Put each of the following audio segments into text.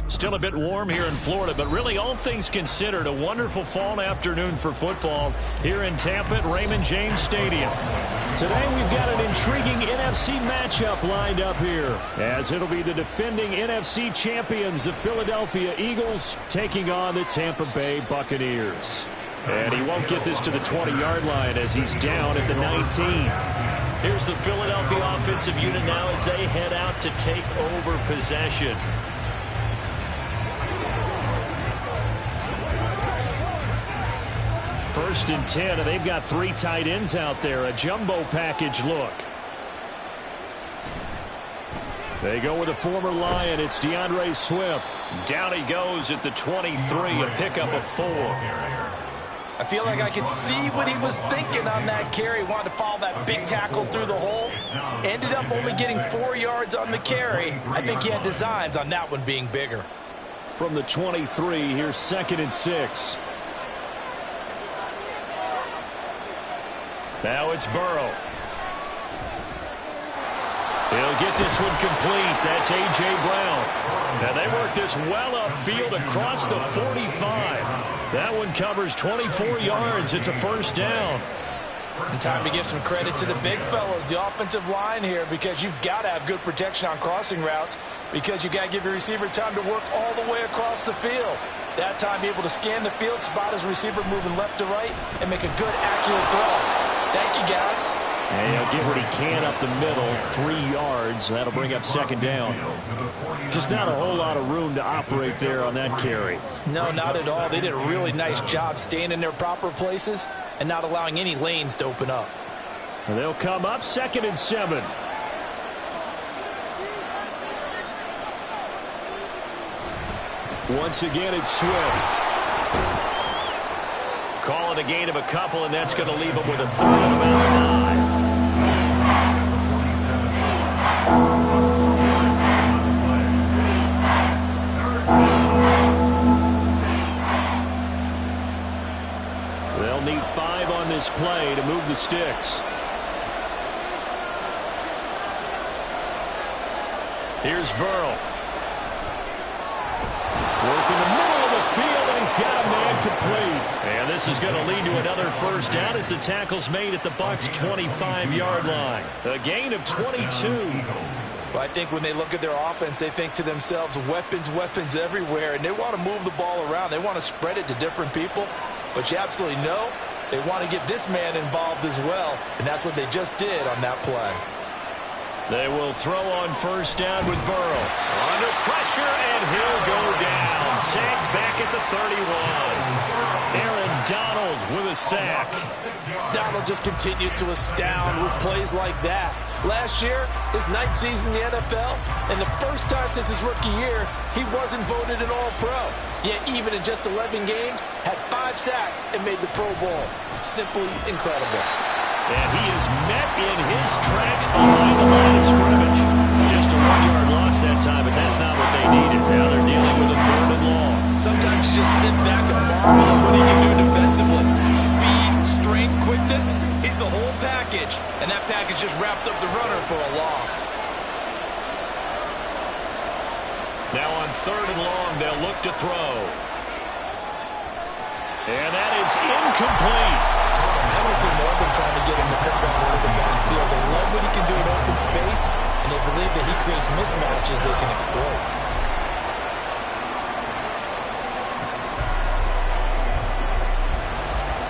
Still a bit warm here in Florida, but really all things considered, a wonderful fall afternoon for football here in Tampa at Raymond James Stadium. Today we've got an intriguing NFC matchup lined up here, as it'll be the defending NFC champions, the Philadelphia Eagles, taking on the Tampa Bay Buccaneers. And he won't get this to the 20-yard line as he's down at the 19. Here's the Philadelphia offensive unit now as they head out to take over possession. First and 10, and they've got 3 tight ends out there. A jumbo package look. They go with a former Lion. It's DeAndre Swift. Down he goes at the 23, a pickup of 4. I feel like I could see what he was thinking on that carry. Wanted to follow that big tackle through the hole. Ended up only getting 4 yards on the carry. I think he had designs on that one being bigger. From the 23, here's 2nd and 6. Now it's Burrow. He'll get this one complete. That's A.J. Brown. Now they work this well upfield across the 45. That one covers 24 yards. It's a first down. And time to give some credit to the big fellas, the offensive line here, because you've got to have good protection on crossing routes, because you've got to give your receiver time to work all the way across the field. That time, be able to scan the field, spot his receiver moving left to right, and make a good, accurate throw. Thank you, guys. And he'll get what he can up the middle, 3 yards. That'll bring up 2nd down. Just not a whole lot of room to operate there on that carry. No, not at all. They did a really nice job staying in their proper places and not allowing any lanes to open up. And they'll come up 2nd and 7. Once again, it's Swift. Call it a gain of a couple, and that's going to leave him with a 3rd and about 5. They'll need 5 on this play to move the sticks. Here's Burrow. Working He's got a man complete. And this is going to lead to another first down as the tackle's made at the Bucs' 25-yard line. A gain of 22. Well, I think when they look at their offense, they think to themselves, weapons, weapons everywhere, and they want to move the ball around. They want to spread it to different people, but you absolutely know they want to get this man involved as well, and that's what they just did on that play. They will throw on first down with Burrow. Under pressure, and he'll go down. Sacked back at the 31. Aaron Donald with a sack. Donald just continues to astound with plays like that. Last year, his ninth season in the NFL, and the first time since his rookie year, he wasn't voted an All-Pro. Yet even in just 11 games, had 5 sacks and made the Pro Bowl. Simply incredible. And he is met in his tracks behind the line of scrimmage. Just a 1-yard loss that time, but that's not what they needed. Now they're dealing with a 3rd and long. Sometimes you just sit back and marvel at what he can do defensively. Speed, strength, quickness, he's the whole package. And that package just wrapped up the runner for a loss. Now on 3rd and long, they'll look to throw. And that is incomplete. I don't see more than trying to get him the football over the backfield. They love what he can do in open space, and they believe that he creates mismatches they can exploit.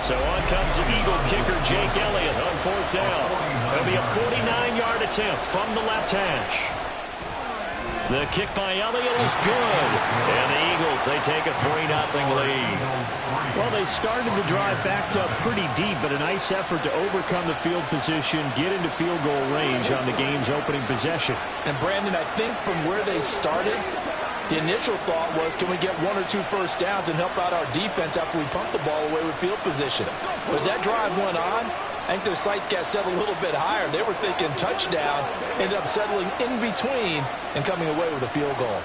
So on comes the Eagle kicker, Jake Elliott, on 4th down. It'll be a 49-yard attempt from the left hash. The kick by Elliott is good. And the Eagles, they take a 3-0 lead. Well, they started the drive backed up pretty deep, but a nice effort to overcome the field position, get into field goal range on the game's opening possession. And, Brandon, I think from where they started, the initial thought was, can we get 1 or 2 first downs and help out our defense after we pump the ball away with field position? But as that drive went on, I think their sights got set a little bit higher. They were thinking touchdown, ended up settling in between and coming away with a field goal.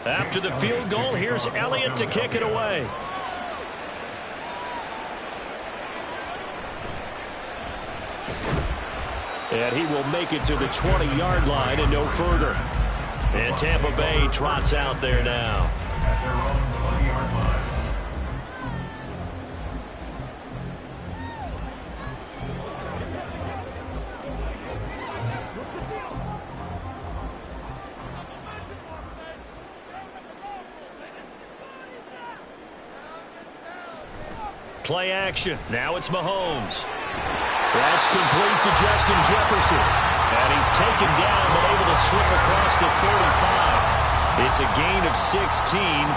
After the field goal, here's Elliott to kick it away. And he will make it to the 20-yard line and no further. And Tampa Bay trots out there now. Play action. Now it's Mahomes. That's complete to Justin Jefferson. And he's taken down but able to slip across the 45. It's a gain of 16.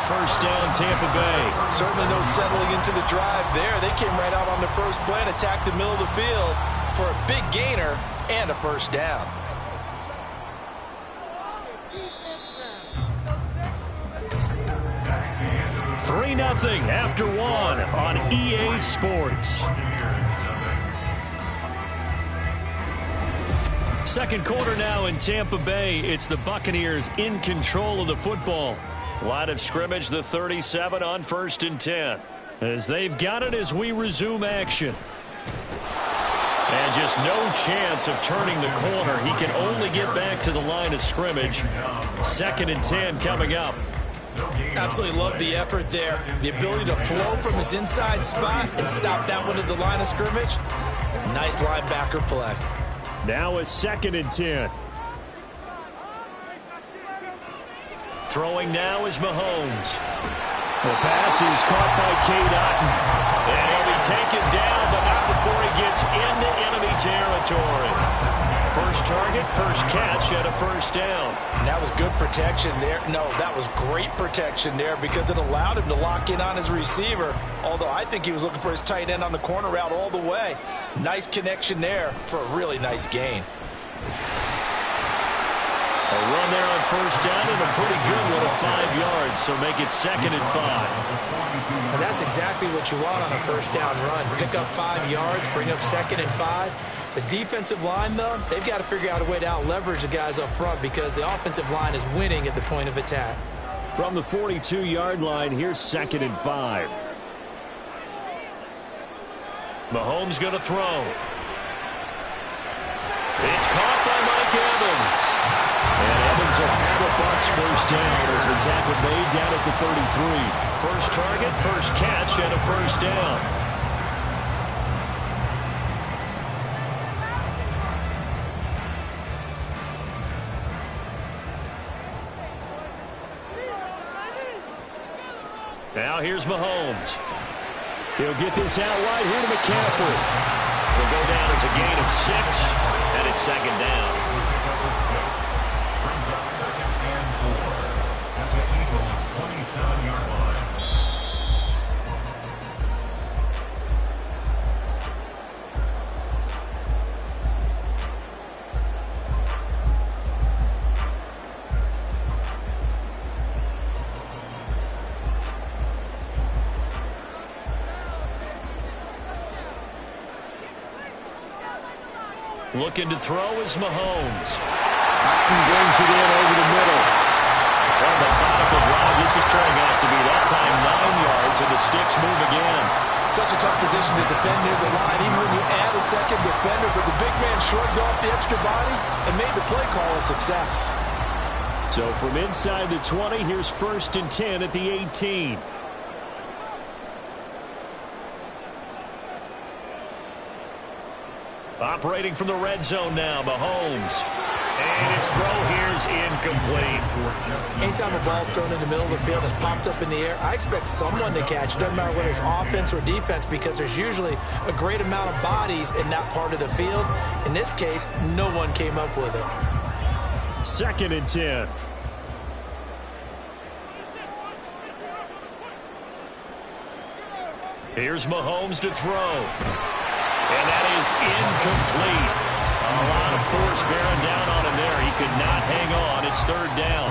First down, Tampa Bay. Certainly no settling into the drive there. They came right out on the first play and attacked the middle of the field for a big gainer and a first down. Three 3-0 after 1 on EA Sports. Second quarter now in Tampa Bay. It's the Buccaneers in control of the football. Line of scrimmage, the 37 on 1st and 10. As they've got it as we resume action. And just no chance of turning the corner. He can only get back to the line of scrimmage. 2nd and 10 coming up. Absolutely love the effort there. The ability to flow from his inside spot and stop that one at the line of scrimmage. Nice linebacker play. Now a 2nd and 10. Throwing now is Mahomes. The pass is caught by Cade Otton. And he'll be taken down, but not before he gets into enemy territory. First target, first catch, and a first down. And that was good protection there. No, that was great protection there because it allowed him to lock in on his receiver, although I think he was looking for his tight end on the corner route all the way. Nice connection there for a really nice gain. A run there on first down and a pretty good one of 5 yards, so make it 2nd and 5. And that's exactly what you want on a first down run. Pick up 5 yards, bring up 2nd and 5. The defensive line, though, they've got to figure out a way to out-leverage the guys up front because the offensive line is winning at the point of attack. From the 42-yard line, here's 2nd and 5. Mahomes going to throw. It's caught by Mike Evans. And Evans will have a Bucs first down as the tackle made down at the 33. First target, first catch, and a first down. Now here's Mahomes. He'll get this out wide here to McCaffrey. He'll go down as a gain of 6, and it's 2nd down. At the Eagles' 27-yard line. Looking to throw is Mahomes. And brings it in over the middle. On the methodical drive, this is turning out to be that time 9 yards, and the sticks move again. Such a tough position to defend near the line, even when you add a second defender, but the big man shrugged off the extra body and made the play call a success. So from inside the 20, here's 1st and 10 at the 18. Operating from the red zone now, Mahomes. And his throw here's incomplete. Anytime a ball's thrown in the middle of the field and it's popped up in the air, I expect someone to catch. It doesn't matter whether it's offense or defense because there's usually a great amount of bodies in that part of the field. In this case, no one came up with it. 2nd and 10. Here's Mahomes to throw. And that is incomplete. A lot of force bearing down on him there. He could not hang on. It's 3rd down.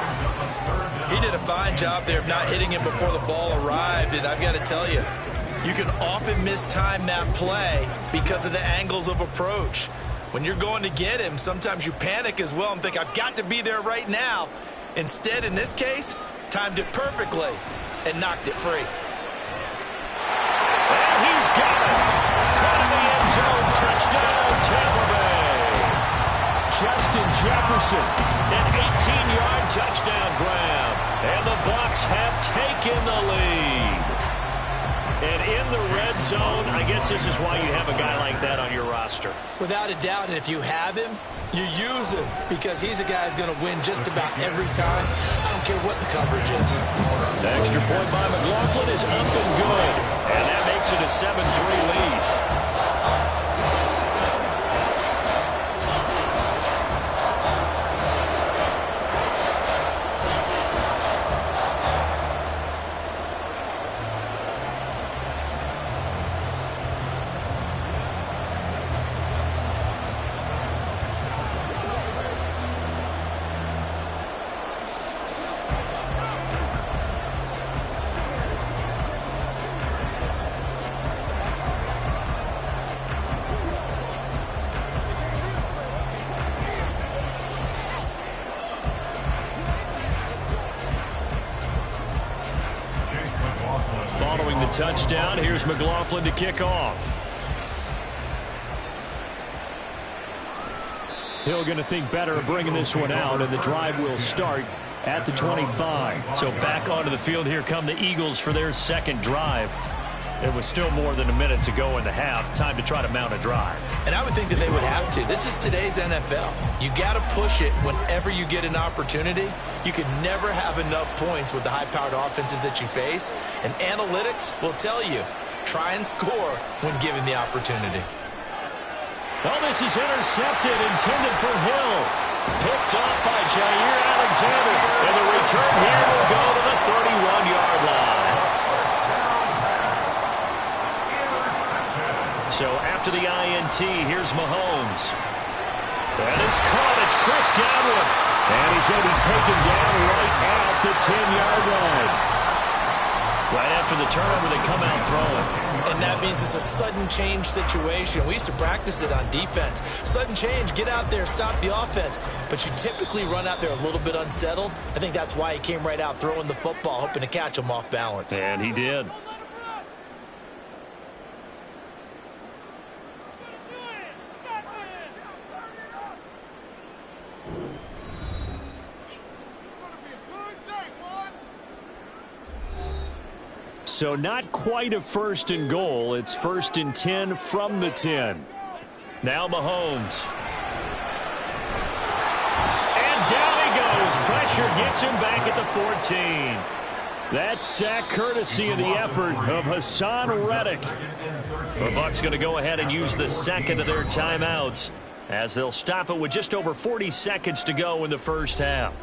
He did a fine job there of not hitting him before the ball arrived, and I've got to tell you, you can often mistime that play because of the angles of approach. When you're going to get him, sometimes you panic as well and think, I've got to be there right now. Instead, in this case, timed it perfectly and knocked it free. And he's got it. Caught in the end zone. Touchdown, Tampa Bay. Justin Jefferson, an 18-yard touchdown grab. And the Bucs have taken the lead. And in the red zone, I guess this is why you have a guy like that on your roster. Without a doubt, and if you have him, you use him because he's a guy who's going to win just about every time. I don't care what the coverage is. The extra point by McLaughlin is up and good. And that makes it a 7-3 lead. Following the touchdown, here's McLaughlin to kick off. Hill going to think better of bringing this one out, and the drive will start at the 25. So back onto the field here come the Eagles for their 2nd drive. There was still more than a minute to go in the half. Time to try to mount a drive. And I would think that they would have to. This is today's NFL. You got to push it whenever you get an opportunity. You can never have enough points with the high-powered offenses that you face. And analytics will tell you, try and score when given the opportunity. Oh, this is intercepted, intended for Hill. Picked up by Jair Alexander. And the return here will go to the 31-yard line. So after the INT, here's Mahomes. And it's caught. It's Chris Godwin. And he's going to be taken down right at the 10-yard line. Right after the turnover, they come out throwing. And that means it's a sudden change situation. We used to practice it on defense. Sudden change, get out there, stop the offense. But you typically run out there a little bit unsettled. I think that's why he came right out throwing the football, hoping to catch him off balance. And he did. So not quite a 1st and goal. It's 1st and 10 from the 10. Now Mahomes. And down he goes. Pressure gets him back at the 14. That sack courtesy of the effort of Hassan Reddick. The Bucs going to go ahead and use the second of their timeouts as they'll stop it with just over 40 seconds to go in the first half.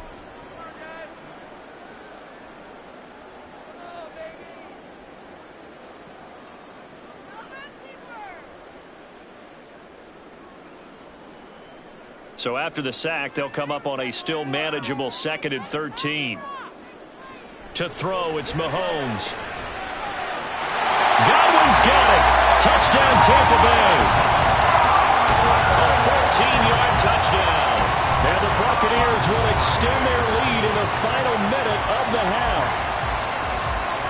So after the sack, they'll come up on a still manageable 2nd and 13. To throw, it's Mahomes. Godwin's got it. Touchdown, Tampa Bay. A 14-yard touchdown. And the Buccaneers will extend their lead in the final minute of the half.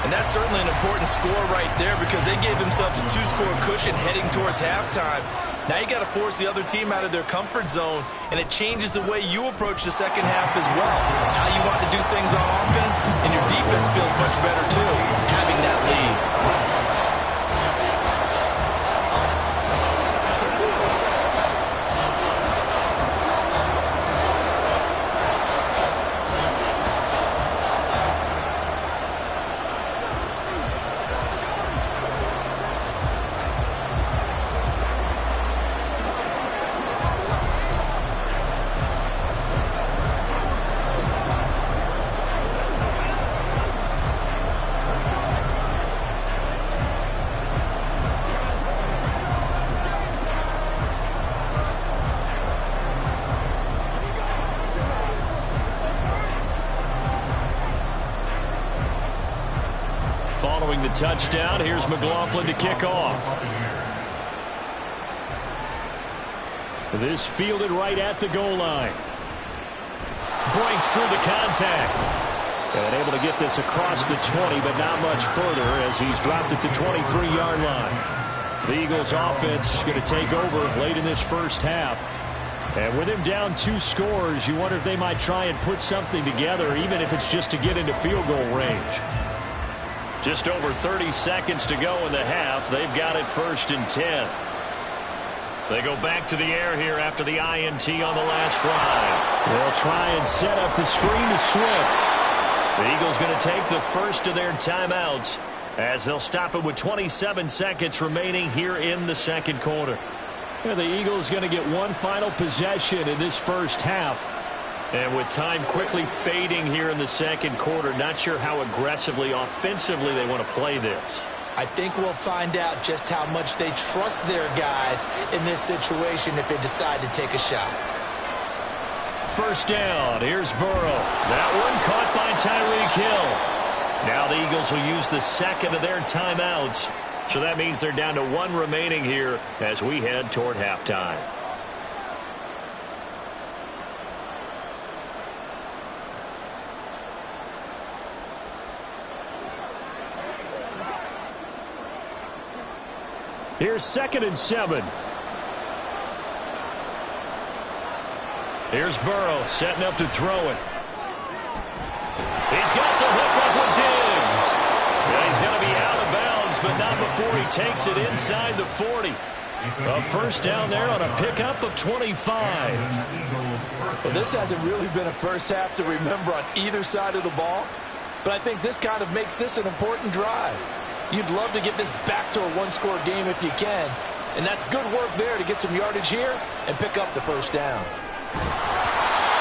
And that's certainly an important score right there because they gave themselves a 2-score cushion heading towards halftime. Now you got to force the other team out of their comfort zone, and it changes the way you approach the second half as well. How you want to do things on offense, and your defense feels much better too, having that lead. Following the touchdown, here's McLaughlin to kick off. This fielded right at the goal line. Breaks through the contact. And able to get this across the 20, but not much further as he's dropped at the 23-yard line. The Eagles offense going to take over late in this first half. And with him down 2 scores, you wonder if they might try and put something together, even if it's just to get into field goal range. Just over 30 seconds to go in the half. They've got it 1st and 10. They go back to the air here after the INT on the last drive. They'll try and set up the screen to Swift. The Eagles going to take the first of their timeouts as they'll stop it with 27 seconds remaining here in the second quarter. Yeah, the Eagles going to get one final possession in this first half. And with time quickly fading here in the second quarter, not sure how aggressively, offensively they want to play this. I think we'll find out just how much they trust their guys in this situation if they decide to take a shot. First down, here's Burrow. That one caught by Tyreek Hill. Now the Eagles will use the second of their timeouts. So that means they're down to 1 remaining here as we head toward halftime. Here's 2nd and 7. Here's Burrow setting up to throw it. He's got the hook up with Diggs. Yeah, he's going to be out of bounds, but not before he takes it inside the 40. A first down there on a pickup of 25. Well, this hasn't really been a first half to remember on either side of the ball, but I think this kind of makes this an important drive. You'd love to get this back to a 1-score game if you can, and that's good work there to get some yardage here and pick up the first down.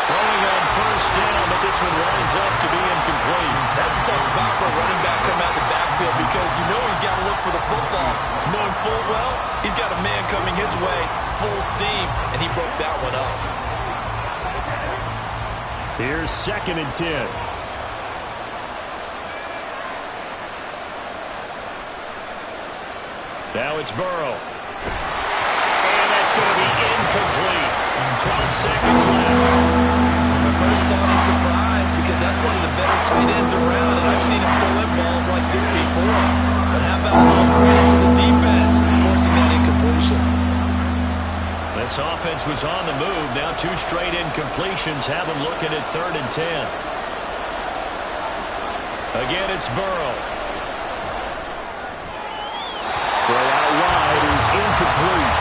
Throwing on first down, but this one winds up to be incomplete. That's a tough spot for a running back coming out of the backfield because you know he's got to look for the football. Knowing full well, he's got a man coming his way, full steam, and he broke that one up. Here's 2nd and 10. Now it's Burrow. And that's going to be incomplete. 12 seconds left. The first thought is surprise because that's one of the better tight ends around, and I've seen him pull in balls like this before. But how about a little credit to the defense forcing that incompletion? This offense was on the move. Now 2 straight incompletions have them looking at 3rd and 10. Again, it's Burrow. Throw out wide is incomplete.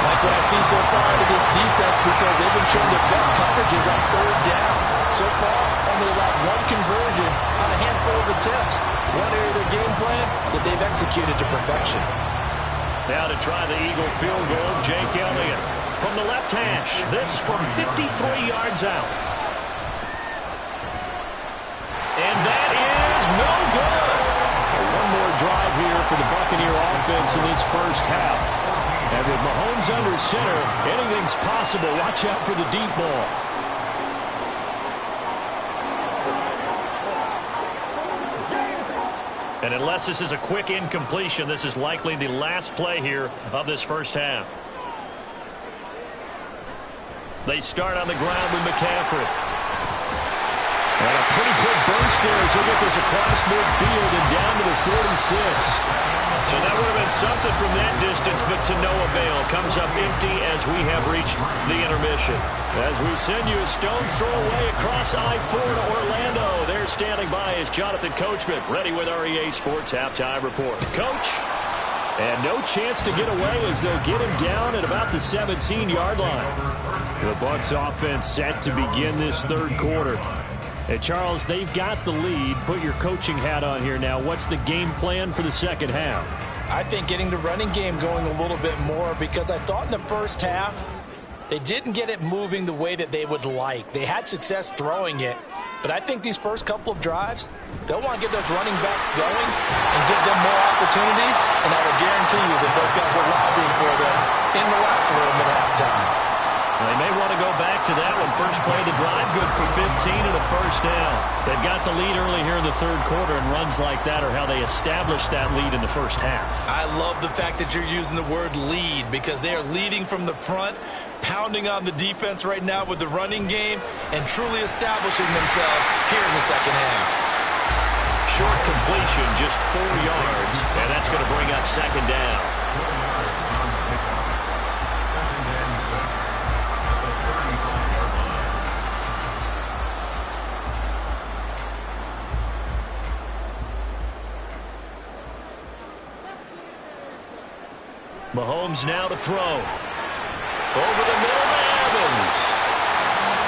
Like what I see so far out of this defense because they've been showing their best coverages on 3rd down. So far, only allowed 1 conversion on a handful of attempts. One area of their game plan that they've executed to perfection. Now to try the Eagle field goal, Jake Elliott. From the left hash, this from 53 yards out. And that is no good. One more drive here for the Buccaneer offense in this first half. And with Mahomes under center, anything's possible. Watch out for the deep ball. And unless this is a quick incompletion, this is likely the last play here of this first half. They start on the ground with McCaffrey. And a pretty quick burst there as they get this across midfield and down to the 46. So that would have been something from that distance, but to no avail. Comes up empty as we have reached the intermission. As we send you a stone's throw away across I-4 to Orlando. There standing by is Jonathan Coachman, ready with our EA Sports Halftime Report. Coach, and no chance to get away as they'll get him down at about the 17-yard line. The Bucs offense set to begin this 3rd quarter. Hey, Charles, they've got the lead. Put your coaching hat on here now. What's the game plan for the second half? I think getting the running game going a little bit more because I thought in the first half they didn't get it moving the way that they would like. They had success throwing it, but I think these first couple of drives, they'll want to get those running backs going and give them more opportunities, and I will guarantee you that those guys were lobbying for them in the locker room at halftime. They may want to go back to that one. First play of the drive, good for 15 and a first down. They've got the lead early here in the 3rd quarter, and runs like that are how they establish that lead in the first half. I love the fact that you're using the word lead because they are leading from the front, pounding on the defense right now with the running game, and truly establishing themselves here in the second half. Short completion, just 4 yards, and that's going to bring up 2nd down. Mahomes now to throw. Over the middle to Evans.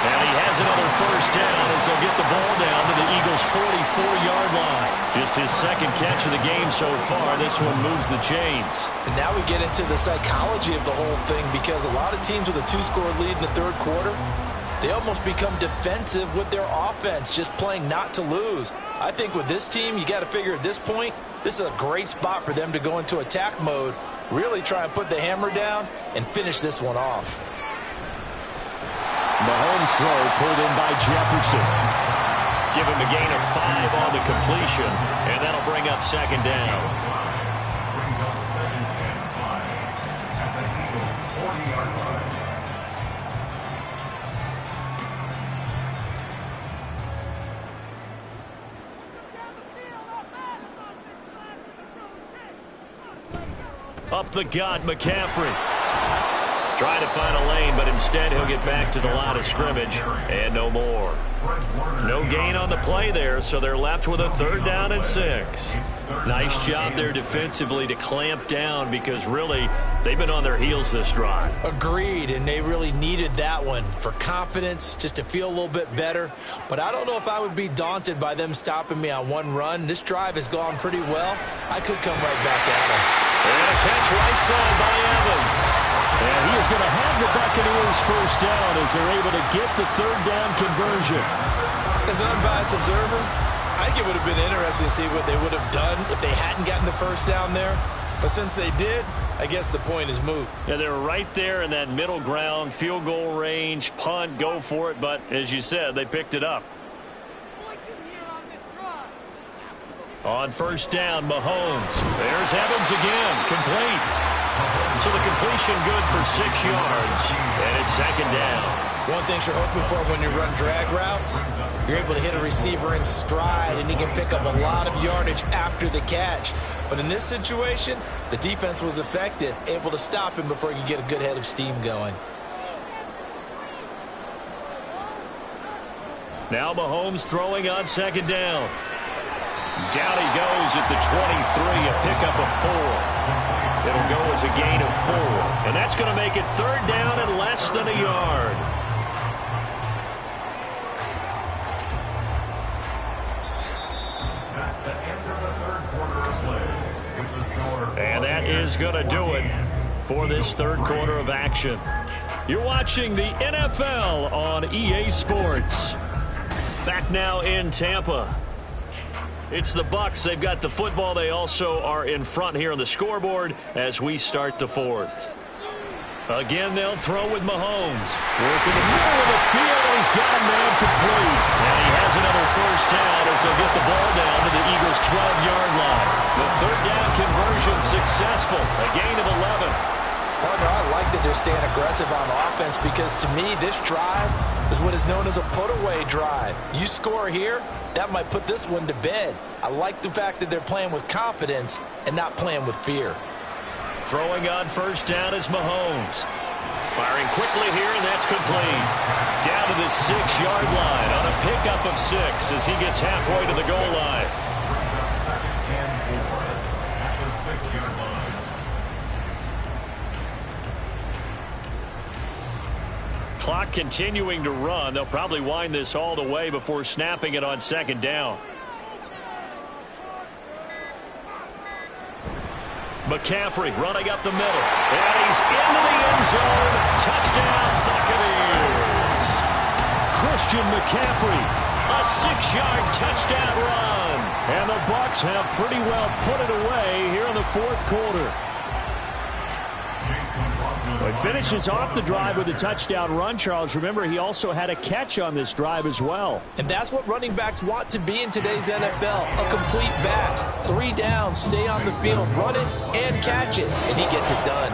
And he has another first down as they'll get the ball down to the Eagles' 44-yard line. Just his 2nd catch of the game so far. This one moves the chains. And now we get into the psychology of the whole thing because a lot of teams with a 2-score lead in the 3rd quarter, they almost become defensive with their offense, just playing not to lose. I think with this team, you got to figure at this point, this is a great spot for them to go into attack mode, really try and put the hammer down and finish this one off. Mahomes' throw pulled in by Jefferson. Give him a gain of 5 on the completion, and that'll bring up 2nd down. Brings up 2nd and 5 at the Eagles' 40-yard line. Up the gut, McCaffrey. Trying to find a lane, but instead he'll get back to the line of scrimmage, and no more. No gain on the play there, so they're left with a 3rd down and 6. Nice job there defensively to clamp down because really they've been on their heels this drive. Agreed, and they really needed that one for confidence, just to feel a little bit better. But I don't know if I would be daunted by them stopping me on one run. This drive has gone pretty well. I could come right back at them. And a catch right side by Evans. And he is going to have the Buccaneers first down as they're able to get the 3rd down conversion. As an unbiased observer, I think it would have been interesting to see what they would have done if they hadn't gotten the first down there. But since they did, I guess the point is moot. Yeah, they're right there in that middle ground, field goal range, punt, go for it. But as you said, they picked it up. On first down, Mahomes. There's Evans again, complete. completion good for 6 yards, and it's second down. One thing you're hoping for when you run drag routes, you're able to hit a receiver in stride, and he can pick up a lot of yardage after the catch. But in this situation, the defense was effective, able to stop him before he could get a good head of steam going. Now Mahomes throwing on second down. Down he goes at the 23, a pickup of 4. It'll go as a gain of 4. And that's going to make it third down and less than a yard. That's the end of the third quarter of play, with the score. And that is going to do it for this third quarter of action. You're watching the NFL on EA Sports. Back now in Tampa. It's the Bucs. They've got the football. They also are in front here on the scoreboard as we start the fourth. Again, they'll throw with Mahomes. Working the middle of the field, and he's got a man complete. And he has another first down as they'll get the ball down to the Eagles' 12-yard line. The third down conversion successful. A gain of 11. Partner, I like that they're staying aggressive on offense because, to me, this drive is what is known as a put-away drive. You score here, that might put this one to bed. I like the fact that they're playing with confidence and not playing with fear. Throwing on first down is Mahomes. Firing quickly here, and that's complete. Down to the 6-yard line on a pickup of 6 as he gets halfway to the goal line. Second and 4 at the 6-yard line. Clock continuing to run. They'll probably wind this all the way before snapping it on second down. McCaffrey running up the middle. And he's into the end zone. Touchdown, Buccaneers. Christian McCaffrey, a 6-yard touchdown run. And the Bucs have pretty well put it away here in the fourth quarter. He finishes off the drive with a touchdown run, Charles. Remember, he also had a catch on this drive as well. And that's what running backs want to be in today's NFL, a complete back. 3 down, stay on the field, run it, and catch it, and he gets it done.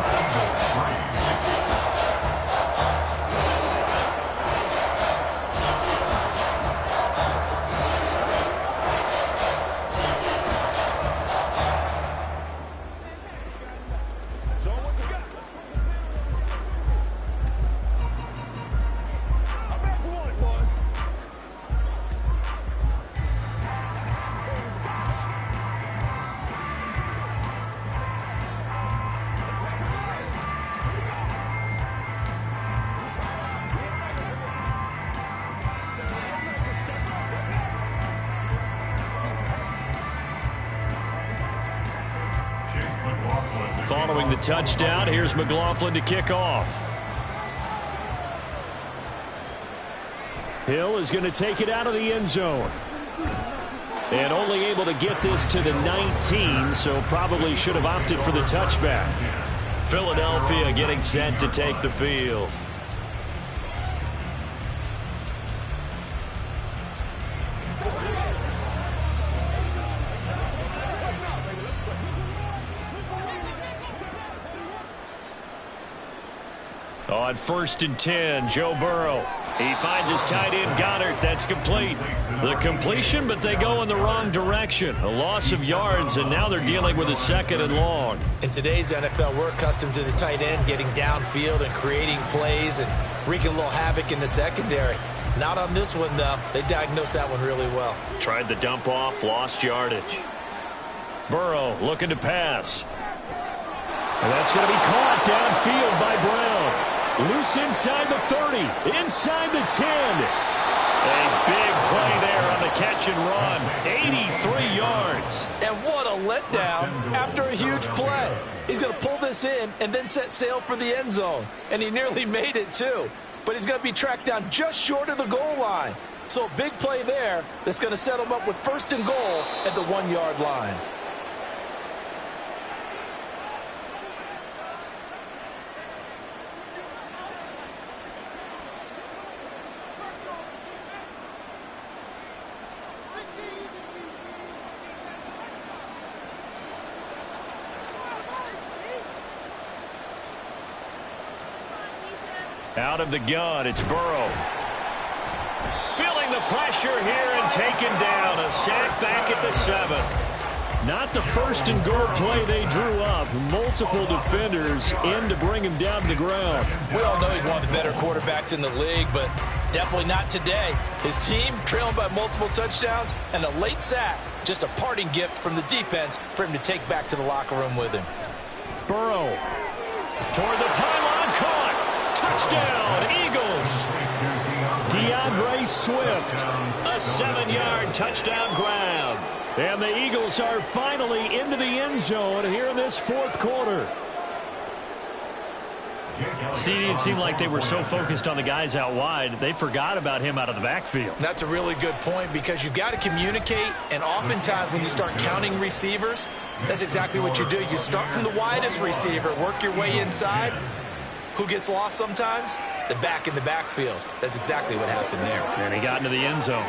Following the touchdown, here's McLaughlin to kick off. Hill is going to take it out of the end zone. And only able to get this to the 19, so probably should have opted for the touchback. Philadelphia getting set to take the field. On 1st and 10, Joe Burrow. He finds his tight end, Goddard. That's complete. The completion, but they go in the wrong direction. A loss of yards, and now they're dealing with a 2nd and long. In today's NFL, we're accustomed to the tight end getting downfield and creating plays and wreaking a little havoc in the secondary. Not on this one, though. They diagnosed that one really well. Tried the dump off, lost yardage. Burrow looking to pass. And that's going to be caught downfield by Brown. Loose inside the 30, inside the 10. A big play there on the catch and run. 83 yards. And what a letdown after a huge play. He's going to pull this in and then set sail for the end zone. And he nearly made it, too. But he's going to be tracked down just short of the goal line. So a big play there that's going to set him up with 1st and goal at the 1-yard line. Out of the gun, it's Burrow. Feeling the pressure here and taken down. A sack back at the 7. Not the first and goal play they drew up. Multiple defenders in to bring him down to the ground. We all know he's one of the better quarterbacks in the league, but definitely not today. His team trailing by multiple touchdowns and a late sack. Just a parting gift from the defense for him to take back to the locker room with him. Burrow toward the pylon, caught. Touchdown, Eagles. DeAndre Swift, a 7-yard touchdown grab. And the Eagles are finally into the end zone here in this fourth quarter. CD, it seemed like they were so focused on the guys out wide, they forgot about him out of the backfield. That's a really good point because you've got to communicate, and oftentimes when you start counting receivers, that's exactly what you do. You start from the widest receiver, work your way inside. Who gets lost sometimes? The back in the backfield. That's exactly what happened there. And he got into the end zone.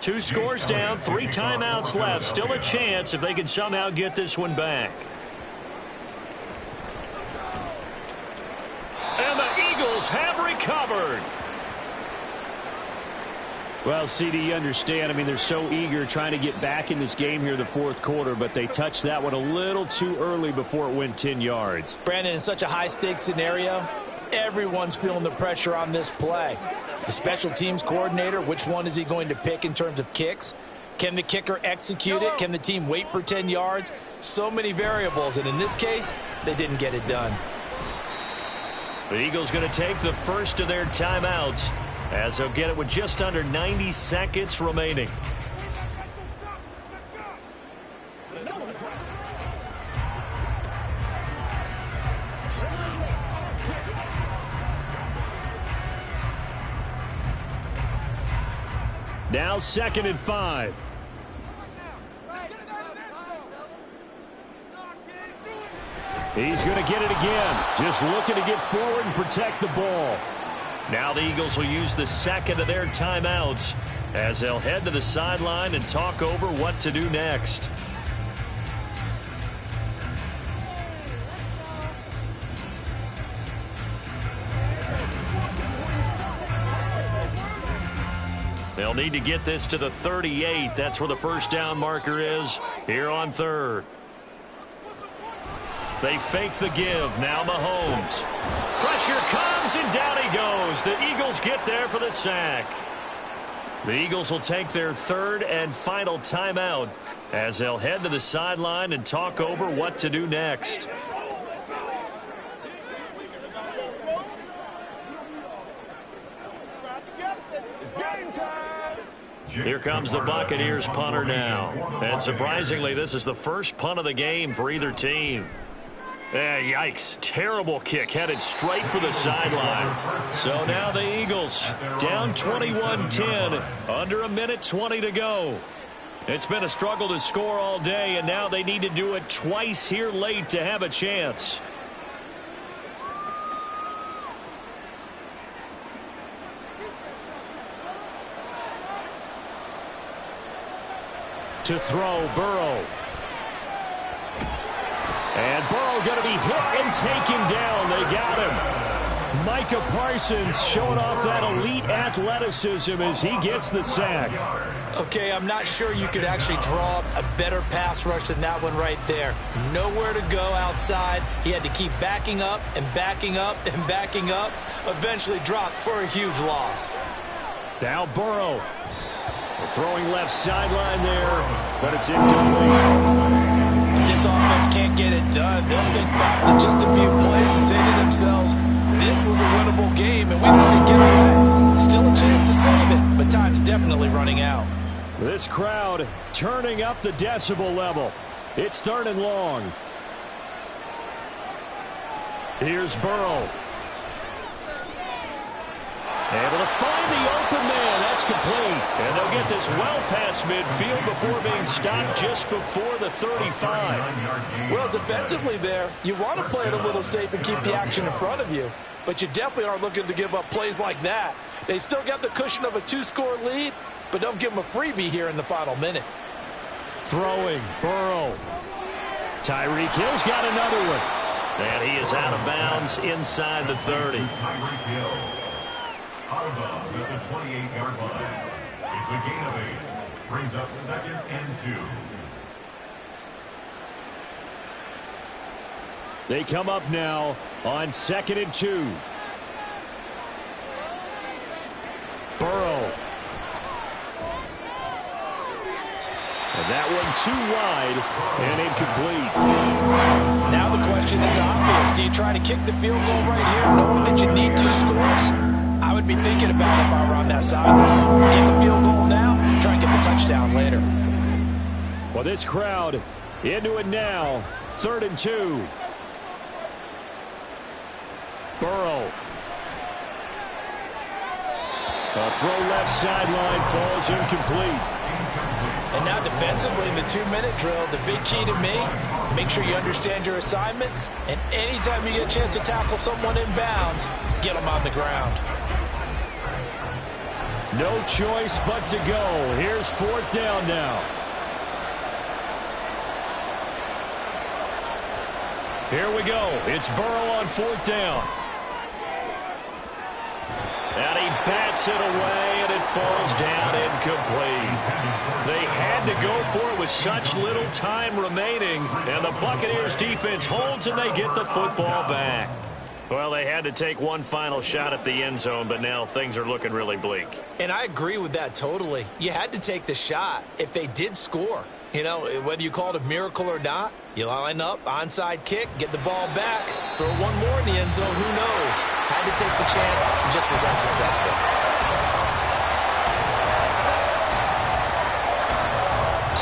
Two scores down, 3 timeouts left. Still a chance if they can somehow get this one back. And the Eagles have recovered. Well, CD, you understand. I mean, they're so eager trying to get back in this game here in the fourth quarter, but they touched that one a little too early before it went 10 yards. Brandon, in such a high-stakes scenario, everyone's feeling the pressure on this play. The special teams coordinator, which one is he going to pick in terms of kicks? Can the kicker execute it? Can the team wait for 10 yards? So many variables, and in this case, they didn't get it done. The Eagles going to take the first of their timeouts as they'll get it with just under 90 seconds remaining. Now 2nd and 5. He's going to get it again. Just looking to get forward and protect the ball. Now the Eagles will use the second of their timeouts as they'll head to the sideline and talk over what to do next. They'll need to get this to the 38. That's where the first down marker is here on 3rd. They fake the give. Now Mahomes. Pressure comes, and down he goes. The Eagles get there for the sack. The Eagles will take their 3rd and final timeout as they'll head to the sideline and talk over what to do next. Here comes the Buccaneers punter now. And surprisingly, this is the first punt of the game for either team. Yikes. Terrible kick headed straight for the sideline. So now the Eagles down 21-10. Under a minute 20 to go. It's been a struggle to score all day, and now they need to do it twice here late to have a chance. To throw, Burrow. And Burrow going to be hit and taken down. They got him. Micah Parsons showing off that elite athleticism as he gets the sack. Okay, I'm not sure you could actually draw a better pass rush than that one right there. Nowhere to go outside. He had to keep backing up and backing up and backing up. Eventually dropped for a huge loss. Now Burrow. Throwing left sideline there, but it's incomplete. This offense can't get it done. They'll think back to just a few plays and say to themselves, this was a winnable game, and we let it get away. Still a chance to save it, but time's definitely running out. This crowd turning up the decibel level. It's 3rd and long. Here's Burrow. Able to find the open man. That's complete. And they'll get this well past midfield before being stopped just before the 35. Well, defensively there, you want to play it a little safe and keep the action in front of you. But you definitely aren't looking to give up plays like that. They still got the cushion of a 2-score lead, but don't give them a freebie here in the final minute. Throwing, Burrow. Tyreek Hill's got another one. And he is out of bounds inside the 30. Tyreek Hill. Out of bounds at the 28-yard line. It's a gain of 8. Brings up 2nd and 2. They come up now on 2nd and 2. Burrow. And that one too wide and incomplete. Now the question is obvious. Do you try to kick the field goal right here knowing that you need 2 scores? I would be thinking about it if I were on that sideline. Get the field goal now, try and get the touchdown later. Well, this crowd into it now. 3rd and 2. Burrow. A throw left sideline falls incomplete. And now defensively in the 2-minute drill, the big key to me, make sure you understand your assignments, and anytime you get a chance to tackle someone in bounds, get them on the ground. No choice but to go. Here's 4th down now. Here we go. It's Burrow on 4th down. And he bats it away, and it falls down incomplete. They had to go for it with such little time remaining, and the Buccaneers defense holds, and they get the football back. Well, they had to take one final shot at the end zone, but now things are looking really bleak. And I agree with that totally. You had to take the shot if they did score. You know, whether you call it a miracle or not, you line up, onside kick, get the ball back, throw one more in the end zone, who knows? Had to take the chance and just was unsuccessful.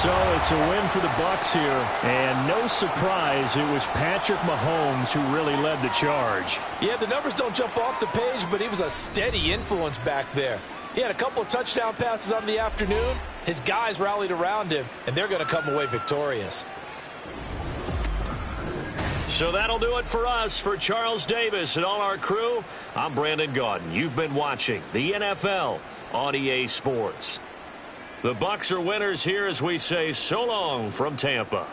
So it's a win for the Bucs here, and no surprise it was Patrick Mahomes who really led the charge. Yeah, the numbers don't jump off the page, but he was a steady influence back there. He had a couple of touchdown passes on the afternoon. His guys rallied around him, and they're going to come away victorious. So that'll do it for us. For Charles Davis and all our crew, I'm Brandon Gaudin. You've been watching the NFL on EA Sports. The Bucs are winners here as we say so long from Tampa.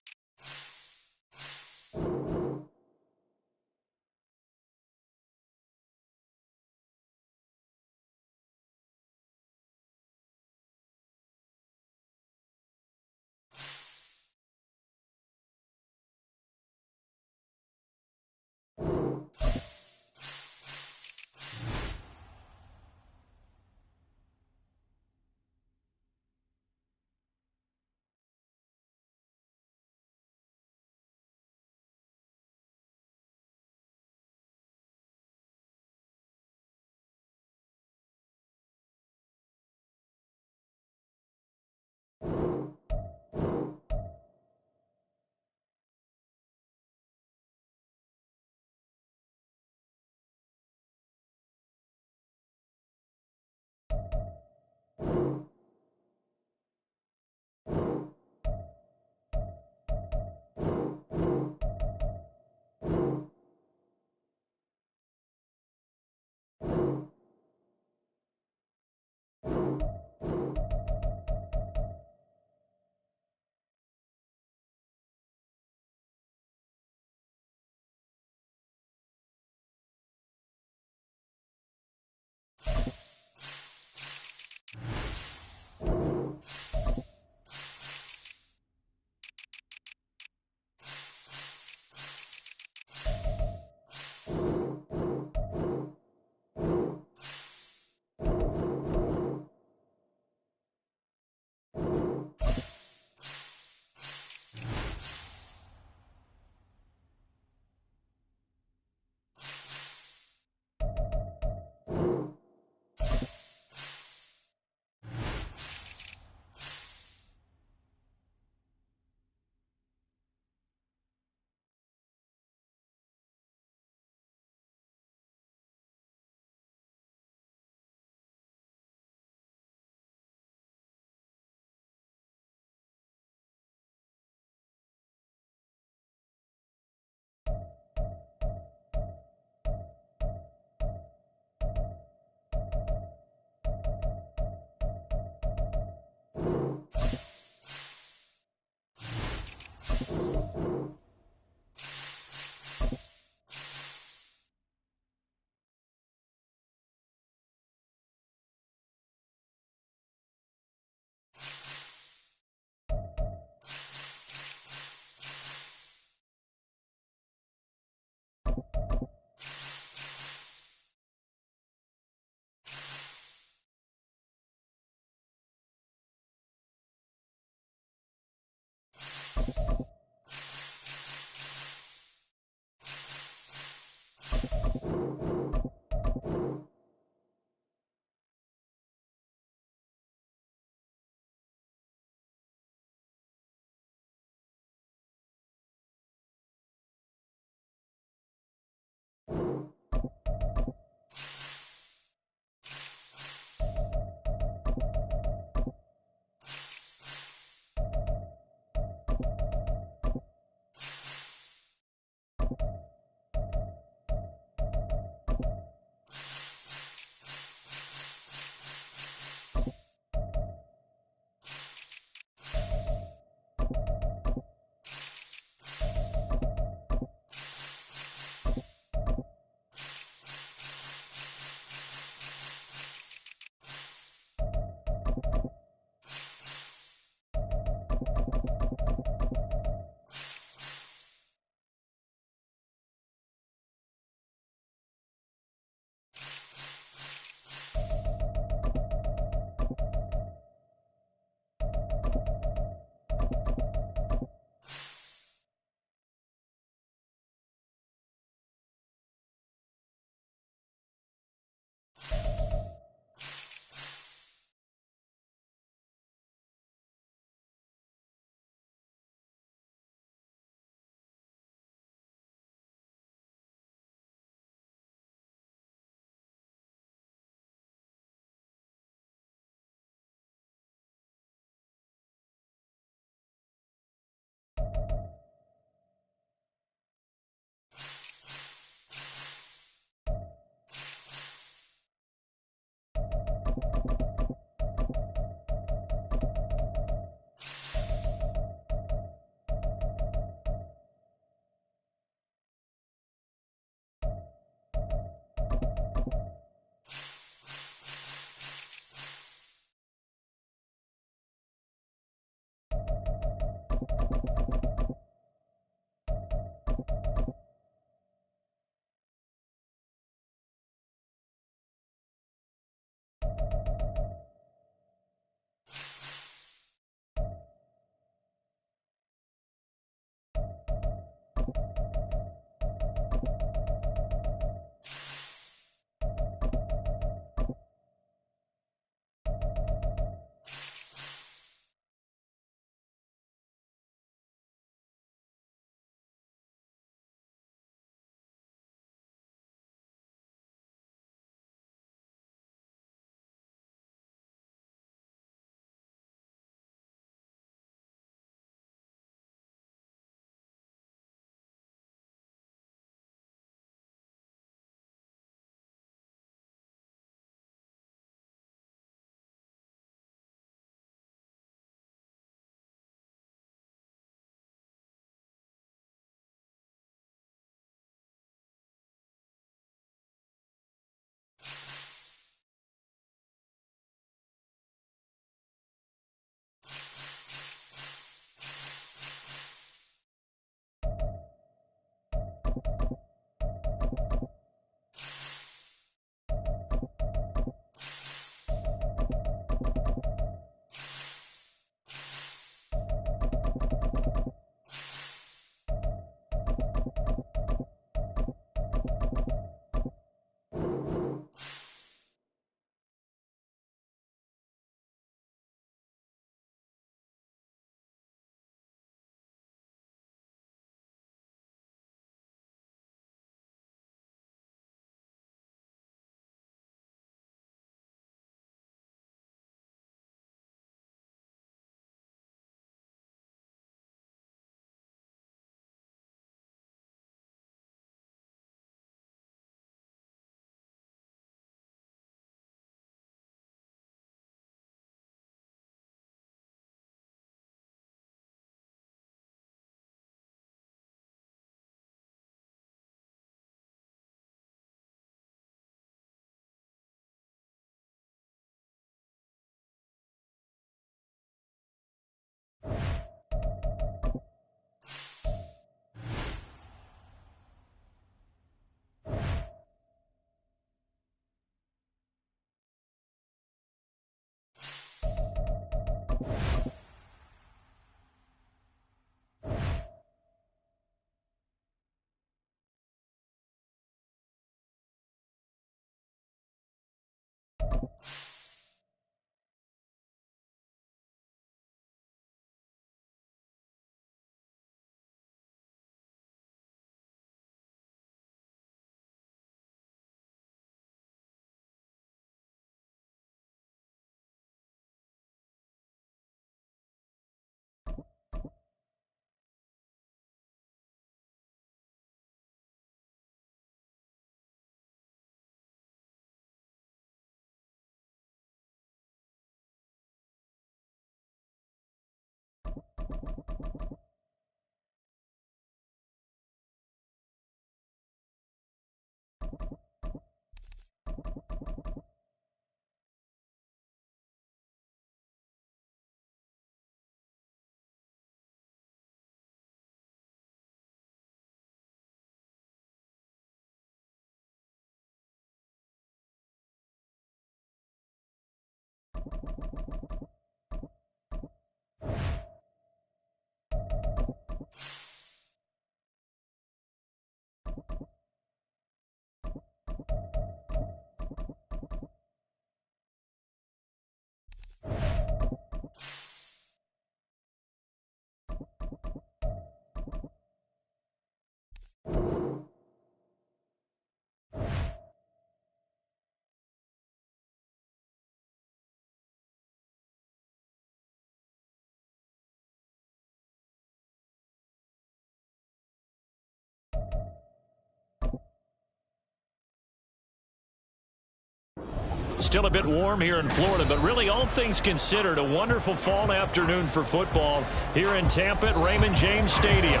Still a bit warm here in Florida, but really all things considered, a wonderful fall afternoon for football here in Tampa at Raymond James Stadium.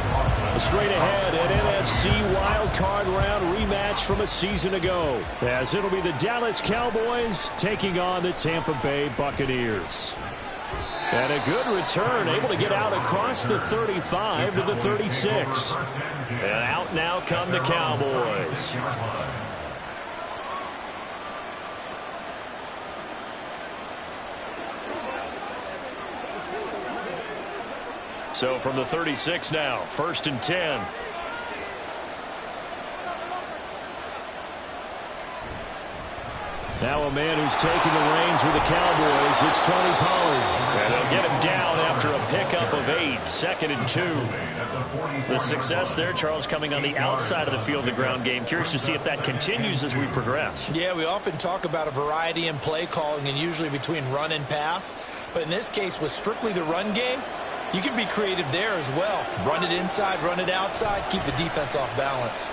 Straight ahead, an NFC wild card round rematch from a season ago, as it'll be the Dallas Cowboys taking on the Tampa Bay Buccaneers. And a good return, able to get out across the 35 to the 36. And out now come the Cowboys. So from the 36 now, 1st and 10. Now a man who's taking the reins with the Cowboys, it's Tony Pollard. And they'll get him down after a pickup of 8, 2nd and 2. The success there, Charles, coming on the outside of the field, the ground game. Curious to see if that continues as we progress. Yeah, we often talk about a variety in play calling and usually between run and pass. But in this case, with strictly the run game, you can be creative there as well. Run it inside, run it outside, keep the defense off balance.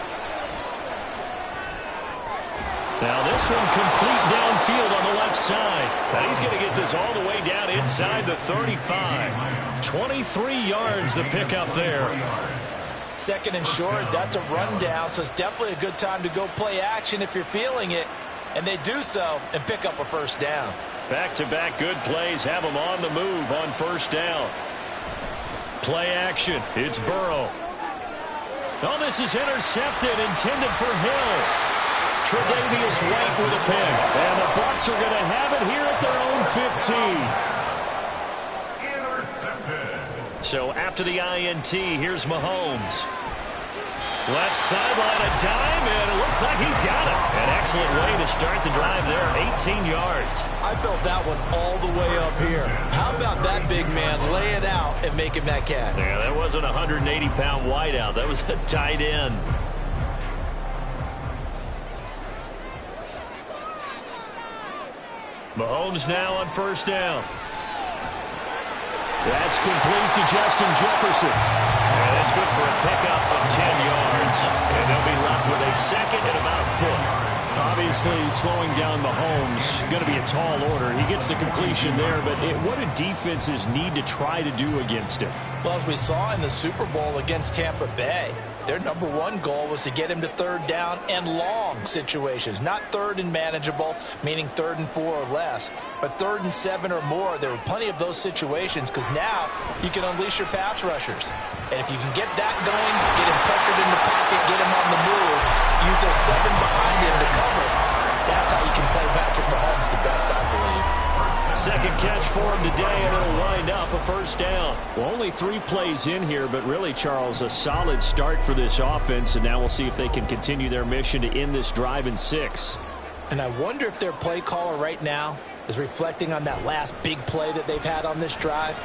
Now this one complete downfield on the left side. And he's going to get this all the way down inside the 35. 23 yards the pickup there. 2nd and short, that's a rundown, so it's definitely a good time to go play action if you're feeling it. And they do so and pick up a 1st down. Back-to-back good plays have them on the move on 1st down. Play action. It's Burrow. Oh, this is intercepted, intended for Hill. Tre'Davious White with a pick. And the Bucs are going to have it here at their own 15. Intercepted. So after the INT, here's Mahomes. Left sideline, a dime, and it looks like he's got it. An excellent way to start the drive there, 18 yards. I felt that one all the way up here. How about that big man lay it out and making that catch? Yeah, that wasn't a 180-pound wideout. That was a tight end. Mahomes now on 1st down. That's complete to Justin Jefferson. And that's good for a pickup of 10 yards. And they'll be left with a 2nd and about a foot. Obviously, slowing down Mahomes, going to be a tall order. He gets the completion there, but what do defenses need to try to do against him? Well, as we saw in the Super Bowl against Tampa Bay, their #1 goal was to get him to 3rd down and long situations. Not 3rd and manageable, meaning 3rd and 4 or less, but 3rd and 7 or more. There were plenty of those situations because now you can unleash your pass rushers. And if you can get that going, get him pressured in the pocket, get him on the move, use those 7 behind him to cover, that's how you can play Patrick Mahomes the best, I believe. 2nd catch for him today, and it'll wind up a 1st down. Well, only 3 plays in here, but really, Charles, a solid start for this offense, and now we'll see if they can continue their mission to end this drive in 6. And I wonder if their play caller right now is reflecting on that last big play that they've had on this drive.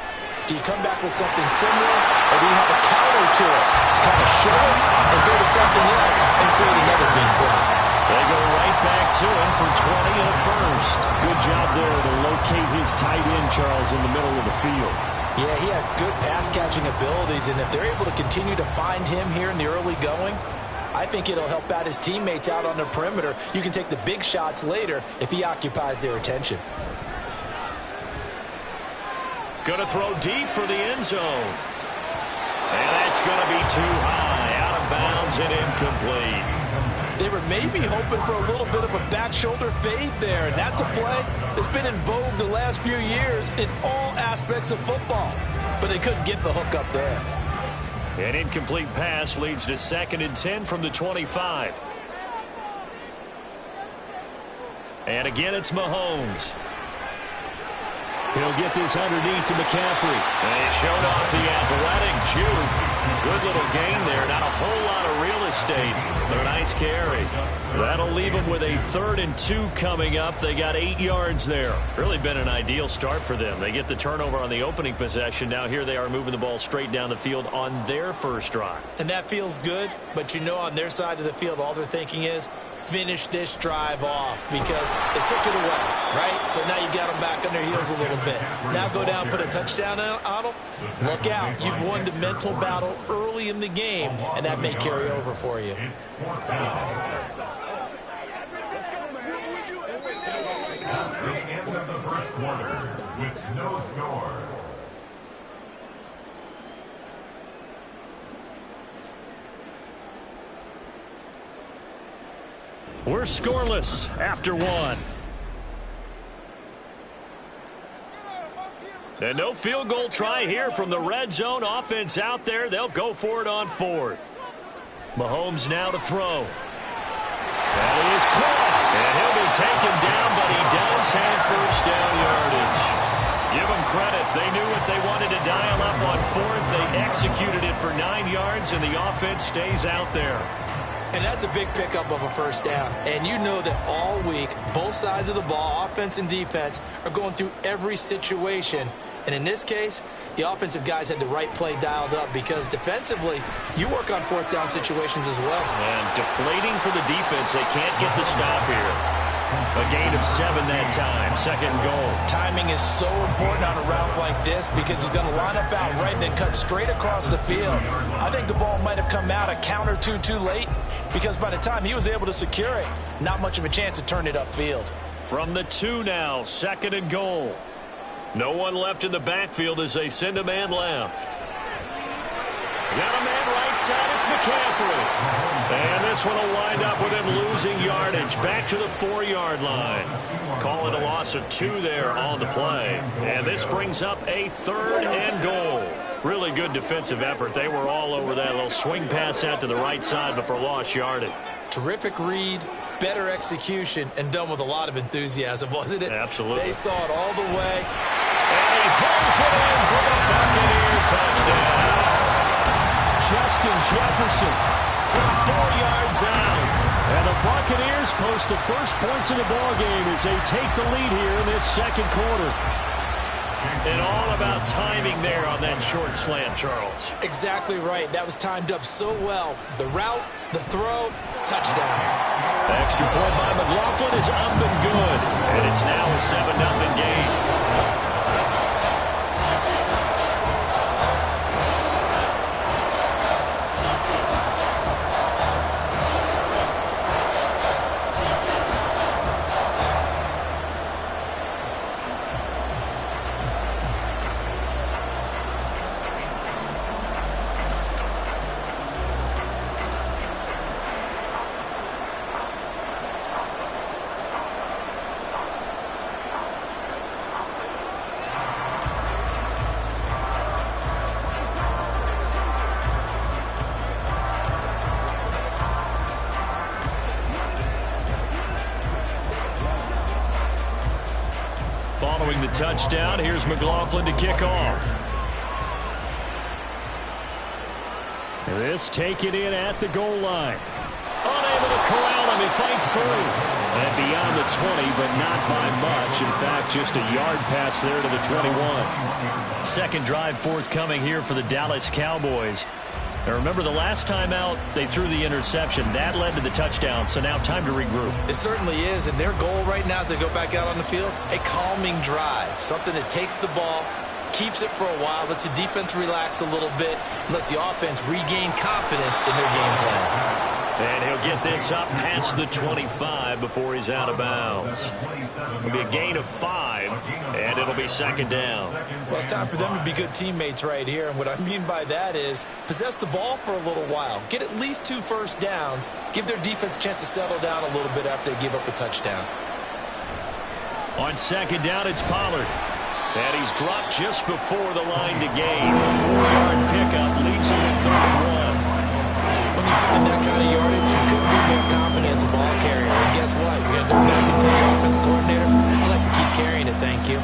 Do you come back with something similar, or do you have a counter to it to kind of show it and go to something else and create another big play? They go right back to him from 20 and a 1st. Good job there to locate his tight end, Charles, in the middle of the field. Yeah, he has good pass-catching abilities, and if they're able to continue to find him here in the early going, I think it'll help out his teammates out on the perimeter. You can take the big shots later if he occupies their attention. Going to throw deep for the end zone. And that's going to be too high, out of bounds and incomplete. They were maybe hoping for a little bit of a back shoulder fade there, and that's a play that's been in vogue the last few years in all aspects of football. But they couldn't get the hook up there. An incomplete pass leads to 2nd and 10 from the 25. And again, it's Mahomes. He'll get this underneath to McCaffrey. And he showed off the athletic juke. Good little gain there. Not a whole lot of real estate, but a nice carry. That'll leave them with a 3rd and 2 coming up. They got 8 yards there. Really been an ideal start for them. They get the turnover on the opening possession. Now here they are moving the ball straight down the field on their 1st drive. And that feels good, but you know on their side of the field, all they're thinking is, finish this drive off because they took it away, right? So now you got them back on their heels a little bit. Now go down, put a touchdown on them. Look out. You've won the mental battle early in the game, and that may carry over for you. That's the end of the 1st quarter with no score. We're scoreless after 1. And no field goal try here from the red zone. Offense out there. They'll go for it on 4th. Mahomes now to throw. That is caught. And he'll be taken down, but he does have 1st down yardage. Give them credit. They knew what they wanted to dial up on 4th. They executed it for 9 yards, and the offense stays out there. And that's a big pickup of a first down. And you know that all week, both sides of the ball, offense and defense, are going through every situation. And in this case, the offensive guys had the right play dialed up because defensively, you work on fourth down situations as well. And deflating for the defense. They can't get the stop here. A gain of 7 that time. Second and goal. Timing is so important on a route like this because he's going to line up out right and then cut straight across the field. I think the ball might have come out a count or two too late because by the time he was able to secure it, not much of a chance to turn it upfield. From the 2 now, second and goal. No one left in the backfield as they send a man left. Got a man right side, it's McCaffrey. And this one will wind up with him losing yardage. Back to the 4-yard line. Calling a loss of 2 there on the play. And this brings up a third and goal. Really good defensive effort. They were all over that little swing pass out to the right side before lost yardage. Terrific read, better execution, and done with a lot of enthusiasm, wasn't it? Absolutely. They saw it all the way. And he pulls it in for the Buccaneer touchdown. Justin Jefferson from 4 yards out. And the Buccaneers post the first points of the ballgame as they take the lead here in this second quarter. And all about timing there on that short slant, Charles. Exactly right. That was timed up so well. The route, the throw, touchdown. Extra point by McLaughlin is up and good. And it's now a 7-0 game. Following the touchdown, here's McLaughlin to kick off. This taken in at the goal line. Unable to corral him, he fights through. And beyond the 20, but not by much. In fact, just a yard pass there to the 21. Second drive forthcoming here for the Dallas Cowboys. Now remember, the last time out, they threw the interception. That led to the touchdown, so now time to regroup. It certainly is, and their goal right now as they go back out on the field, a calming drive, something that takes the ball, keeps it for a while, lets the defense relax a little bit, and lets the offense regain confidence in their game plan. And he'll get this up past the 25 before he's out of bounds. It'll be a gain of 5, and it'll be second down. Well, it's time for them to be good teammates right here, and what I mean by that is possess the ball for a little while, get at least 2 first downs, give their defense a chance to settle down a little bit after they give up a touchdown. On second down, it's Pollard. And he's dropped just before the line to gain. 4-yard pickup leaves him with 3rd and 1. When you find that kind of yardage, you couldn't be more confident as a ball carrier. And guess what? You're going to go back and tell your offensive coordinator, I'd like to keep carrying it, thank you.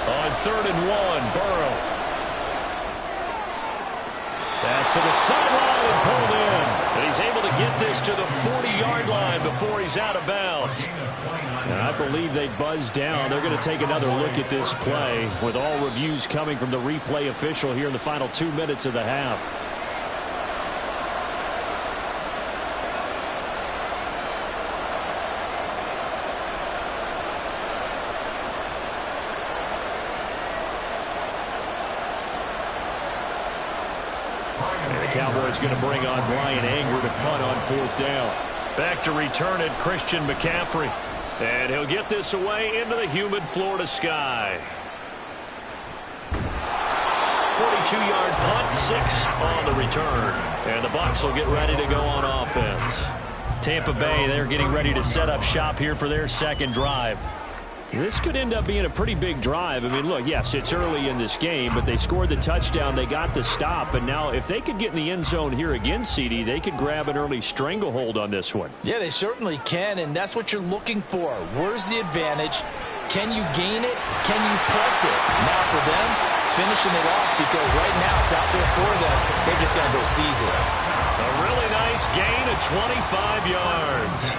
On 3rd and 1, Burrow. Pass to the sideline and pulled in. And he's able to get this to the 40-yard line before he's out of bounds. And I believe they buzzed down. They're going to take another look at this play with all reviews coming from the replay official here in the final 2 minutes of the half. Cowboys going to bring on Brian Anger to punt on 4th down. Back to return it, Christian McCaffrey. And he'll get this away into the humid Florida sky. 42-yard punt, 6 on the return. And the Bucs will get ready to go on offense. Tampa Bay, they're getting ready to set up shop here for their second drive. This could end up being a pretty big drive. I mean, look, yes, it's early in this game, but they scored the touchdown. They got the stop. And now if they could get in the end zone here again, CD, they could grab an early stranglehold on this one. Yeah, they certainly can, and that's what you're looking for. Where's the advantage? Can you gain it? Can you press it? Now for them, finishing it off, because right now it's out there for them. They're just going to go seize it. A really nice gain of 25 yards.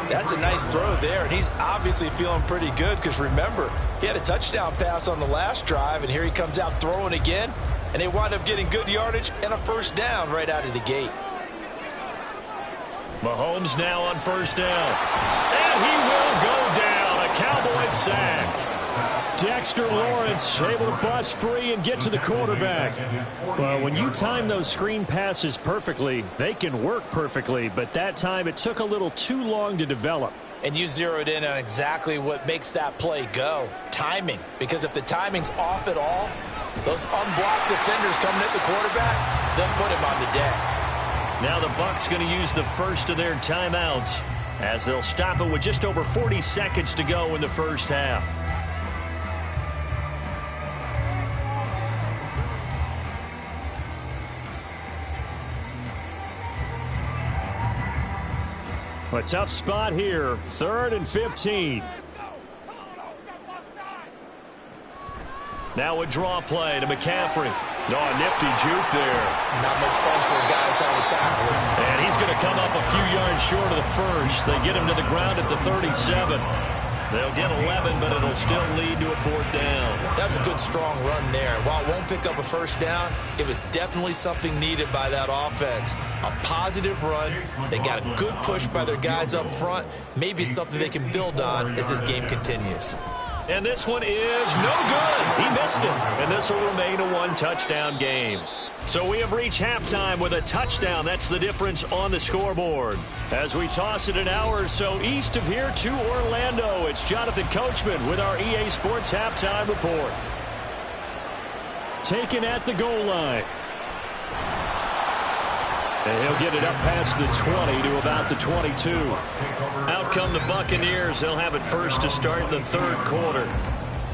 That's a nice throw there, and he's obviously feeling pretty good because, remember, he had a touchdown pass on the last drive, and here he comes out throwing again, and they wind up getting good yardage and a first down right out of the gate. Mahomes now on first down. And he will go down. A Cowboys sack. Dexter Lawrence able to bust free and get to the quarterback. Well, when you time those screen passes perfectly, they can work perfectly, but that time it took a little too long to develop. And you zeroed in on exactly what makes that play go. Timing. Because if the timing's off at all, those unblocked defenders coming at the quarterback, they'll put him on the deck. Now the Bucs going to use the first of their timeouts as they'll stop it with just over 40 seconds to go in the first half. A tough spot here. 3rd and 15. Now a draw play to McCaffrey. Oh, a nifty juke there. Not much fun for a guy trying to tackle him. And he's going to come up a few yards short of the first. They get him to the ground at the 37. They'll get 11, but it'll still lead to a 4th down. That was a good, strong run there. While it won't pick up a first down, it was definitely something needed by that offense. A positive run. They got a good push by their guys up front. Maybe something they can build on as this game continues. And this one is no good. He missed it. And this will remain a 1-touchdown game. So we have reached halftime with a touchdown. That's the difference on the scoreboard. As we toss it an hour or so east of here to Orlando, it's Jonathan Coachman with our EA Sports Halftime Report. Taken at the goal line. And he'll get it up past the 20 to about the 22. Out come the Buccaneers. They'll have it first to start the 3rd quarter.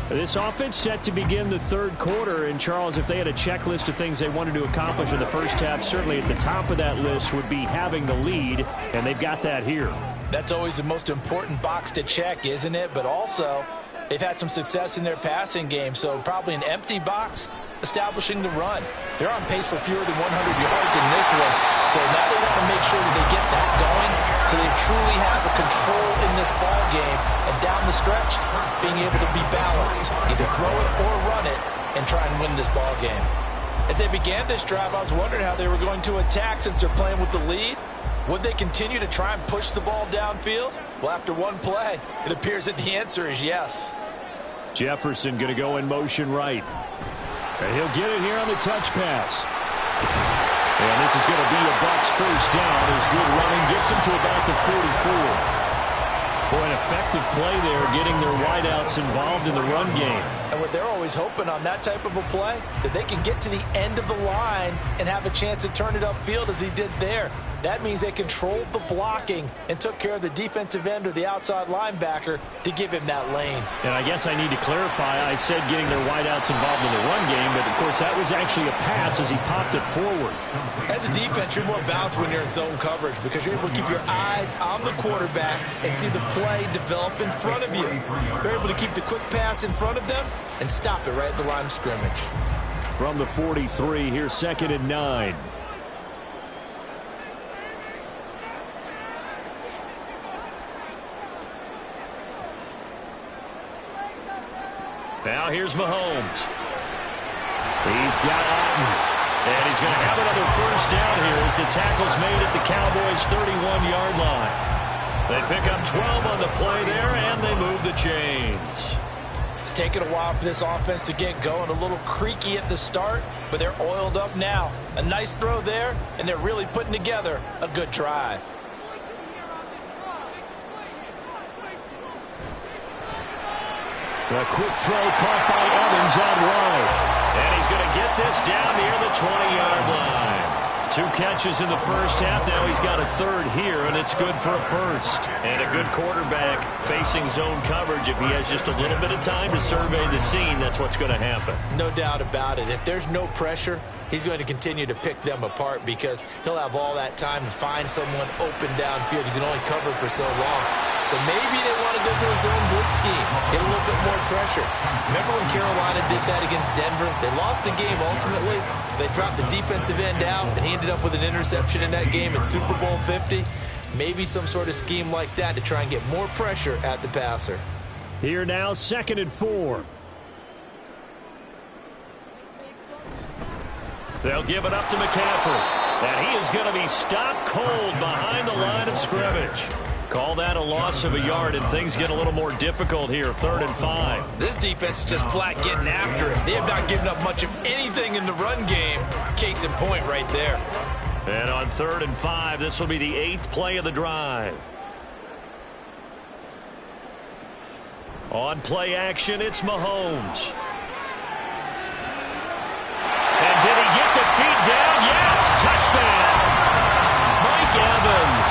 This offense set to begin the 3rd quarter. And, Charles, if they had a checklist of things they wanted to accomplish in the first half, certainly at the top of that list would be having the lead, and they've got that here. That's always the most important box to check, isn't it? But also, they've had some success in their passing game, so probably an empty box establishing the run. They're on pace for fewer than 100 yards in this one, so now they want to make sure that they get that going so they truly have a control in this ball game, and down the stretch, being able to be balanced, either throw it or run it, and try and win this ball game. As they began this drive, I was wondering how they were going to attack since they're playing with the lead. Would they continue to try and push the ball downfield? Well, after one play, it appears that the answer is yes. Jefferson going to go in motion right. And he'll get it here on the touch pass. And this is going to be a Bucs first down. His good running gets him to about the 44. For an effective play there, getting their wideouts involved in the run game. And what they're always hoping on that type of a play, that they can get to the end of the line and have a chance to turn it upfield as he did there. That means they controlled the blocking and took care of the defensive end or the outside linebacker to give him that lane. And I guess I need to clarify, I said getting their wideouts involved in the run game, but of course that was actually a pass as he popped it forward. As a defense, you're more balanced when you're in zone coverage because you're able to keep your eyes on the quarterback and see the play develop in front of you. You're able to keep the quick pass in front of them and stop it right at the line of scrimmage. From the 43, here's 2nd and 9. Now here's Mahomes. He's got Otten. And he's going to have another first down here as the tackle's made at the Cowboys' 31-yard line. They pick up 12 on the play there, and they move the chains. It's taken a while for this offense to get going. A little creaky at the start, but they're oiled up now. A nice throw there, and they're really putting together a good drive. A quick throw caught by Evans out wide. And he's going to get this down near the 20-yard line. 2 catches in the first half. Now he's got a third here, and it's good for a first. And a good quarterback facing zone coverage. If he has just a little bit of time to survey the scene, that's what's going to happen. No doubt about it. If there's no pressure, he's going to continue to pick them apart because he'll have all that time to find someone open downfield. You can only cover for so long. So maybe they want to go to a zone blitz scheme, get a little bit more pressure. Remember when Carolina did that against Denver? They lost the game ultimately. They dropped the defensive end out, and he ended up with an interception in that game in Super Bowl 50. Maybe some sort of scheme like that to try and get more pressure at the passer. Here now, 2nd and 4. They'll give it up to McCaffrey. And he is going to be stopped cold behind the line of scrimmage. Call that a loss of a yard, and things get a little more difficult here, 3rd and 5. This defense is just flat getting after it. They have not given up much of anything in the run game. Case in point right there. And on 3rd and 5, this will be the 8th play of the drive. On play action, it's Mahomes. And did he get the feet down? Yes, touchdown. Mike Evans.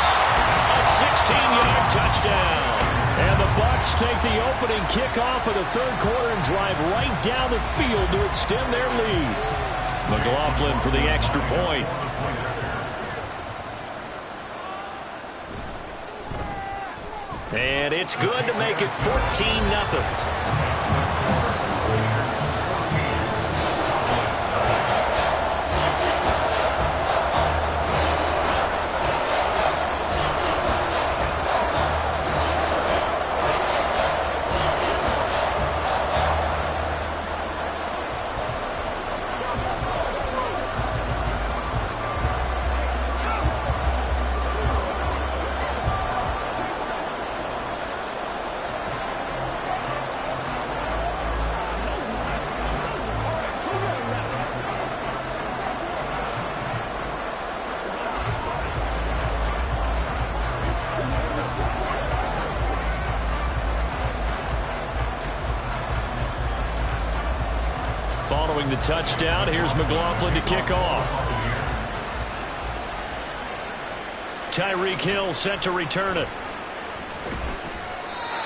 A 16-yard touchdown. And the Bucs take the opening kickoff of the 3rd quarter and drive right down the field to extend their lead. McLaughlin for the extra point. And it's good to make it 14-0. Following the touchdown, here's McLaughlin to kick off. Tyreek Hill set to return it.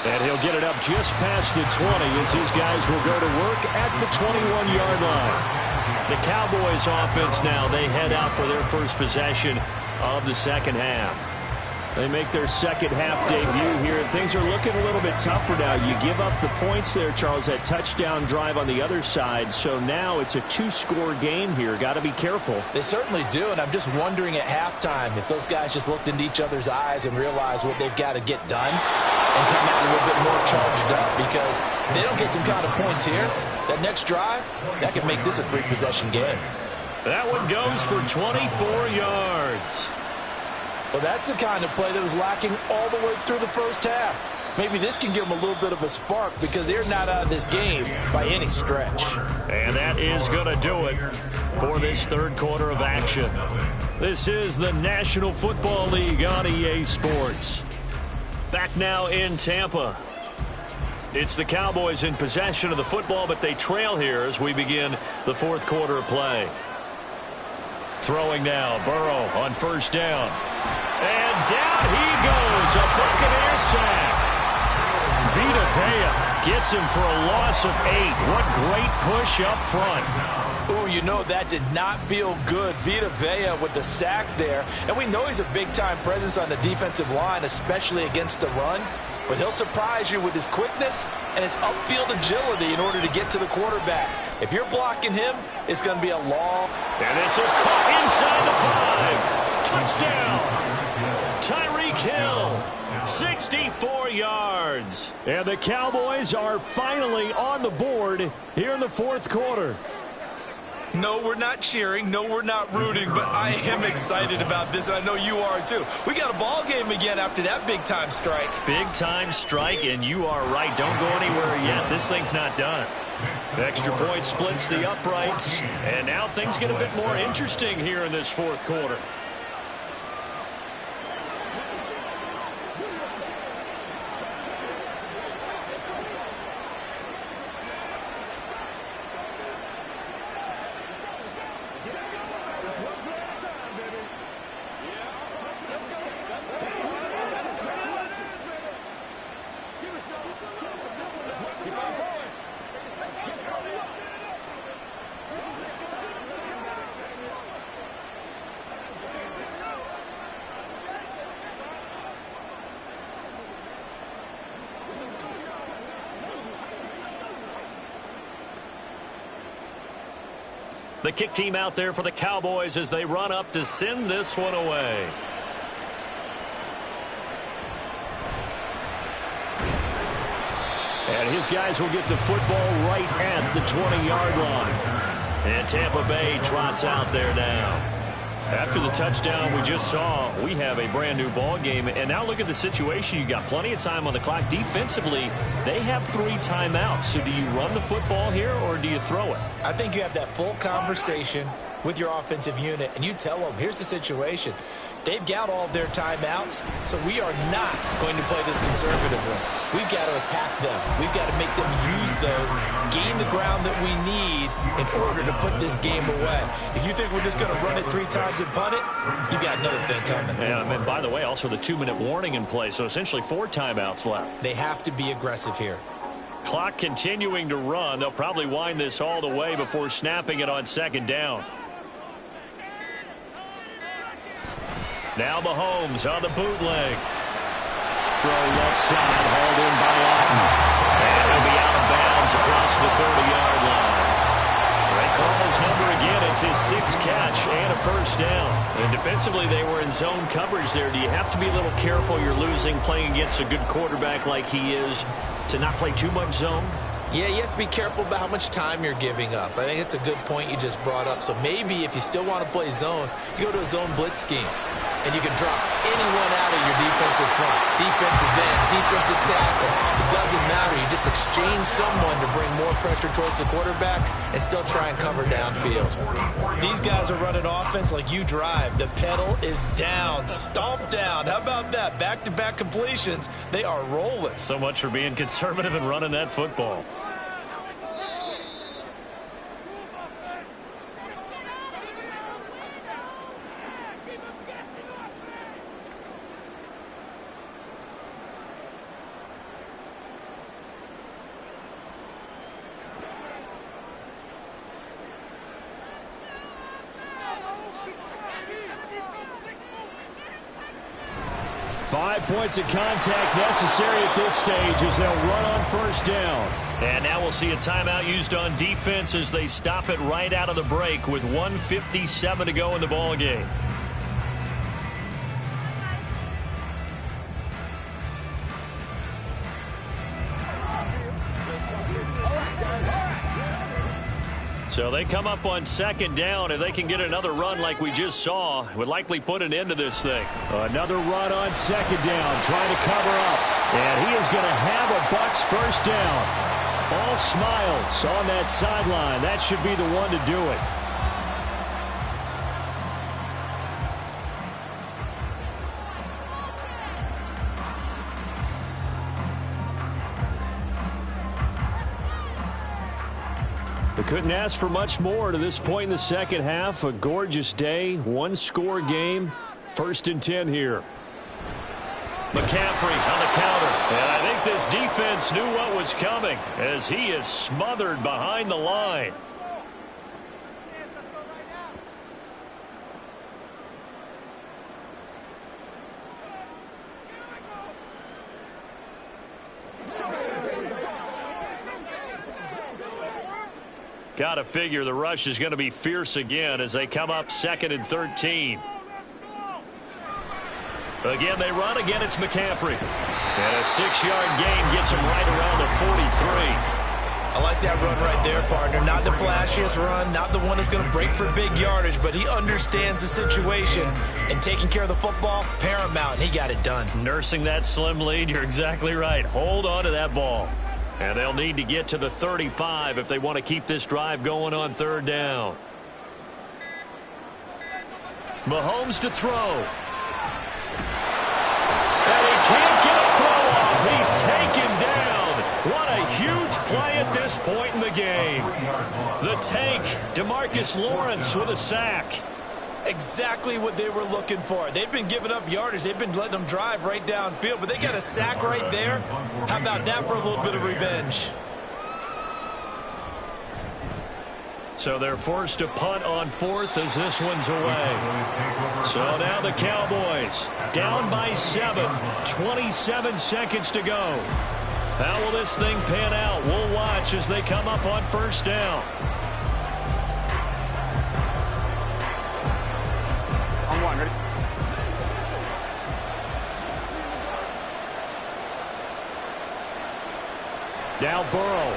And he'll get it up just past the 20 as his guys will go to work at the 21-yard line. The Cowboys offense now, they head out for their first possession of the second half. They make their second half debut here. Things are looking a little bit tougher now. You give up the points there, Charles, that touchdown drive on the other side. So now it's a 2-score game here. Got to be careful. They certainly do, and I'm just wondering at halftime if those guys just looked into each other's eyes and realized what they've got to get done and come out a little bit more charged up, because if they don't get some kind of points here, that next drive, that could make this a 3-possession game. That one goes for 24 yards. Well, that's the kind of play that was lacking all the way through the first half. Maybe this can give them a little bit of a spark because they're not out of this game by any stretch. And that is going to do it for this 3rd quarter of action. This is the National Football League on EA Sports. Back now in Tampa. It's the Cowboys in possession of the football, but they trail here as we begin the 4th quarter of play. Throwing now, Burrow on 1st down. And down he goes, a Buccaneer sack. Vita Vea gets him for a loss of 8. What great push up front. Oh, you know that did not feel good. Vita Vea with the sack there. And we know he's a big-time presence on the defensive line, especially against the run. But he'll surprise you with his quickness and his upfield agility in order to get to the quarterback. If you're blocking him, it's going to be a long... And this is caught inside the 5. Touchdown. Tyreek Hill, 64 yards. And the Cowboys are finally on the board here in the 4th quarter. No, we're not cheering. No, we're not rooting, but I am excited about this, and I know you are too. We got a ball game again after that big-time strike. Big-time strike, and you are right. Don't go anywhere yet. This thing's not done. The extra point splits the uprights, and now things get a bit more interesting here in this 4th quarter. The kick team out there for the Cowboys as they run up to send this one away. And his guys will get the football right at the 20-yard line. And Tampa Bay trots out there now. After the touchdown we just saw, we have a brand new ball game. And now look at the situation. You got plenty of time on the clock. Defensively, they have 3 timeouts. So do you run the football here or do you throw it? I think you have that full conversation with your offensive unit, and you tell them, here's the situation. They've got all of their timeouts, so we are not going to play this conservatively. We've got to attack them. We've got to make them use those, gain the ground that we need in order to put this game away. If you think we're just going to run it 3 times and punt it, you've got another thing coming. Yeah, and by the way, also the 2-minute warning in play, so essentially 4 timeouts left. They have to be aggressive here. Clock continuing to run. They'll probably wind this all the way before snapping it on 2nd down. Now Mahomes on the bootleg. Throw left side, hauled in by Allen. And he'll be out of bounds across the 30-yard line. They call his number again. It's his 6th catch and a 1st down. And defensively, they were in zone coverage there. Do you have to be a little careful? You're losing, playing against a good quarterback like he is, to not play too much zone? Yeah, you have to be careful about how much time you're giving up. I think it's a good point you just brought up. So maybe if you still want to play zone, you go to a zone blitz scheme. And you can drop anyone out of your defensive front, defensive end, defensive tackle. It doesn't matter. You just exchange someone to bring more pressure towards the quarterback and still try and cover downfield. These guys are running offense like you drive. The pedal is down, stomp down. How about that? Back-to-back completions. They are rolling. So much for being conservative and running that football. Points of contact necessary at this stage as they'll run on 1st down. And now we'll see a timeout used on defense as they stop it right out of the break with 1:57 to go in the ball game. So they come up on 2nd down. If they can get another run like we just saw, it would likely put an end to this thing. Another run on 2nd down, trying to cover up. And he is going to have a Bucs 1st down. All smiles on that sideline. That should be the one to do it. They couldn't ask for much more to this point in the 2nd half. A gorgeous day, 1-score game. 1st and 10 here. McCaffrey on the counter. And I think this defense knew what was coming as he is smothered behind the line. Got to figure the rush is going to be fierce again as they come up 2nd and 13. Again, they run. Again, it's McCaffrey. And a 6-yard gain gets him right around the 43. I like that run right there, partner. Not the flashiest run, not the one that's going to break for big yardage, but he understands the situation, and taking care of the football, paramount, and he got it done. Nursing that slim lead, you're exactly right. Hold on to that ball. And they'll need to get to the 35 if they want to keep this drive going on 3rd down. Mahomes to throw. And he can't get a throw off. He's taken down. What a huge play at this point in the game. The tank, DeMarcus Lawrence with a sack. Exactly what they were looking for. They've been giving up yardage. They've been letting them drive right downfield, but they got a sack right there. How about that for a little bit of revenge? So they're forced to punt on 4th as this one's away. So now the Cowboys down by 7, 27 seconds to go. How will this thing pan out? We'll watch as they come up on 1st down. Now Burrow.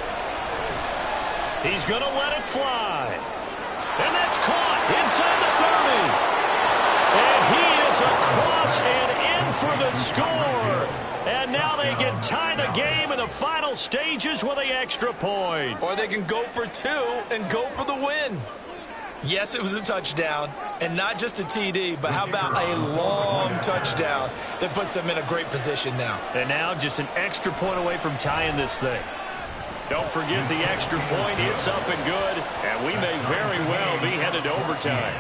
He's going to let it fly. And that's caught inside the 30. And he is across and in for the score. And now they can tie the game in the final stages with an extra point. Or they can go for 2 and go for the win. Yes, it was a touchdown, and not just a TD, but how about a long touchdown that puts them in a great position now. And now just an extra point away from tying this thing. Don't forget the extra point. It's up and good, and we may very well be headed to overtime.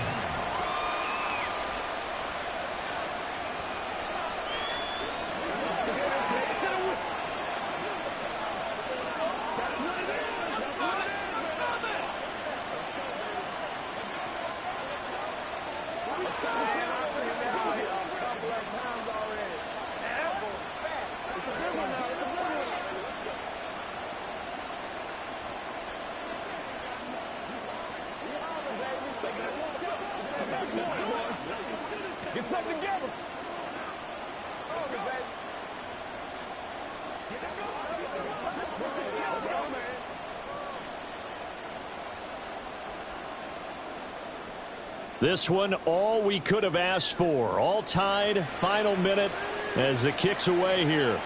Get something together. Let's go, man. This one, all we could have asked for. All tied, final minute as the kick's away here.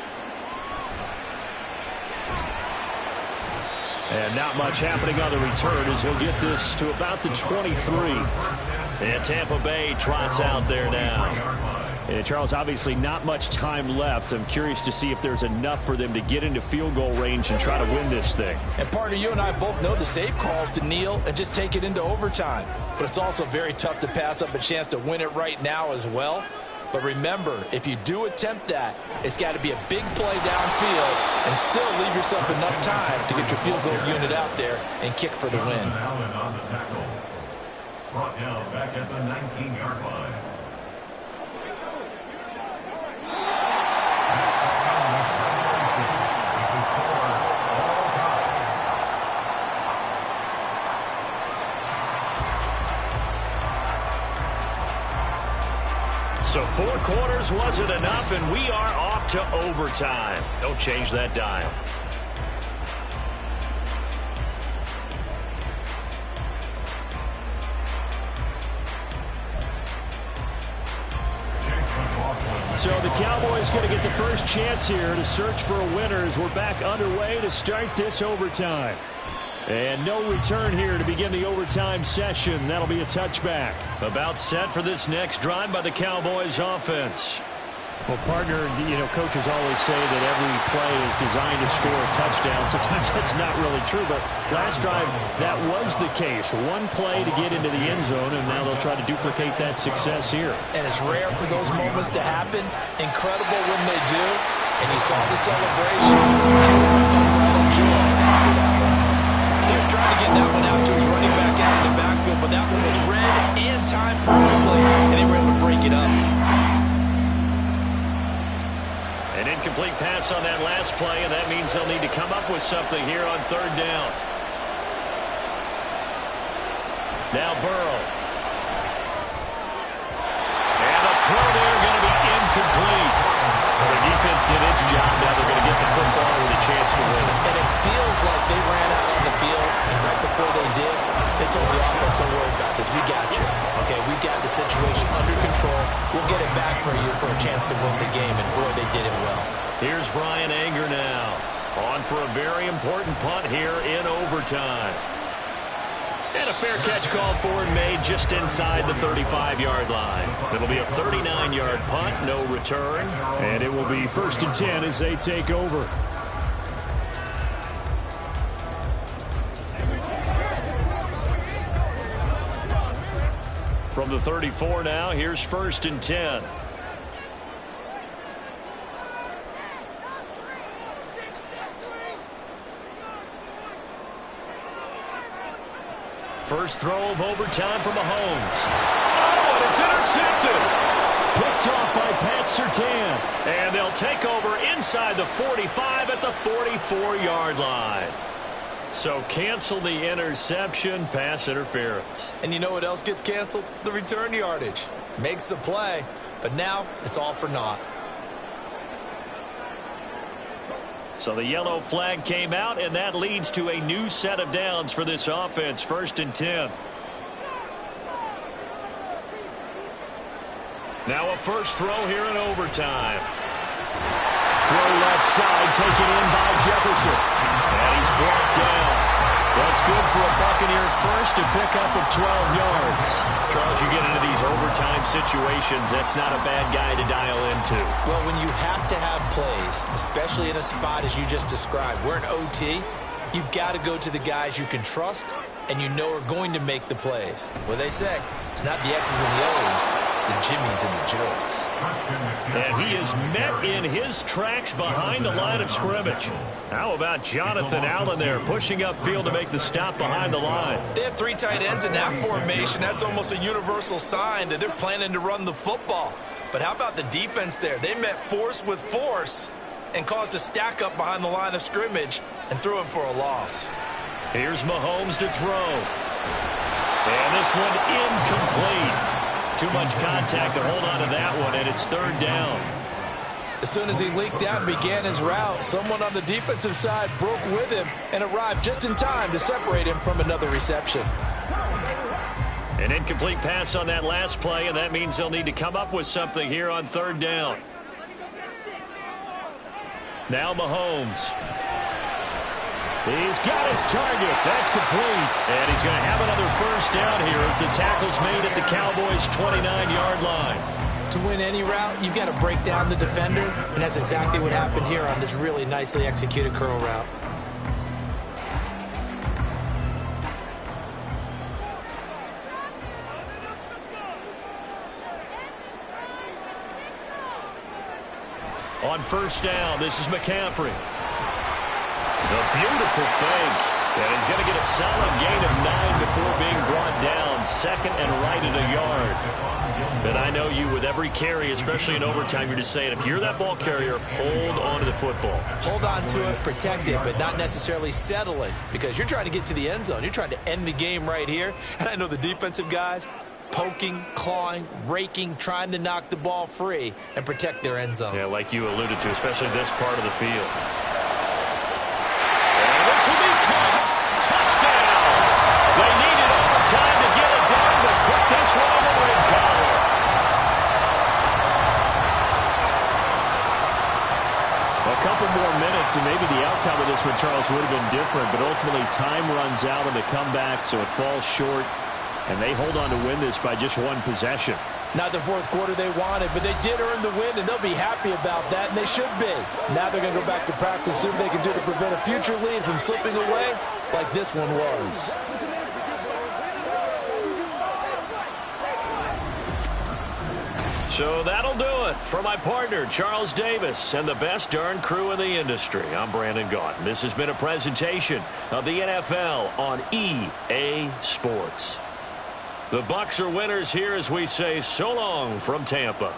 And not much happening on the return as he'll get this to about the 23. And Tampa Bay trots out there now. And Charles, obviously not much time left. I'm curious to see if there's enough for them to get into field goal range and try to win this thing. And partner, you and I both know the safe calls to kneel and just take it into overtime. But it's also very tough to pass up a chance to win it right now as well. But remember, if you do attempt that, it's got to be a big play downfield and still leave yourself enough time to get your field goal unit out there and kick for the win. Allen on the tackle. Brought down back at the 19-yard line. So 4 quarters wasn't enough, and we are off to overtime. Don't change that dial. So the Cowboys going to get the first chance here to search for a winner as we're back underway to start this overtime. And no return here to begin the overtime session. That'll be a touchback. About set for this next drive by the Cowboys offense. Well, partner, you know, coaches always say that every play is designed to score a touchdown. Sometimes that's not really true, but last drive, that was the case. One play to get into the end zone, and now they'll try to duplicate that success here. And it's rare for those moments to happen. Incredible when they do. And you saw the celebration. They're trying to get that one out to his running back out of the backfield, but that one was read and timed perfectly, and they were able to break it up. An incomplete pass on that last play, and that means they'll need to come up with something here on 3rd down. Now Burrow. And the throw there going to be incomplete. Well, the defense did its job. Now they're going to get the football with a chance to win it. And it feels like they ran out on the field, and right before they did, they told the offense, don't worry about this. We got you. Okay, we got the situation under control. We'll get it back for you for a chance to win the game, and boy, they did it well. Here's Brian Anger now. On for a very important punt here in overtime. And a fair catch called for and made just inside the 35-yard line. It'll be a 39-yard punt, no return. And it will be 1st and 10 as they take over. From the 34 now, here's 1st and 10. First throw of overtime for Mahomes. Oh, and it's intercepted. Picked off by Pat Surtain. And they'll take over inside the 45 at the 44-yard line. So cancel the interception, pass interference. And you know what else gets canceled? The return yardage. Makes the play, but now it's all for naught. So the yellow flag came out, and that leads to a new set of downs for this offense. 1st and 10. Now a first throw here in overtime. Throw left side, taken in by Jefferson. And he's brought down. That's good for a Buccaneer first, a pickup of 12 yards. Charles, you get into these overtime situations, that's not a bad guy to dial into. Well, when you have to have plays, especially in a spot as you just described, we're in OT, you've got to go to the guys you can trust and you know are going to make the plays. What they say, it's not the X's and the O's, it's the Jimmies and the Joes. And he is met in his tracks behind the line of scrimmage. How about Jonathan Allen there, pushing upfield to make the stop behind the line? They have 3 tight ends in that formation. That's almost a universal sign that they're planning to run the football. But how about the defense there? They met force with force and caused a stack up behind the line of scrimmage and threw him for a loss. Here's Mahomes to throw. And this one incomplete. Too much contact to hold on to that one, and it's 3rd down. As soon as he leaked out and began his route, someone on the defensive side broke with him and arrived just in time to separate him from another reception. An incomplete pass on that last play, and that means they'll need to come up with something here on 3rd down. Now Mahomes. He's got his target. That's complete. And he's going to have another first down here as the tackle's made at the Cowboys' 29-yard line. To win any route, you've got to break down the defender, and that's exactly what happened here on this really nicely executed curl route. On first down, this is McCaffrey. A beautiful fake. And he's going to get a solid gain of 9 before being brought down. 2nd and right at a yard. But I know you, with every carry, especially in overtime, you're just saying, if you're that ball carrier, hold on to the football. Hold on to it, protect it, but not necessarily settle it, because you're trying to get to the end zone. You're trying to end the game right here. And I know the defensive guys, poking, clawing, raking, trying to knock the ball free and protect their end zone. Yeah, like you alluded to, especially this part of the field. And this will be caught. Touchdown! They needed overtime to get it down, but put this one in the red collar. A couple more minutes, and maybe the outcome of this one, Charles, would have been different, but ultimately time runs out on the comeback, so it falls short. And they hold on to win this by just 1 possession. Not the 4th quarter they wanted, but they did earn the win, and they'll be happy about that, and they should be. Now they're going to go back to practice, see what they can do to prevent a future lead from slipping away like this one was. So that'll do it for my partner, Charles Davis, and the best darn crew in the industry. I'm Brandon Gaudin. This has been a presentation of the NFL on EA Sports. The Bucs are winners here as we say so long from Tampa.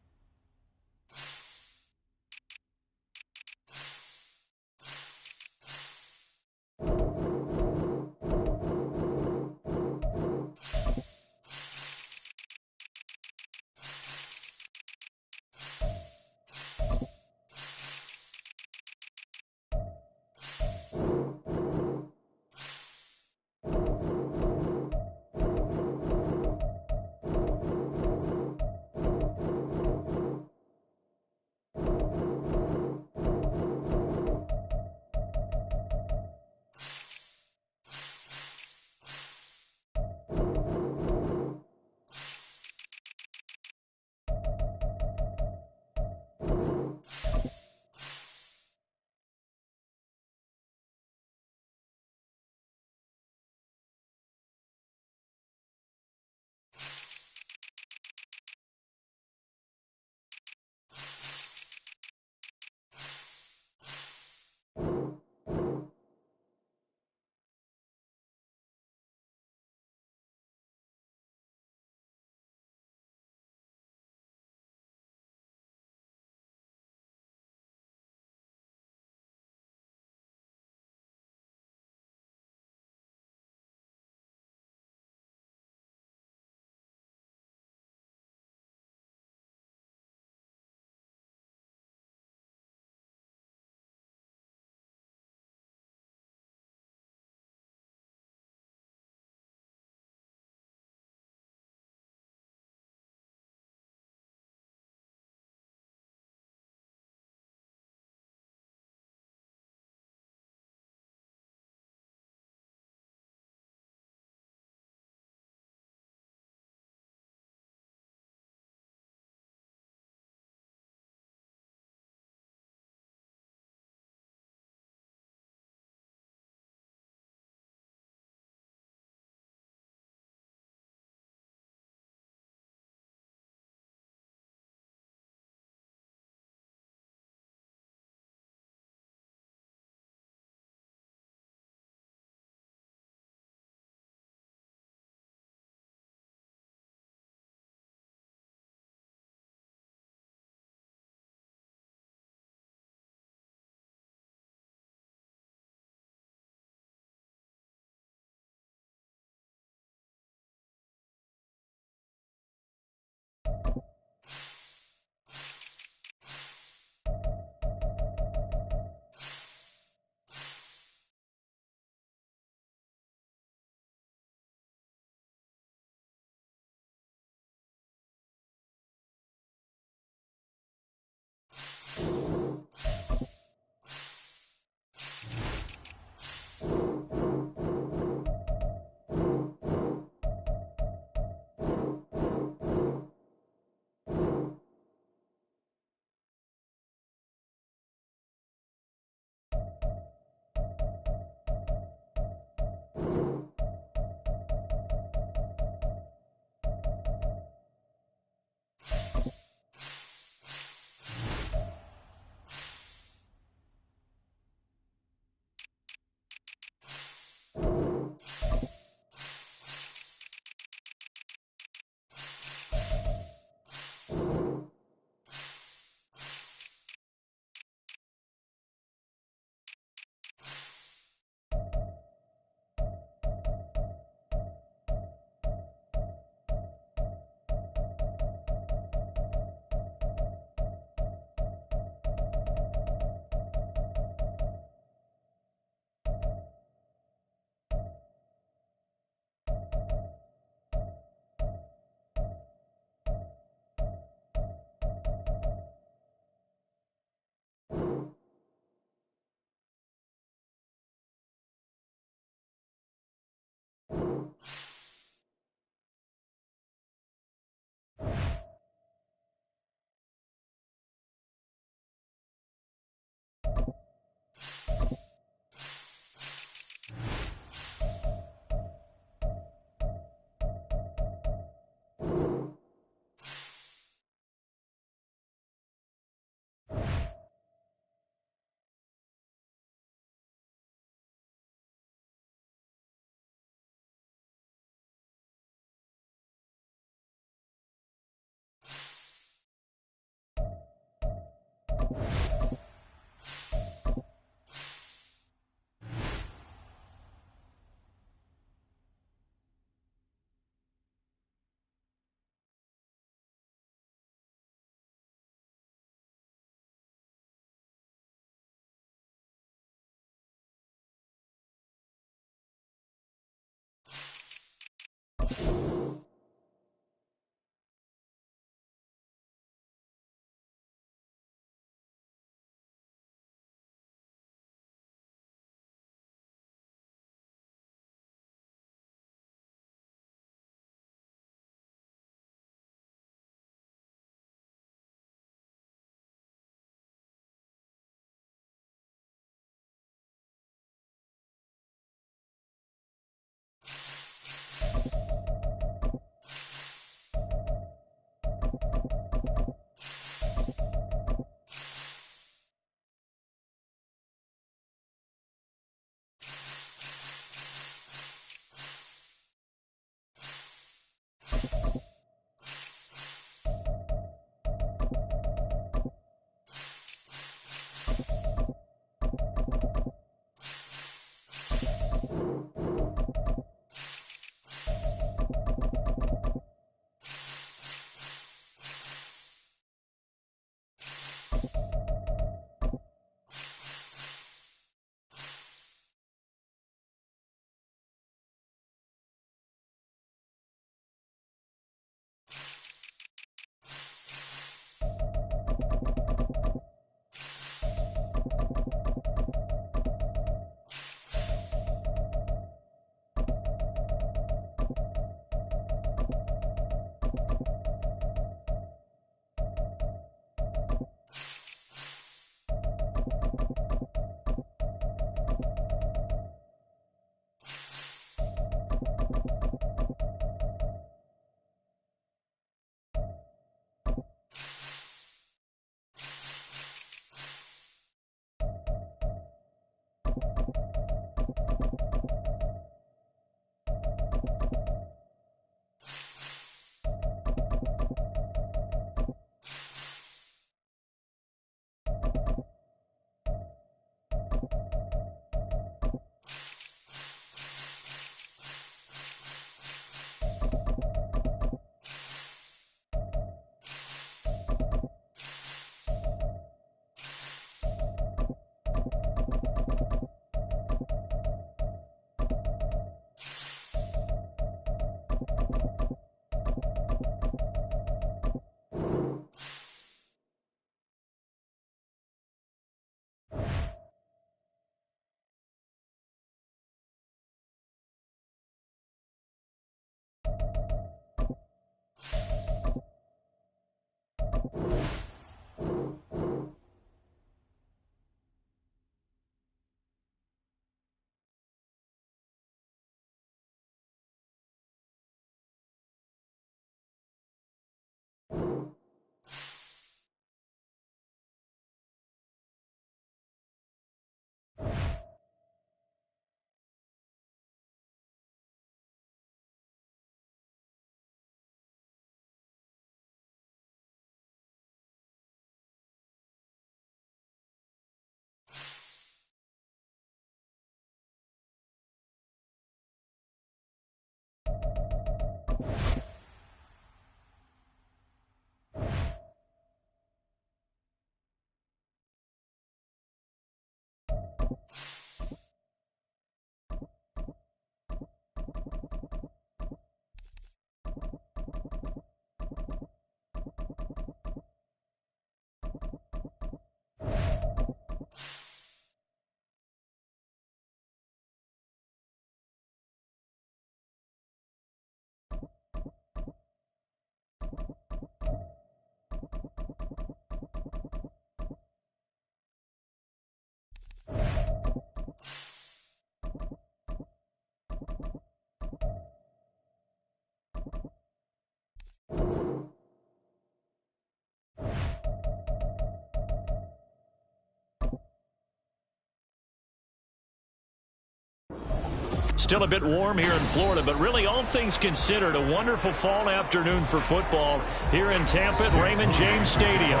Still a bit warm here in Florida, but really all things considered, a wonderful fall afternoon for football here in Tampa at Raymond James Stadium.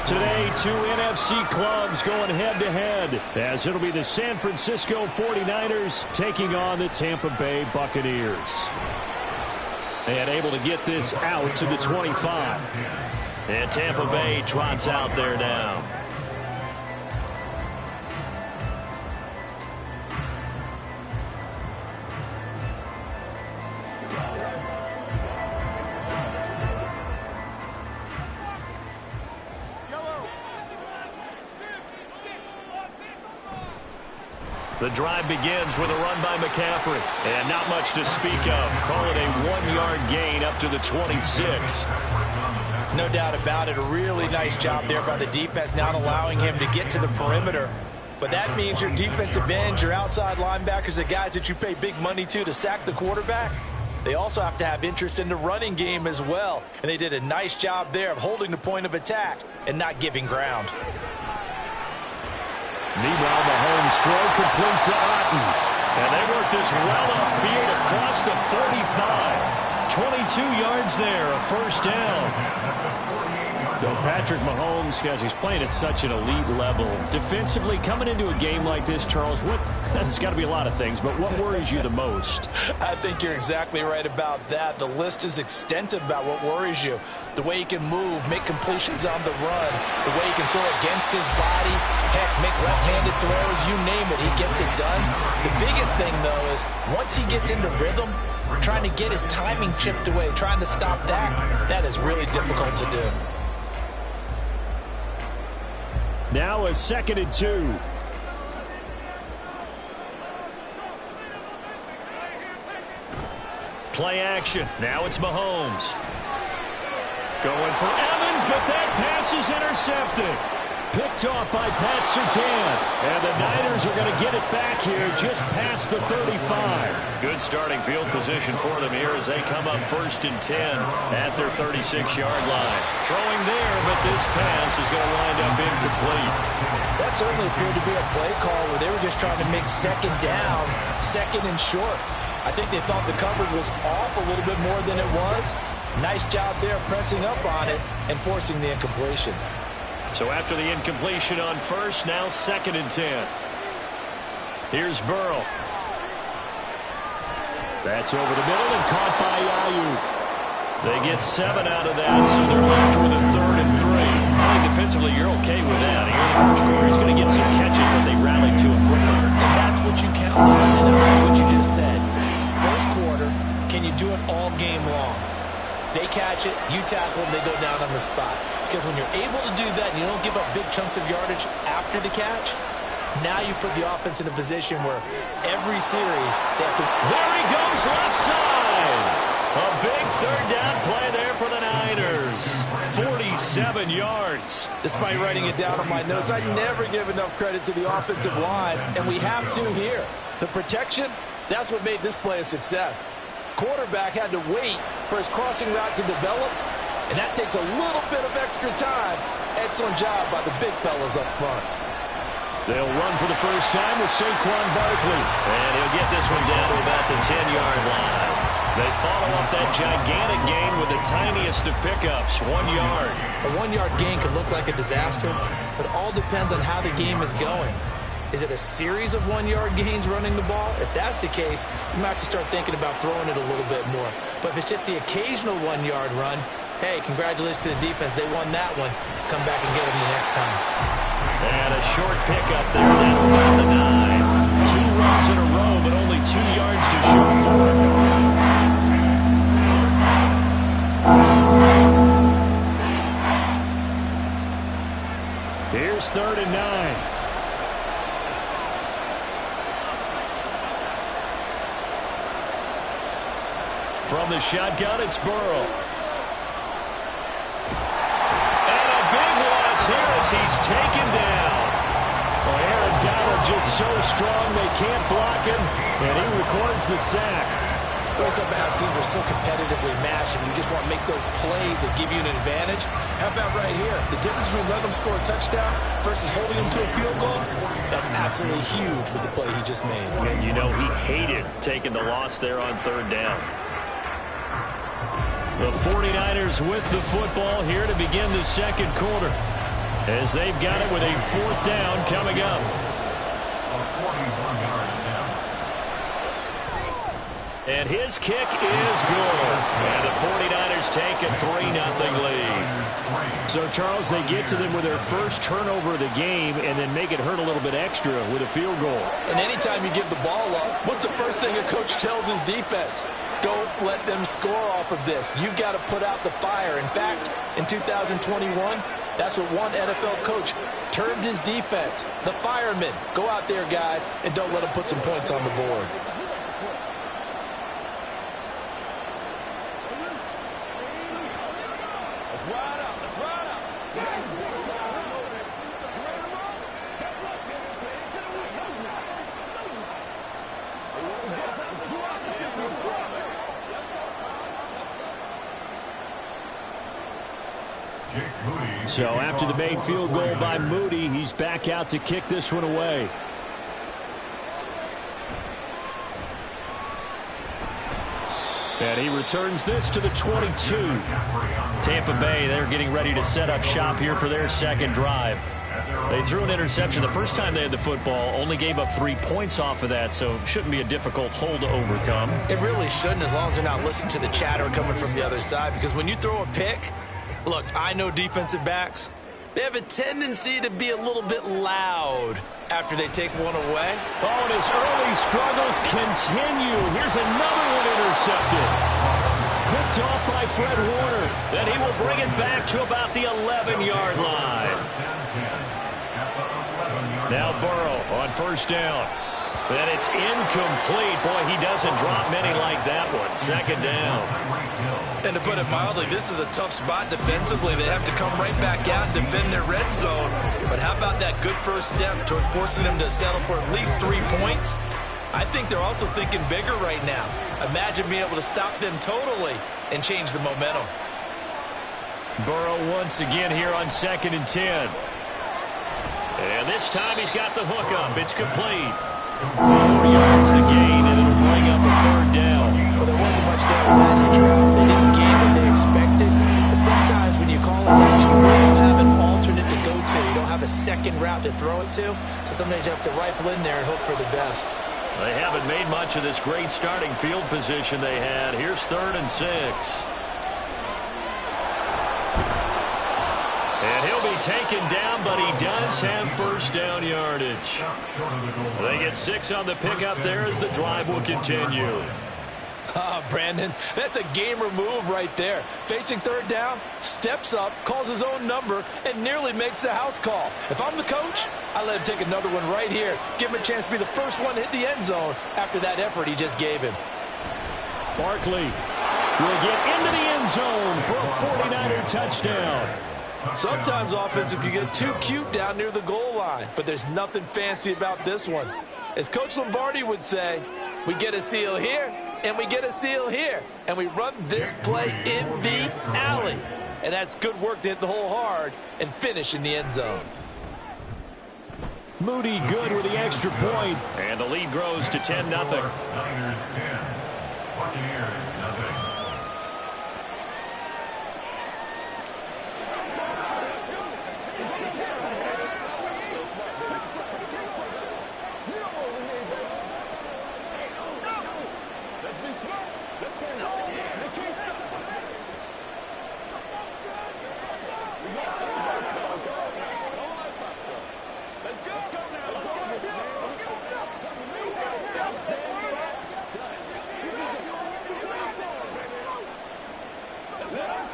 Today, two NFC clubs going head-to-head, as it'll be the San Francisco 49ers taking on the Tampa Bay Buccaneers. And able to get this out to the 25. And Tampa Bay trots out there now. The drive begins with a run by McCaffrey. And not much to speak of. Call it a 1-yard gain up to the 26. No doubt about it. A really nice job there by the defense, not allowing him to get to the perimeter. But that means your defensive ends, your outside linebackers, the guys that you pay big money to sack the quarterback, they also have to have interest in the running game as well. And they did a nice job there of holding the point of attack and not giving ground. Meanwhile, Mahomes throw complete to Otten. And they work this well upfield across the 45. 22 yards there, a first down. Though Patrick Mahomes, guys, he's playing at such an elite level. Defensively, coming into a game like this, Charles, there's got to be a lot of things, but what worries you the most? I think you're exactly right about that. The list is extensive about what worries you. The way he can move, make completions on the run, the way he can throw against his body, heck, make left-handed throws, you name it, he gets it done. The biggest thing, though, is once he gets into rhythm, trying to get his timing chipped away, trying to stop that is really difficult to do. Now a 2nd and 2. Play action. Now it's Mahomes. Going for Evans, but that pass is intercepted. Picked off by Pat Surtain. And the Niners are going to get it back here just past the 35. Good starting field position for them here as they come up 1st and 10 at their 36-yard line. Throwing there, but this pass is going to wind up incomplete. That certainly appeared to be a play call where they were just trying to make 2nd down, 2nd and short. I think they thought the coverage was off a little bit more than it was. Nice job there pressing up on it and forcing the incompletion. So after the incompletion on 1st, now 2nd and 10. Here's Burrow. That's over the middle and caught by Ayuk. They get 7 out of that, so they're left with a 3rd and 3. I think defensively you're okay with that. Here in the first quarter, he's going to get some catches, but they rallied to him quickly. And that's what you count on, and I like what you just said. First quarter, can you do it all game long? They catch it, you tackle them, they go down on the spot. Because when you're able to do that and you don't give up big chunks of yardage after the catch, now you put the offense in a position where every series they have to... There he goes, left side! A big 3rd down play there for the Niners. 47 yards. Despite writing it down on my notes, I never give enough credit to the offensive line, and we have to here. The protection, that's what made this play a success. Quarterback had to wait for his crossing route to develop, and that takes a little bit of extra time. Excellent job by the big fellas up front. They'll run for the first time with Saquon Barkley. And he'll get this one down to about the 10-yard line. They follow up that gigantic gain with the tiniest of pickups, 1 yard. A 1-yard gain could look like a disaster, but it all depends on how the game is going. Is it a series of 1-yard gains running the ball? If that's the case, you might have to start thinking about throwing it a little bit more. But if it's just the occasional 1-yard run, hey, congratulations to the defense. They won that one. Come back and get them the next time. And a short pickup there. That'll grab the 9. 2 runs in a row, but only 2 yards to show for it. Here's 3rd and 9. From the shotgun, it's Burrow. And a big loss here as he's taken down. Well, Aaron Donald just so strong they can't block him, and he records the sack. It's about how teams are so competitively matched, and you just want to make those plays that give you an advantage. How about right here? The difference between letting them score a touchdown versus holding them to a field goal, that's absolutely huge with the play he just made. And you know he hated taking the loss there on 3rd down. The 49ers with the football here to begin the 2nd quarter, as they've got it with a 4th down coming up. A 41-yard attempt. And his kick is good. And the 49ers take a 3-0 lead. So, Charles, they get to them with their first turnover of the game and then make it hurt a little bit extra with a field goal. And anytime you give the ball up, what's the first thing a coach tells his defense? Don't let them score off of this. You've got to put out the fire. In fact, in 2021, that's what one NFL coach termed his defense. The firemen. Go out there, guys, and don't let them put some points on the board. So after the made field goal by Moody, he's back out to kick this one away. And he returns this to the 22. Tampa Bay, they're getting ready to set up shop here for their 2nd drive. They threw an interception the first time they had the football, only gave up 3 points off of that, so shouldn't be a difficult hole to overcome. It really shouldn't, as long as they're not listening to the chatter coming from the other side, because when you throw a pick, look, I know defensive backs, they have a tendency to be a little bit loud after they take one away. Oh, and his early struggles continue. Here's another one intercepted. Picked off by Fred Warner. Then he will bring it back to about the 11-yard line. Now Burrow on 1st down. And it's incomplete. Boy, he doesn't drop many like that one. 2nd down. And to put it mildly, this is a tough spot defensively. They have to come right back out and defend their red zone. But how about that good first step towards forcing them to settle for at least 3 points? I think they're also thinking bigger right now. Imagine being able to stop them totally and change the momentum. Burrow once again here on 2nd and 10. And this time he's got the hook up. It's complete. 4 yards the gain, and it'll bring up a 3rd down. Well, there wasn't much there with that hitch route. They didn't gain what they expected. But sometimes when you call a hitch, you really don't have an alternate to go to. You don't have a second route to throw it to. So sometimes you have to rifle in there and hope for the best. They haven't made much of this great starting field position they had. Here's 3rd and 6. And he'll be taken down, but he does have 1st down yardage. They get 6 on the pickup there as the drive will continue. Brandon, that's a gamer move right there. Facing 3rd down, steps up, calls his own number, and nearly makes the house call. If I'm the coach, I let him take another one right here. Give him a chance to be the first one to hit the end zone after that effort he just gave him. Barkley will get into the end zone for a 49er touchdown. Sometimes offenses can get too cute down near the goal line, but there's nothing fancy about this one. As Coach Lombardi would say, we get a seal here, and we get a seal here, and we run this play in the alley. And that's good work to hit the hole hard and finish in the end zone. Moody good with the extra point, and the lead grows to 10-0. Niners 10, Buccaneers nothing.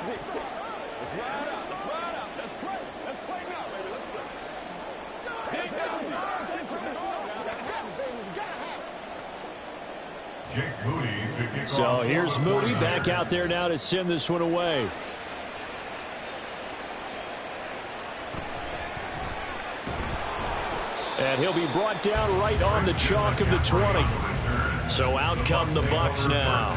Let's ride out. Let's ride out. Let's play. Let's play now, baby. Let's play. Jake Moody to kick So off. here's Moody back out there now to send this one away. And he'll be brought down right on the chalk of the 20. So out come the Bucs now.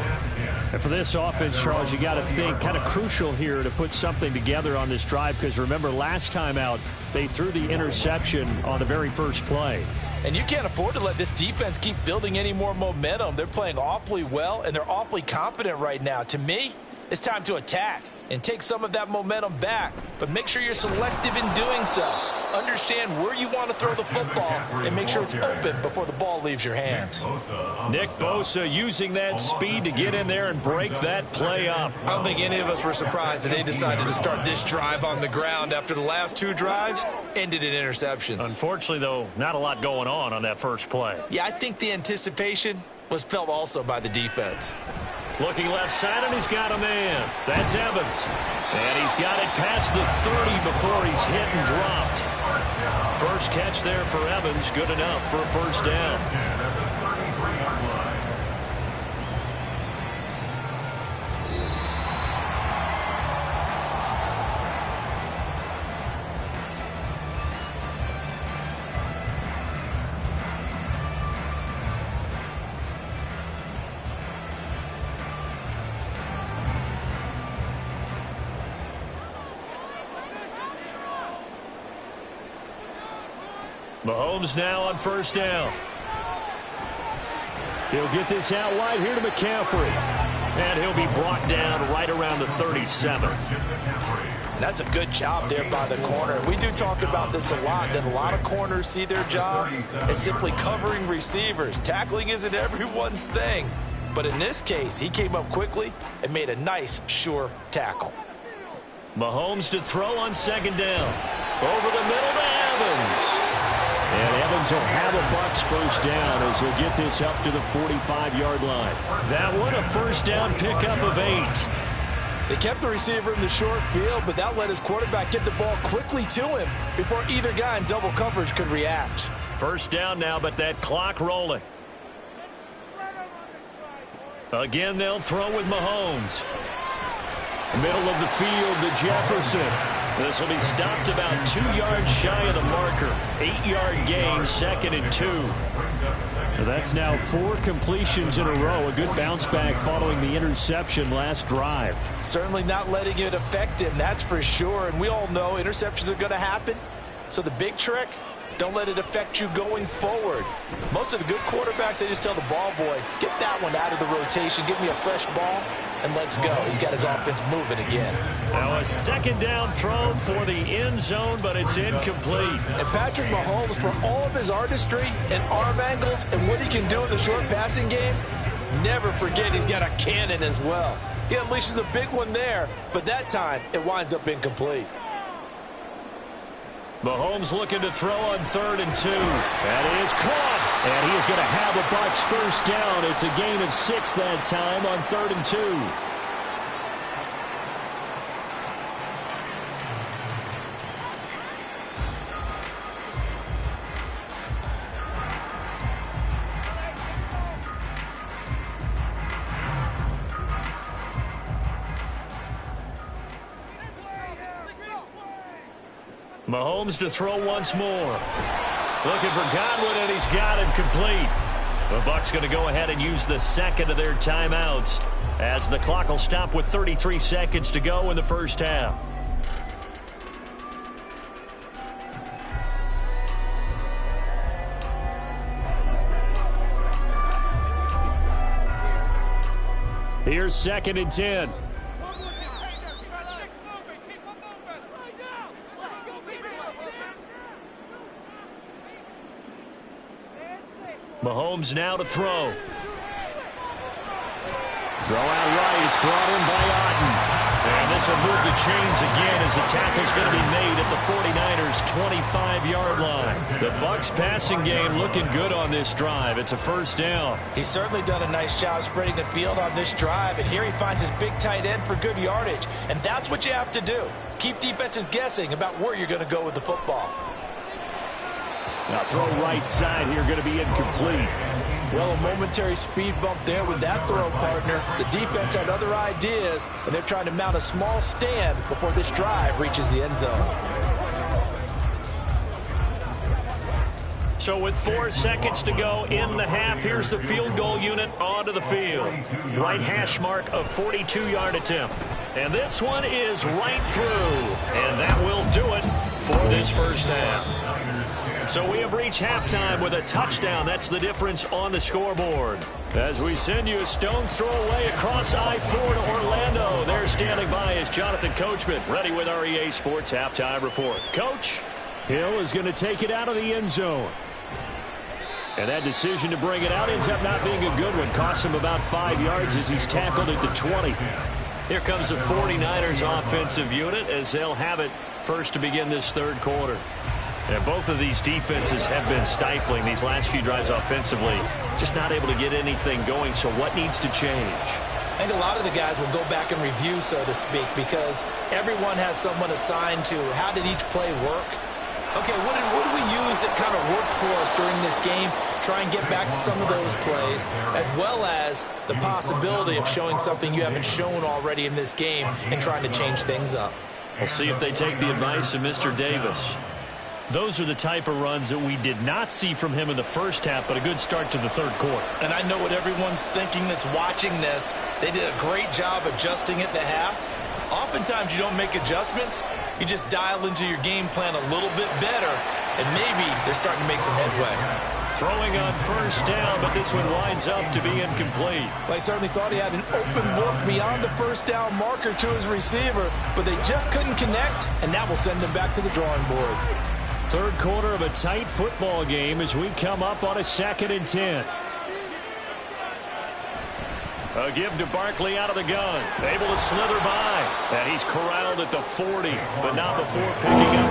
And for this offense, Charles, you got to think kind of crucial here to put something together on this drive, because remember last time out they threw the interception on the very first play. And you can't afford to let this defense keep building any more momentum. They're playing awfully well, and they're awfully competent right now. To me, it's time to attack and take some of that momentum back. But make sure you're selective in doing so. Understand where you want to throw the football and make sure it's open before the ball leaves your hands. Nick Bosa using that speed to get in there and break that play up. I don't think any of us were surprised that they decided to start this drive on the ground after the last two drives ended in interceptions. Unfortunately, though, not a lot going on that first play. Yeah, I think the anticipation was felt also by the defense. Looking left side, and he's got a man. That's Evans. And he's got it past the 30 before he's hit and dropped. First catch there for Evans. Good enough for a first down. Mahomes now on first down. He'll get this out wide here to McCaffrey. And he'll be brought down right around the 37. And that's a good job there by the corner. We do talk about this a lot, that a lot of corners see their job as simply covering receivers. Tackling isn't everyone's thing. But in this case, he came up quickly and made a nice, sure tackle. Mahomes to throw on second down. Over the middle to Evans. And Evans will have a Bucs first down as he'll get this up to the 45-yard line. That one a first down pickup of 8. They kept the receiver in the short field, but that let his quarterback get the ball quickly to him before either guy in double coverage could react. First down now, but that clock rolling. Again, they'll throw with Mahomes. Middle of the field to Jefferson. This will be stopped about 2 yards shy of the marker. 8-yard gain, 2nd and 2. So that's now 4 completions in a row. A good bounce back following the interception last drive. Certainly not letting it affect him, that's for sure. And we all know interceptions are going to happen. So the big trick, don't let it affect you going forward. Most of the good quarterbacks, they just tell the ball boy, get that one out of the rotation, give me a fresh ball, and let's go. He's got his offense moving again. Now a second down throw for the end zone, but it's incomplete. And Patrick Mahomes, for all of his artistry and arm angles and what he can do in the short passing game, never forget he's got a cannon as well. He unleashes a big one there, but that time it winds up incomplete. Mahomes looking to throw on 3rd and 2. That is caught. And he is going to have a Bucs first down. It's a gain of 6 that time on 3rd and 2. Mahomes to throw once more. Looking for Godwin, and he's got it complete. The Bucs going to go ahead and use the second of their timeouts as the clock will stop with 33 seconds to go in the first half. Here's 2nd and 10. Mahomes now to throw. Throw out right. It's brought in by Otten. And this will move the chains again as the tackle's going to be made at the 49ers' 25-yard line. The Bucs passing game looking good on this drive. It's a first down. He's certainly done a nice job spreading the field on this drive, and here he finds his big tight end for good yardage. And that's what you have to do. Keep defenses guessing about where you're going to go with the football. Now throw right side here, going to be incomplete. Well, a momentary speed bump there with that throw, partner. The defense had other ideas, and they're trying to mount a small stand before this drive reaches the end zone. So with 4 seconds to go in the half, here's the field goal unit onto the field. Right hash mark of 42-yard attempt. And this one is right through. And that will do it for this first half. So we have reached halftime with a touchdown. That's the difference on the scoreboard. As we send you a stone's throw away across I-4 to Orlando. There standing by is Jonathan Coachman, ready with our EA Sports Halftime Report. Coach, Hill is going to take it out of the end zone. And that decision to bring it out ends up not being a good one. Costs him about 5 yards as he's tackled at the 20. Here comes the 49ers offensive unit as they'll have it first to begin this third quarter. And both of these defenses have been stifling these last few drives offensively. Just not able to get anything going, so what needs to change? I think a lot of the guys will go back and review, so to speak, because everyone has someone assigned to how did each play work. Okay, what do we use that kind of worked for us during this game? Try and get back to some of those plays, as well as the possibility of showing something you haven't shown already in this game and trying to change things up. We'll see if they take the advice of Mr. Davis. Those are the type of runs that we did not see from him in the first half, but a good start to the third quarter. And I know what everyone's thinking that's watching this. They did a great job adjusting at the half. Oftentimes you don't make adjustments. You just dial into your game plan a little bit better, and maybe they're starting to make some headway. Throwing on first down, but this one winds up to be incomplete. Well, I certainly thought he had an open look beyond the first down marker to his receiver, but they just couldn't connect, and that will send them back to the drawing board. Third quarter of a tight football game as we come up on a 2nd and 10. A give to Barkley out of the gun. Able to slither by. And he's corralled at the 40, but not before picking up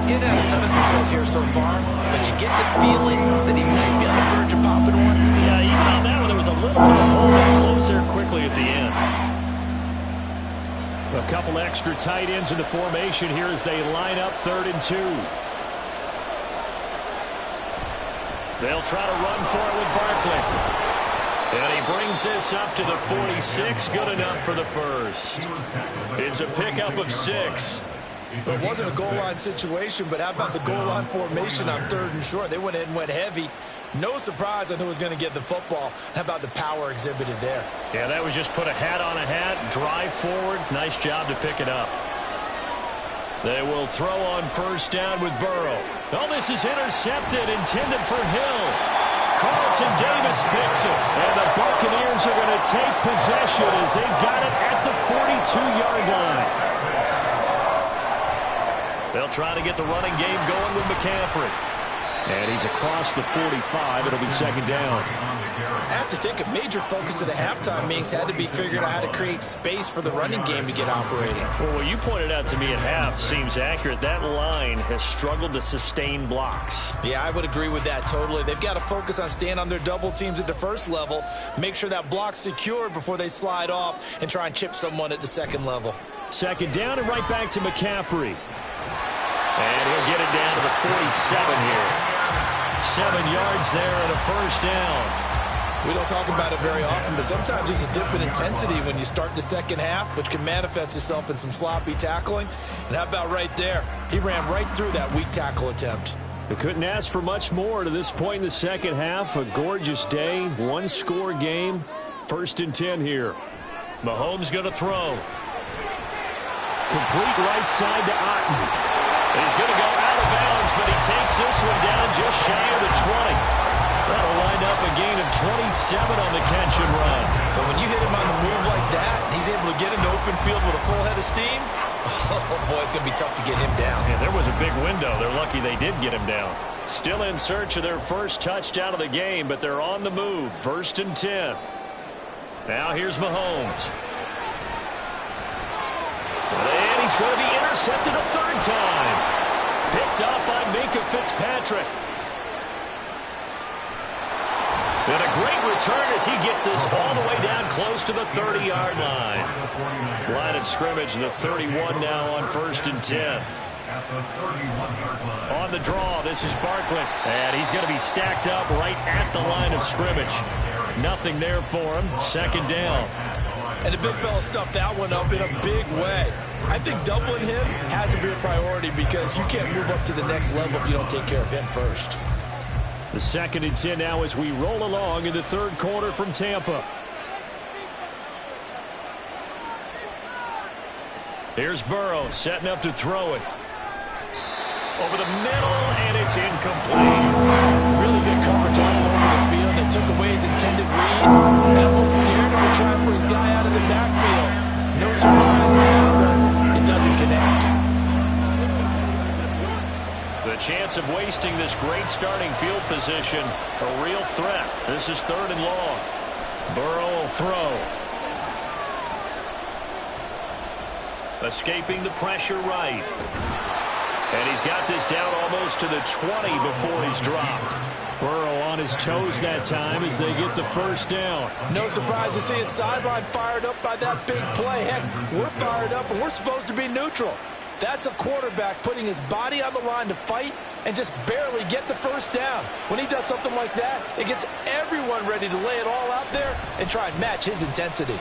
8. Getting had a ton of success here so far, but you get the feeling that he might be on the verge of popping one. Yeah, even on that one, there was a little bit of a hole that closed there quickly at the end. A couple extra tight ends in the formation here as they line up 3rd and 2. They'll try to run for it with Barkley. And he brings this up to the 46. Good enough for the first. It's a pickup of 6. So it wasn't a goal line situation, but how about the goal line formation on 3rd and short? They went in and went heavy. No surprise on who was going to get the football. How about the power exhibited there? Yeah, that was just put a hat on a hat, drive forward. Nice job to pick it up. They will throw on first down with Burrow. Oh, this is intercepted, intended for Hill. Carlton Davis picks it. And the Buccaneers are going to take possession as they've got it at the 42-yard line. They'll try to get the running game going with McCaffrey. And he's across the 45. It'll be 2nd down. I have to think a major focus of the halftime meetings had to be figuring out how to create space for the running game to get operating. Well, what you pointed out to me at half seems accurate. That line has struggled to sustain blocks. Yeah, I would agree with that totally. They've got to focus on staying on their double teams at the first level, make sure that block's secured before they slide off and try and chip someone at the 2nd level. 2nd down and right back to McCaffrey. And he'll get it down to the 47 here. 7 yards there and a first down. We don't talk about it very often, but sometimes there's a dip in intensity when you start the second half, which can manifest itself in some sloppy tackling. And how about right there? He ran right through that weak tackle attempt. They couldn't ask for much more to this point in the second half. A gorgeous day, one-score game. 1st and 10 here. Mahomes going to throw. Complete right side to Otten. He's going to go out of bounds, but he takes this one down just shy of the 20. That'll wind up a gain of 27 on the catch and run. But when you hit him on the move like that, he's able to get into open field with a full head of steam. Oh, boy, it's going to be tough to get him down. Yeah, there was a big window. They're lucky they did get him down. Still in search of their first touchdown of the game, but they're on the move. 1st and 10. Now here's Mahomes. intercepted a third time. Picked up by Minkah Fitzpatrick. And a great return as he gets this all the way down close to the 30-yard line. Line of scrimmage, the 31 now on 1st and 10. On the draw, this is Barkley. And he's going to be stacked up right at the line of scrimmage. Nothing there for him. 2nd down. And the big fella stuffed that one up in a big way. I think doubling him has to be a priority because you can't move up to the next level if you don't take care of him first. The 2nd and 10 now as we roll along in the 3rd quarter from Tampa. Here's Burrow setting up to throw it. Over the middle, and it's incomplete. Really good coverage all over the field. They took away his intended read and almost dared him to try for his guy out of the backfield. No surprise now, it doesn't connect. The chance of wasting this great starting field position, a real threat. This is 3rd and long. Burrow will throw. Escaping the pressure right. And he's got this down almost to the 20 before he's dropped. Burrow on his toes that time as they get the 1st down. No surprise to see his sideline fired up by that big play. Heck, we're fired up and we're supposed to be neutral. That's a quarterback putting his body on the line to fight and just barely get the 1st down. When he does something like that, it gets everyone ready to lay it all out there and try and match his intensity.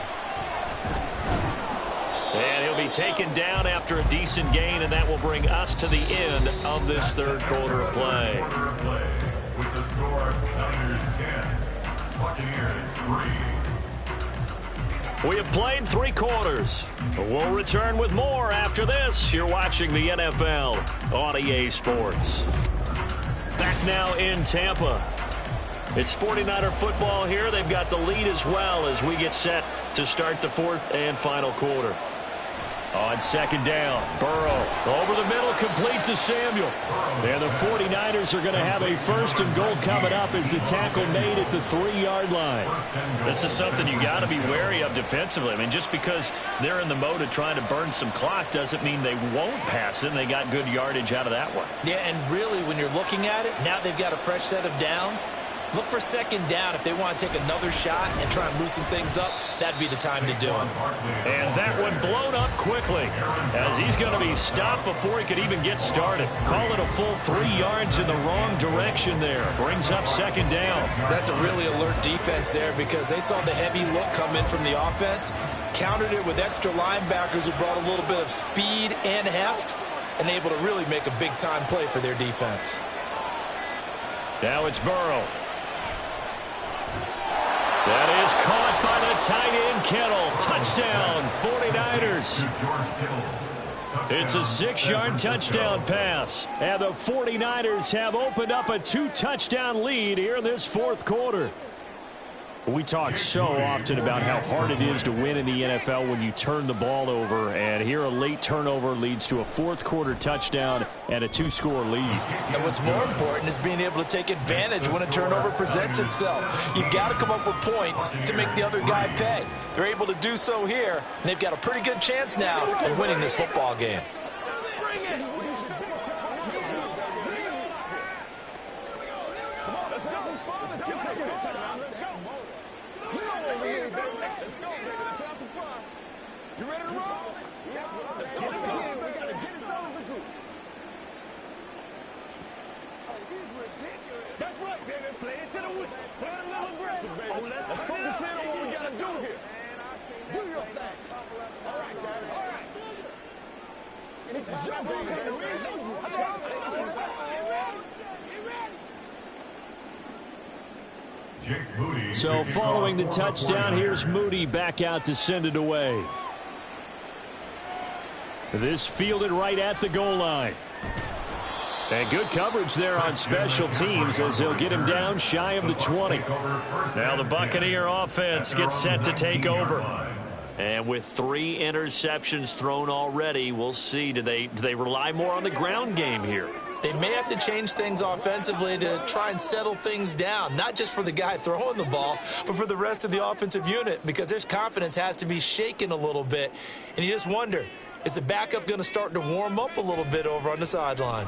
And he'll be taken down after a decent gain, and that will bring us to the end of this 3rd quarter of play. With the score, Niners 10, Buccaneers 3. We have played 3 quarters. We'll return with more after this. You're watching the NFL on EA Sports. Back now in Tampa. It's 49er football here. They've got the lead as well as we get set to start the 4th and final quarter. On 2nd down, Burrow over the middle, complete to Samuel. And the 49ers are going to have a 1st and goal coming up as the tackle made at the 3-yard line. This is something you got to be wary of defensively. I mean, just because they're in the mode of trying to burn some clock doesn't mean they won't pass it, and they got good yardage out of that one. Yeah, and really, when you're looking at it, now they've got a fresh set of downs. Look for 2nd down. If they want to take another shot and try and loosen things up, that'd be the time to do it. And that one blown up quickly as he's going to be stopped before he could even get started. Call it a full 3 yards in the wrong direction there. Brings up 2nd down. That's a really alert defense there because they saw the heavy look come in from the offense, countered it with extra linebackers who brought a little bit of speed and heft, and able to really make a big-time play for their defense. Now it's Burrow. That is caught by the tight end, Kittle. Touchdown, 49ers. It's a 6-yard touchdown pass. And the 49ers have opened up a 2-touchdown lead here in this 4th quarter. We talk so often about how hard it is to win in the NFL when you turn the ball over, and here a late turnover leads to a 4th quarter touchdown and a 2-score lead. And what's more important is being able to take advantage when a turnover presents itself. You've got to come up with points to make the other guy pay. They're able to do so here, and they've got a pretty good chance now of winning this football game. You ready to roll? Let's go. We gotta get it done as a group. That's right, baby. Play it to the whistle. Play it a little aggressive, baby. Let's focus in on what we gotta do here. Do your thing. All right, guys. All right. And this is your game, baby. So following the touchdown, here's Moody back out to send it away. This fielded right at the goal line. And good coverage there on special teams as he'll get him down shy of the 20. Now the Buccaneer offense gets set to take over. And with 3 interceptions thrown already, we'll see. Do they rely more on the ground game here? They may have to change things offensively to try and settle things down, not just for the guy throwing the ball, but for the rest of the offensive unit, because their confidence has to be shaken a little bit. And you just wonder, is the backup going to start to warm up a little bit over on the sideline?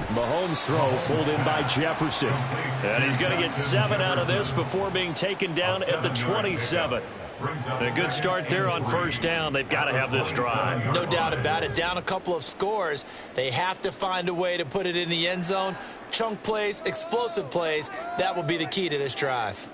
Mahomes' throw pulled in by Jefferson. And he's going to get 7 out of this before being taken down at the 27. A good start there on first down. They've got to have this drive. No doubt about it. Down a couple of scores. They have to find a way to put it in the end zone. Chunk plays, explosive plays. That will be the key to this drive.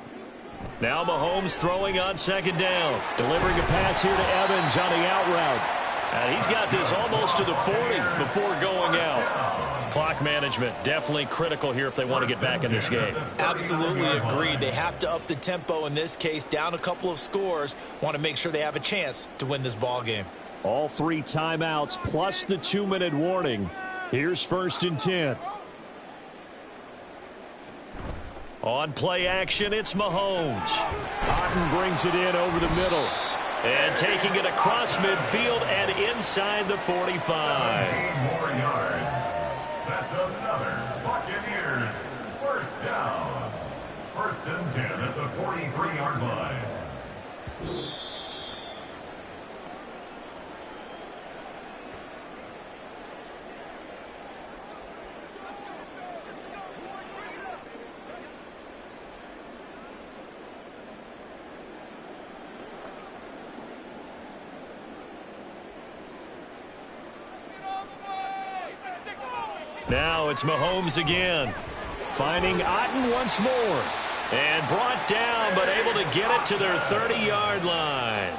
Now Mahomes throwing on second down. Delivering a pass here to Evans on the out route. And he's got this almost to the 40 before going out. Clock management definitely critical here if they want to get back in this game. Absolutely agreed. They have to up the tempo in this case. Down a couple of scores. Want to make sure they have a chance to win this ball game. All 3 timeouts plus the 2-minute warning. Here's 1st and 10. On play action, it's Mahomes. Otten brings it in over the middle. And taking it across midfield and inside the 45. 17 more yards. That's another Buccaneers first down. 1st and 10 at the 43-yard line. Now it's Mahomes again. Finding Otten once more. And brought down, but able to get it to their 30-yard line.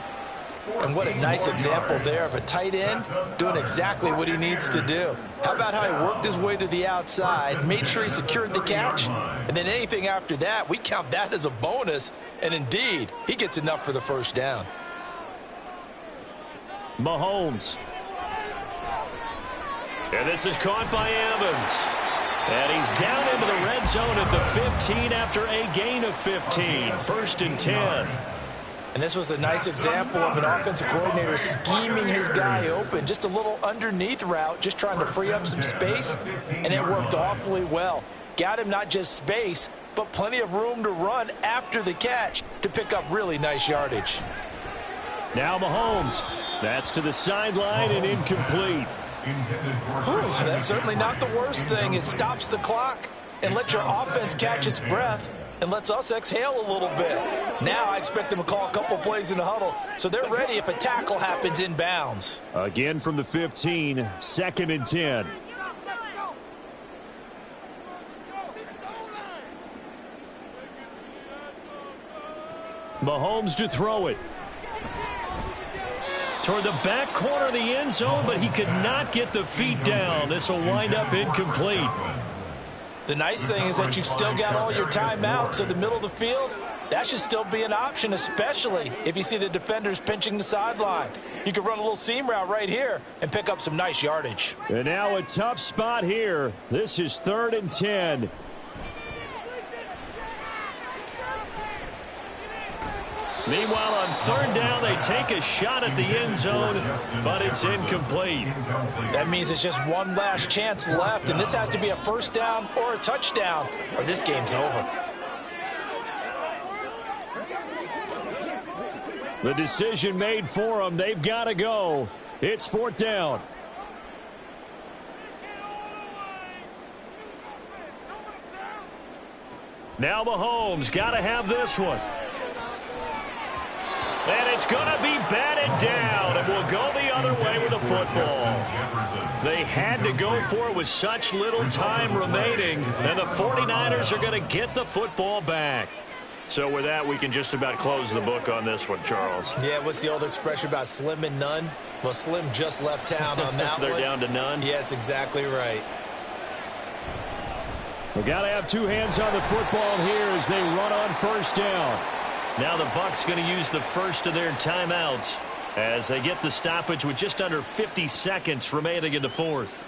And what a nice example there of a tight end doing exactly what he needs to do. How about how he worked his way to the outside, made sure he secured the catch, and then anything after that, we count that as a bonus. And indeed, he gets enough for the first down. Mahomes. And this is caught by Evans. And he's down into the red zone at the 15 after a gain of 15. 1st and 10. And this was a nice example of an offensive coordinator scheming his guy open. Just a little underneath route, just trying to free up some space. And it worked awfully well. Got him not just space, but plenty of room to run after the catch to pick up really nice yardage. Now Mahomes. That's to the sideline and incomplete. That's certainly not the worst thing. It stops the clock and lets your offense catch its breath and lets us exhale a little bit. Now I expect them to call a couple plays in the huddle so they're ready if a tackle happens in bounds. Again from the 15, 2nd and 10. Mahomes to throw it. Toward the back corner of the end zone, but he could not get the feet down. This will wind up incomplete. The nice thing is that you've still got all your timeouts, so the middle of the field, that should still be an option, especially if you see the defenders pinching the sideline. You can run a little seam route right here and pick up some nice yardage. And now a tough spot here. This is 3rd and 10. Meanwhile, on 3rd down, they take a shot at the end zone, but it's incomplete. That means it's just one last chance left, and this has to be a first down or a touchdown, or this game's over. The decision made for them. They've got to go. It's 4th down. Now Mahomes got to have this one. And it's going to be batted down, and we'll go the other way with the football. They had to go for it with such little time remaining, and the 49ers are going to get the football back. So with that, we can just about close the book on this one, Charles. Yeah, what's the old expression about slim and none? Well, Slim just left town on that They're one. down to none? Yes, exactly right. We got to have 2 hands on the football here as they run on 1st down. Now the Bucs going to use the first of their timeouts as they get the stoppage with just under 50 seconds remaining in the 4th.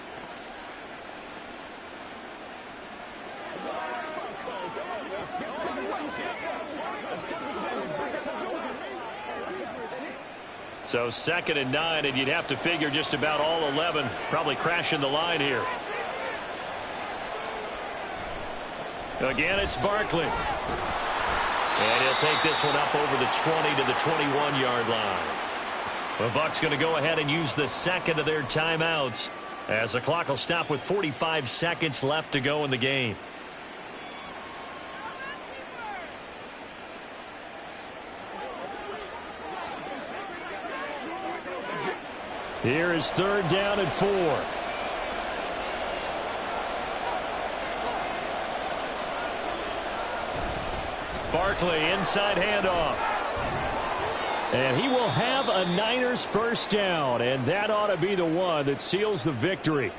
So 2nd and 9, and you'd have to figure just about all 11 probably crashing the line here. Again, it's Barkley. And he'll take this one up over the 20 to the 21-yard line. The Bucs going to go ahead and use the second of their timeouts as the clock will stop with 45 seconds left to go in the game. Here is 3rd down and 4. Barkley inside handoff. And he will have a Niners first down, and that ought to be the one that seals the victory.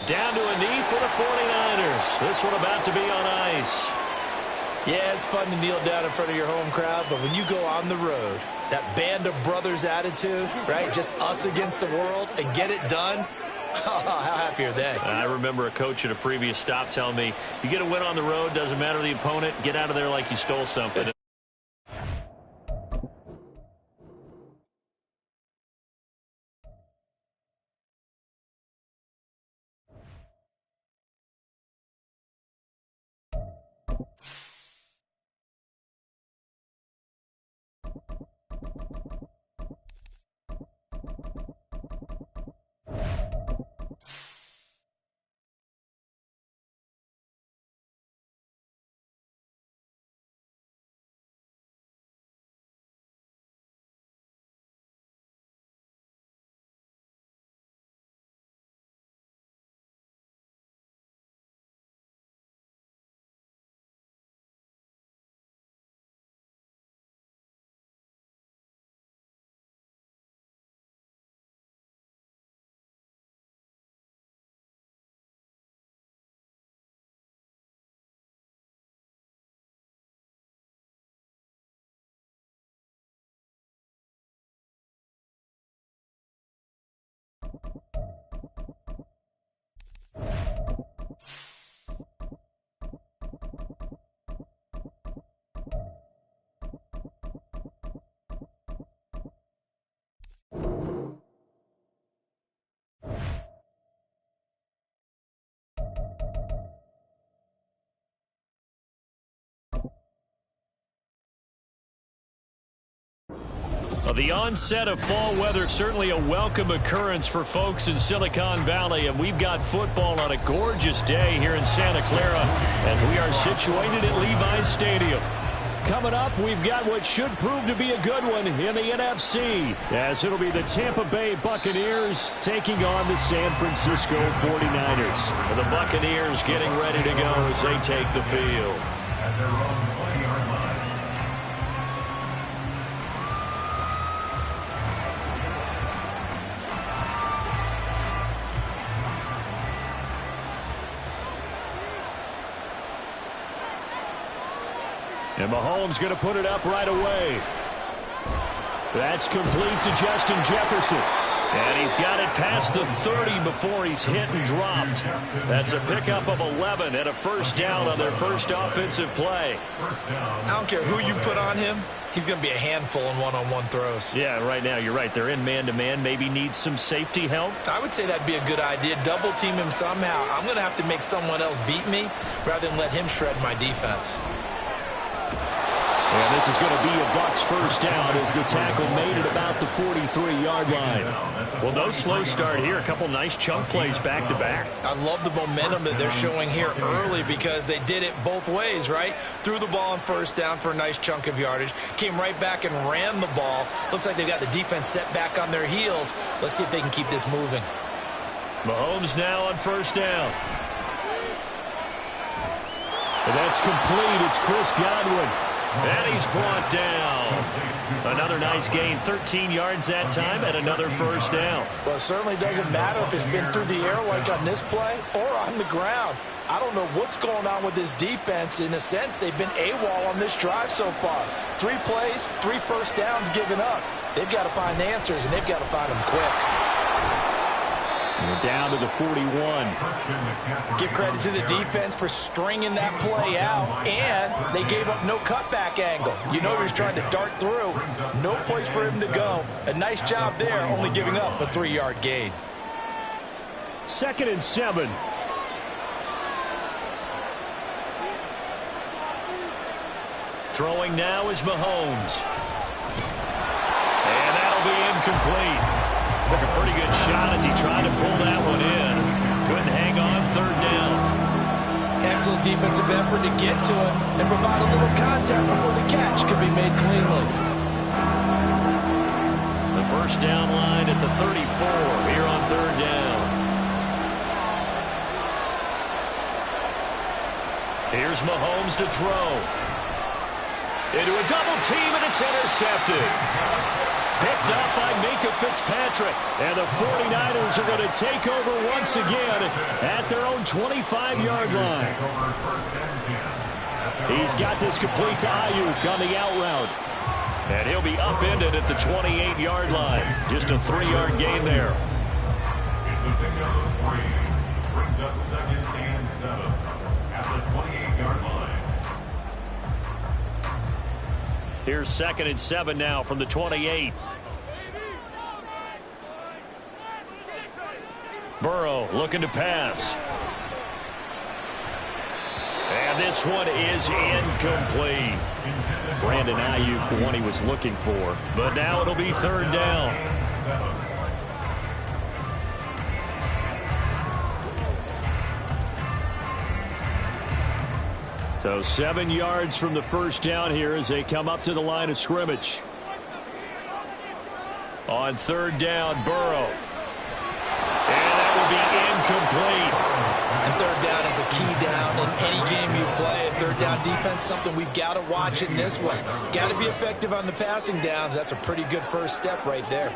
Down to a knee for the 49ers. This one about to be on ice. Yeah, it's fun to kneel down in front of your home crowd, but when you go on the road, that band of brothers attitude, right? Just us against the world and get it done. How happy are they? I remember a coach at a previous stop telling me, you get a win on the road, doesn't matter the opponent, get out of there like you stole something. The onset of fall weather, certainly a welcome occurrence for folks in Silicon Valley, and we've got football on a gorgeous day here in Santa Clara as we are situated at Levi's Stadium. Coming up, we've got what should prove to be a good one in the NFC, as it'll be the Tampa Bay Buccaneers taking on the San Francisco 49ers. The Buccaneers getting ready to go as they take the field. At their own 20-yard line. And Mahomes going to put it up right away. That's complete to Justin Jefferson. And he's got it past the 30 before he's hit and dropped. That's a pickup of 11 and a first down on their first offensive play. I don't care who you put on him. He's going to be a handful in one-on-one throws. Yeah, right now, you're right. They're in man-to-man. Maybe needs some safety help. I would say that'd be a good idea. Double team him somehow. I'm going to have to make someone else beat me rather than let him shred my defense. And this is going to be a Bucs first down as the tackle made it about the 43-yard line. Well, no slow start here. A couple nice chunk plays back-to-back. I love the momentum that they're showing here early because they did it both ways, right? Threw the ball on first down for a nice chunk of yardage. Came right back and ran the ball. Looks like they've got the defense set back on their heels. Let's see if they can keep this moving. Mahomes now on first down. And that's complete. It's Chris Godwin. And he's brought down. Another nice gain, 13 yards that time, and another first down. Well, it certainly doesn't matter if it's been through the air like on this play or on the ground. I don't know what's going on with this defense. In a sense, they've been AWOL on this drive so far. 3 plays, 3 first downs given up. They've got to find answers, and they've got to find them quick. We're down to the 41. Give credit to the defense for stringing that play out, and they gave up no cutback angle. You know he was trying to dart through. No place for him to go. A nice job there, only giving up a 3-yard gain. 2nd and 7. Throwing now is Mahomes. And that'll be incomplete. Took a pretty good shot as he tried to pull that one in. Couldn't hang on 3rd down. Excellent defensive effort to get to him and provide a little contact before the catch could be made cleanly. The 1st down line at the 34 here on 3rd down. Here's Mahomes to throw. Into a double team, and it's intercepted. Picked up by Minkah Fitzpatrick. And the 49ers are going to take over once again at their own 25-yard line. He's got this complete to Ayuk on the out route. And he'll be upended at the 28-yard line. Just a 3-yard gain there. It's a pickup of 3. Brings up 2nd and 7 at the 28-yard line. Here's 2nd and 7 now from the 28. Burrow looking to pass. And this one is incomplete. Brandon Ayuk, the one he was looking for. But now it'll be 3rd down. So 7 yards from the 1st down here as they come up to the line of scrimmage. On 3rd down, Burrow. And that will be incomplete. And 3rd down is a key down in any game you play. And 3rd down defense, something we've got to watch in this one. Got to be effective on the passing downs. That's a pretty good first step right there.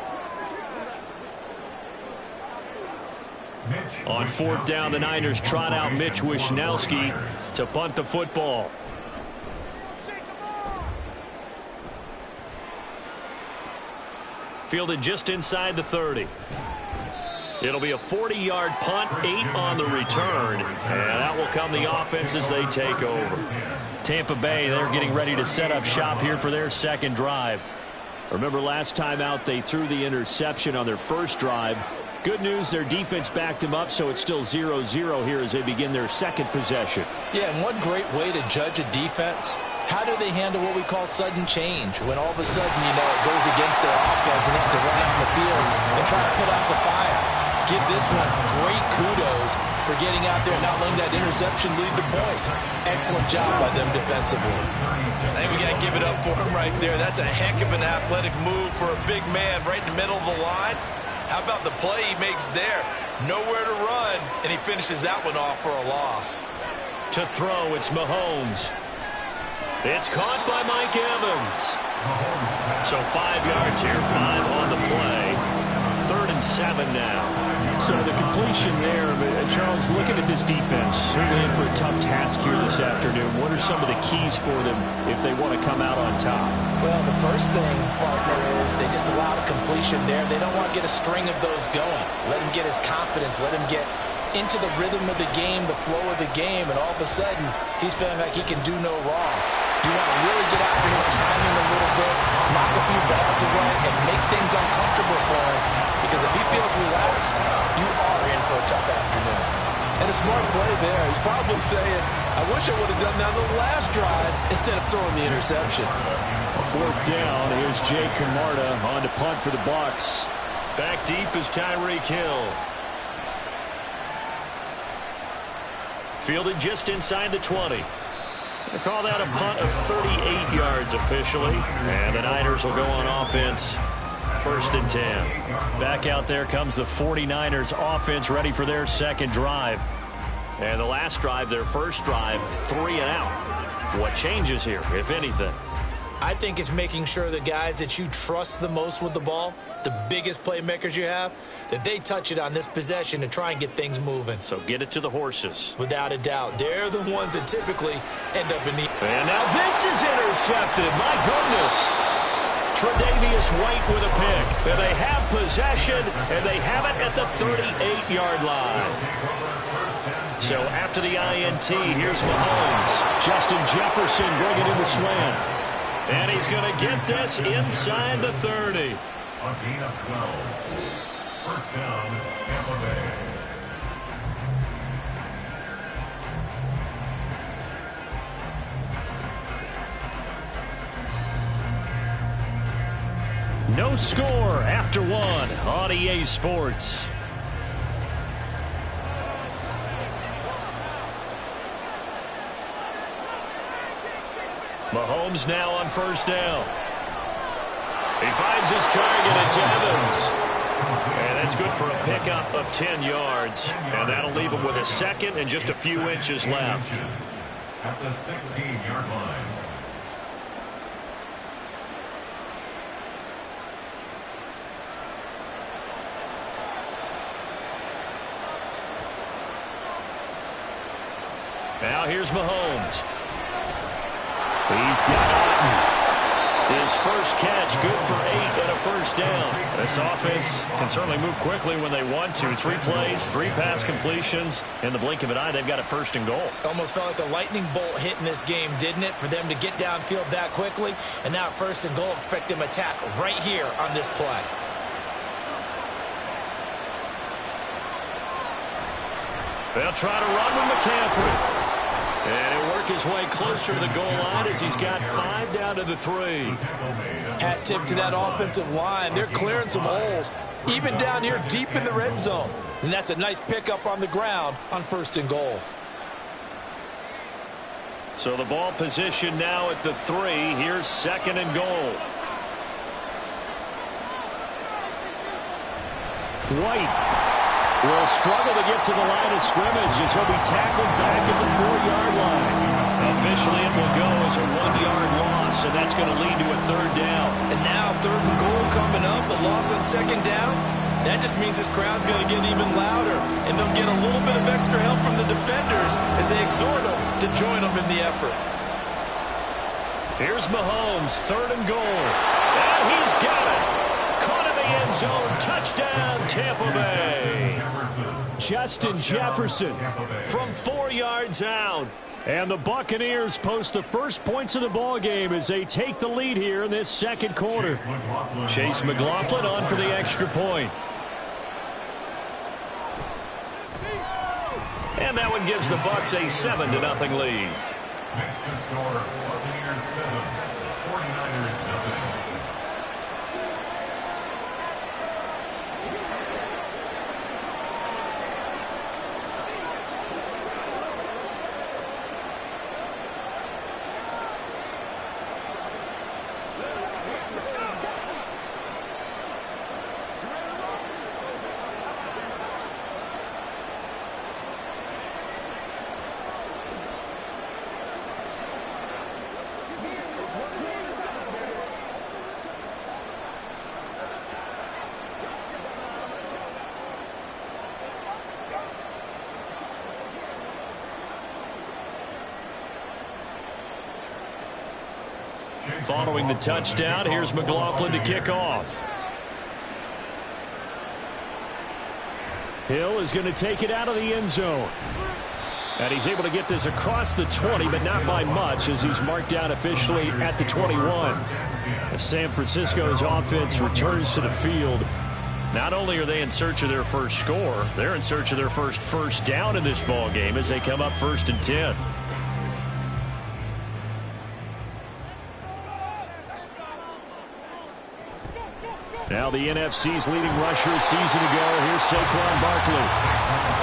On 4th down, the Niners trot out Mitch Wishnowsky to punt the football. Fielded just inside the 30. It'll be a 40-yard punt, 8 on the return, and that will come the offense as they take over. Tampa Bay, they're getting ready to set up shop here for their 2nd drive. Remember last time out they threw the interception on their 1st drive. Good news, their defense backed them up, so it's still 0-0 here as they begin their 2nd possession. Yeah, and one great way to judge a defense, how do they handle what we call sudden change? When all of a sudden, you know, it goes against their offense and they have to run out the field and try to put out the fire. Give this one great kudos for getting out there and not letting that interception lead to points. Excellent job by them defensively. I think we got to give it up for him right there. That's a heck of an athletic move for a big man right in the middle of the line. How about the play he makes there? Nowhere to run, and he finishes that one off for a loss. To throw, it's Mahomes. It's caught by Mike Evans. So 5 yards here, 5 on the play. 3rd and 7 now. So the completion there, Charles, looking at this defense, certainly in for a tough task here this afternoon. What are some of the keys for them if they want to come out on top? Well, the first thing, partner, is they just allow the completion there. They don't want to get a string of those going. Let him get his confidence. Let him get into the rhythm of the game, the flow of the game, and all of a sudden, he's feeling like he can do no wrong. You want to really get after his timing a little bit, knock a few balls away, and make things uncomfortable for him. Because if he feels relaxed, you are in for a tough afternoon. And a smart play there. He's probably saying, I wish I would have done that on the last drive instead of throwing the interception. A 4th down. Here's Jay Camarda on to punt for the Bucs. Back deep is Tyreek Hill. Fielded just inside the 20. They call that a punt of 38 yards officially. And the Niners will go on offense. 1st and 10. Back out there comes the 49ers offense ready for their 2nd drive. And the last drive, their 1st drive, 3 and out. What changes here, if anything? I think it's making sure the guys that you trust the most with the ball, the biggest playmakers you have, that they touch it on this possession to try and get things moving. So get it to the horses. Without a doubt. They're the ones that typically end up in the... And now this is intercepted. My goodness. Tre'Davious White with a pick. And they have possession, and they have it at the 38-yard line. So after the INT, here's Mahomes. Justin Jefferson bringing in the slant. And he's going to get this inside the 30. A gain of 12. First down, Tampa Bay. No score after one on EA Sports. Mahomes now on first down. He finds his target. It's Evans. And that's good for a pickup of 10 yards. And that'll leave him with a second and just a few inches left. At the 16-yard line. Now here's Mahomes. He's got Otton. His first catch, good for 8 and a first down. This offense can certainly move quickly when they want to. 3 plays, 3 pass completions. In the blink of an eye, they've got a first and goal. Almost felt like a lightning bolt hit in this game, didn't it? For them to get downfield that quickly. And now first and goal, expect them to attack right here on this play. They'll try to run with McCaffrey. And he'll work his way closer to the goal line as he's got 5 down to the 3. Hat tip to that offensive line. They're clearing some holes, even down here deep in the red zone. And that's a nice pickup on the ground on first and goal. So the ball position now at the 3. Here's second and goal. White will struggle to get to the line of scrimmage as he'll be tackled back at the 4-yard line. Officially, it will go as a 1-yard loss, and that's going to lead to a third down. And now third and goal coming up, the loss on second down. That just means this crowd's going to get even louder, and they'll get a little bit of extra help from the defenders as they exhort them to join them in the effort. Here's Mahomes, third and goal. And he's got it. Caught in the end zone. Touchdown, Tampa Bay. Justin Jefferson from 4 yards out. And the Buccaneers post the first points of the ball game as they take the lead here in this second quarter. Chase McLaughlin on for the extra point. And that one gives the Bucs a 7-0 lead. Next to score, Buccaneers 7, 49ers nothing. Following the touchdown, here's McLaughlin to kick off. Hill is going to take it out of the end zone. And he's able to get this across the 20, but not by much as he's marked out officially at the 21. As San Francisco's offense returns to the field, not only are they in search of their first score, they're in search of their first down in this ball game as they come up 1st and 10. Now the NFC's leading rusher a season ago. Here's Saquon Barkley.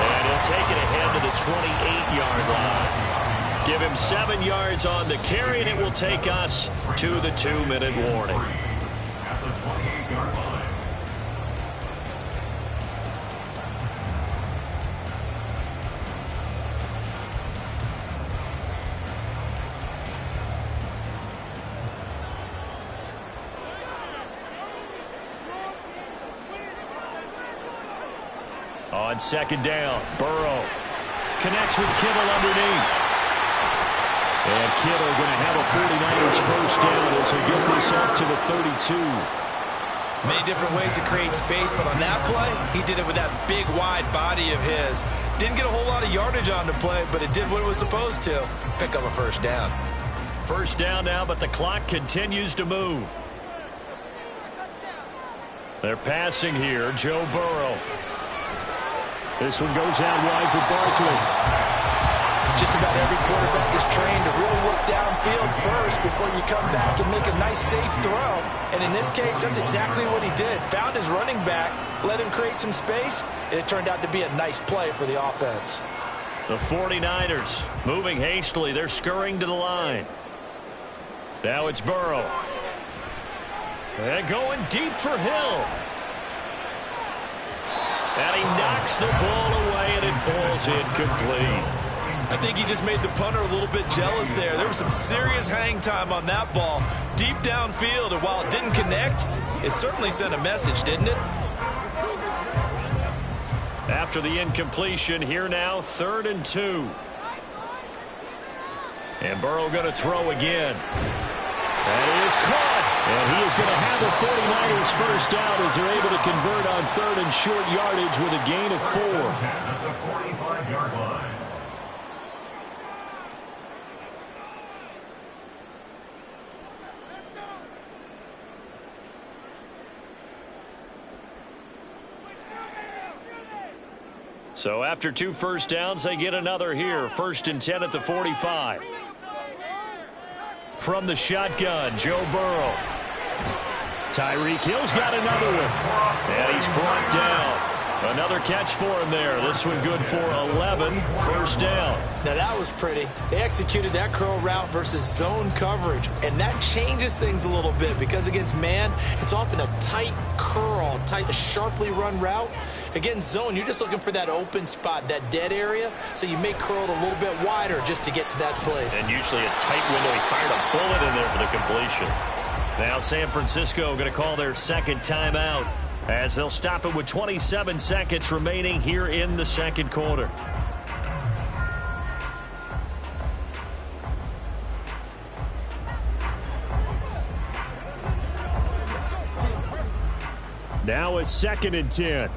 And he'll take it ahead to the 28-yard line. Give him 7 yards on the carry, and it will take us to the 2-minute warning. At the 28-yard line. On second down, Burrow connects with Kittle underneath. And Kittle going to have a 49ers first down as they get this up to the 32. Many different ways to create space, but on that play, he did it with that big, wide body of his. Didn't get a whole lot of yardage on the play, but it did what it was supposed to. Pick up a first down. First down now, but the clock continues to move. They're passing here. Joe Burrow. This one goes out wide for Barkley. Just about every quarterback is trained to really look downfield first before you come back and make a nice, safe throw. And in this case, that's exactly what he did. Found his running back, let him create some space, and it turned out to be a nice play for the offense. The 49ers moving hastily. They're scurrying to the line. Now it's Burrow. And going deep for Hill. And he knocks the ball away, and it falls incomplete. I think he just made the punter a little bit jealous there. There was some serious hang time on that ball deep downfield, and while it didn't connect, it certainly sent a message, didn't it? After the incompletion, here now, 3rd and 2. And Burrow going to throw again. That is caught. And he is going to have the 49ers first down as they're able to convert on 3rd and short yardage with a gain of 4. At the 45-yard line. So after 2 first downs, they get another here. 1st and 10 at the 45. From the shotgun, Joe Burrow. Tyreek Hill's got another one. And he's brought down. Another catch for him there. This one good for 11. First down. Now that was pretty. They executed that curl route versus zone coverage, and that changes things a little bit because against man, it's often a tight curl, tight, sharply run route. Against zone, you're just looking for that open spot, that dead area, so you may curl it a little bit wider just to get to that place. And usually a tight window. He fired a bullet in there for the completion. Now San Francisco going to call their second timeout as they'll stop it with 27 seconds remaining here in the second quarter. Now a 2nd and 10.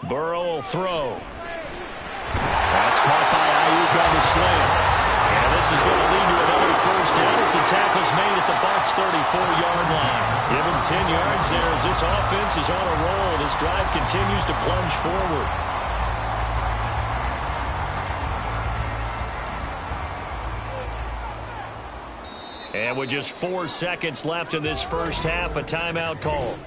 Burrow will throw. That's caught by Ayuk on the slant. And this is going to lead to another first down as the tackle's made at the Bucs 34-yard line. Give him 10 yards there as this offense is on a roll. This drive continues to plunge forward. And with just 4 seconds left in this first half, a timeout call.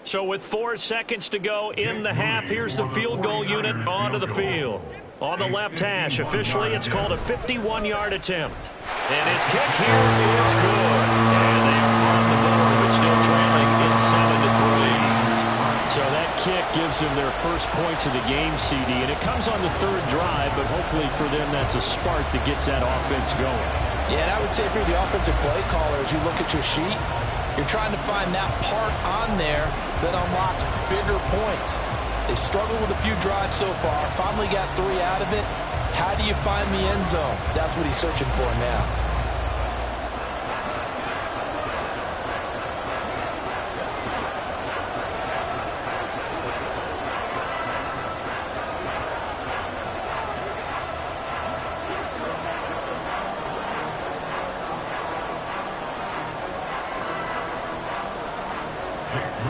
So with 4 seconds to go in the half, here's the field goal unit onto the field. On the left hash, officially it's called a 51-yard attempt. And his kick here is good. And they are on the board, but still trailing. It's 7-3. So that kick gives them their first points of the game, CD. And it comes on the 3rd drive, but hopefully for them that's a spark that gets that offense going. Yeah, and I would say if you're the offensive play caller, as you look at your sheet, you're trying to find that part on there that unlocks bigger points. They've struggled with a few drives so far. Finally got 3 out of it. How do you find the end zone? That's what he's searching for now.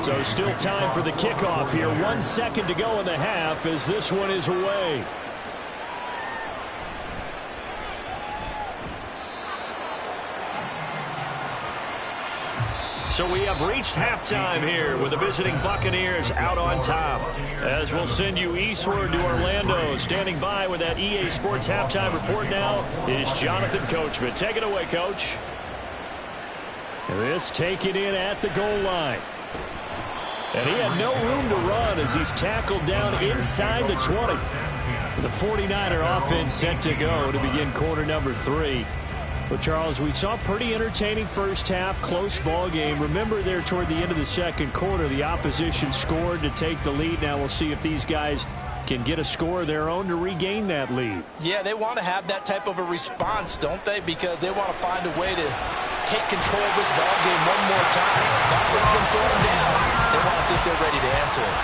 So still time for the kickoff here. 1 second to go in the half as this one is away. So we have reached halftime here with the visiting Buccaneers out on top. As we'll send you eastward to Orlando. Standing by with that EA Sports halftime report now is Jonathan Coachman. Take it away, Coach. This taken in at the goal line. And he had no room to run as he's tackled down inside the 20. The 49er offense set to go to begin quarter number 3. But, Charles, we saw a pretty entertaining first half, close ball game. Remember there toward the end of the second quarter, the opposition scored to take the lead. Now we'll see if these guys can get a score of their own to regain that lead. Yeah, they want to have that type of a response, don't they? Because they want to find a way to take control of this ball game one more time. After it's been thrown down, they want to see if they're ready to answer it.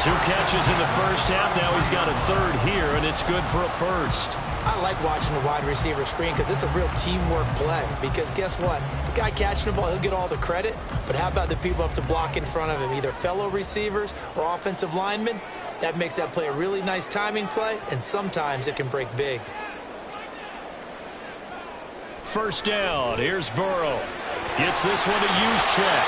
2 catches in the first half. Now he's got a third here, and it's good for a first. I like watching the wide receiver screen because it's a real teamwork play. Because guess what? The guy catching the ball, he'll get all the credit. But how about the people up to block in front of him, either fellow receivers or offensive linemen? That makes that play a really nice timing play, and sometimes it can break big. First down. Here's Burrow. Gets this one to Juszczyk.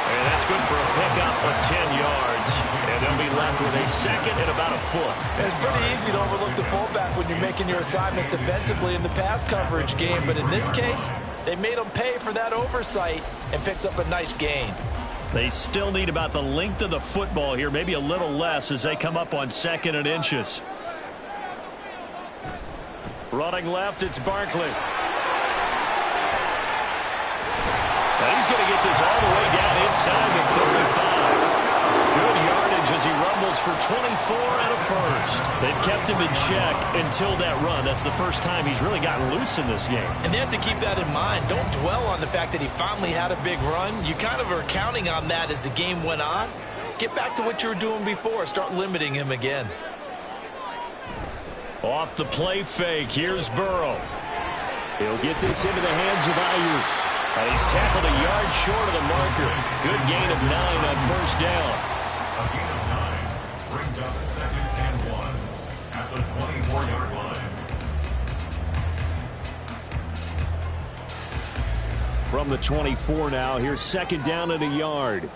And that's good for a pickup of 10 yards. And they'll be left with a second and about a foot. It's pretty easy to overlook the fullback when you're making your assignments defensively in the pass coverage game. But in this case, they made him pay for that oversight and picks up a nice gain. They still need about the length of the football here, maybe a little less as they come up on 2nd and inches. Running left, it's Barkley. Now he's going to get this all the way down inside the 35. Good yardage as he rumbles for 24 and a first. They've kept him in check until that run. That's the first time he's really gotten loose in this game. And they have to keep that in mind. Don't dwell on the fact that he finally had a big run. You kind of are counting on that as the game went on. Get back to what you were doing before. Start limiting him again. Off the play fake, here's Burrow. He'll get this into the hands of Ayuk. And he's tackled a yard short of the marker. Good gain of 9 on first down. A gain of 9 brings up 2nd and 1 at the 24-yard line. From the 24 now, here's 2nd down and a yard.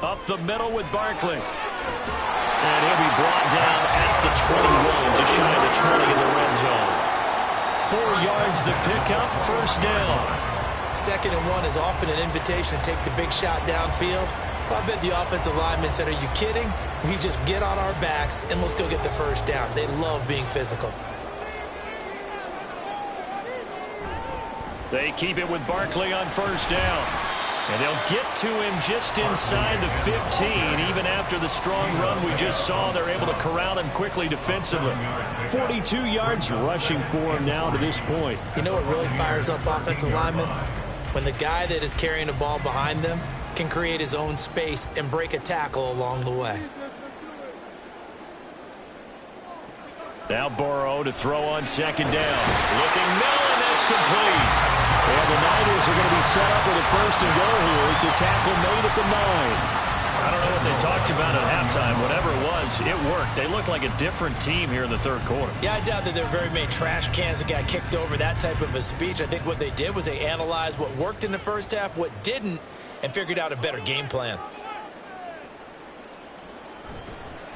Up the middle with Barkley. And he'll be brought down at the 21, just shy of the 20 in the red zone. 4 yards the pickup, first down. 2nd and 1 is often an invitation to take the big shot downfield. I bet the offensive lineman said, are you kidding? We just get on our backs and let's go get the first down. They love being physical. They keep it with Barkley on first down. And they'll get to him just inside the 15. Even after the strong run we just saw, they're able to corral him quickly defensively. 42 yards rushing for him now to this point. You know what really fires up offensive linemen? When the guy that is carrying the ball behind them can create his own space and break a tackle along the way. Now Burrow to throw on 2nd down. Looking middle, and that's complete. And the Niners are going to be set up with a first and go here as the tackle made at the 9. I don't know what they talked about at halftime. Whatever it was, it worked. They look like a different team here in the third quarter. Yeah, I doubt that there are very many trash cans that got kicked over, that type of a speech. I think what they did was they analyzed what worked in the first half, what didn't, and figured out a better game plan.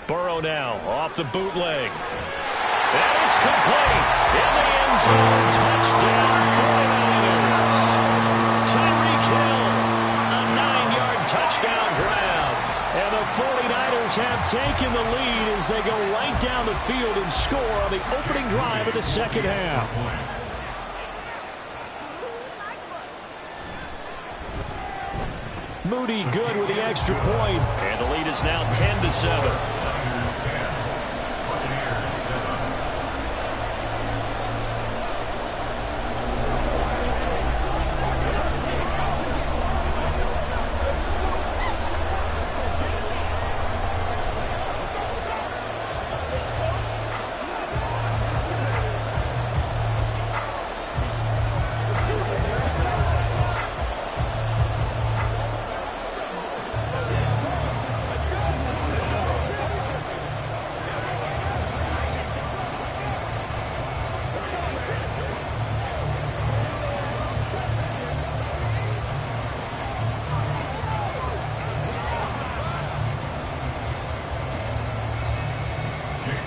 Burrow now off the bootleg. And it's complete. In the end zone. Touchdown 49ers. Tyreek Hill. A 9-yard touchdown grab. And the 49ers have taken the lead as they go right down the field and score on the opening drive of the second half. Moody good with the extra point. And the lead is now 10-7.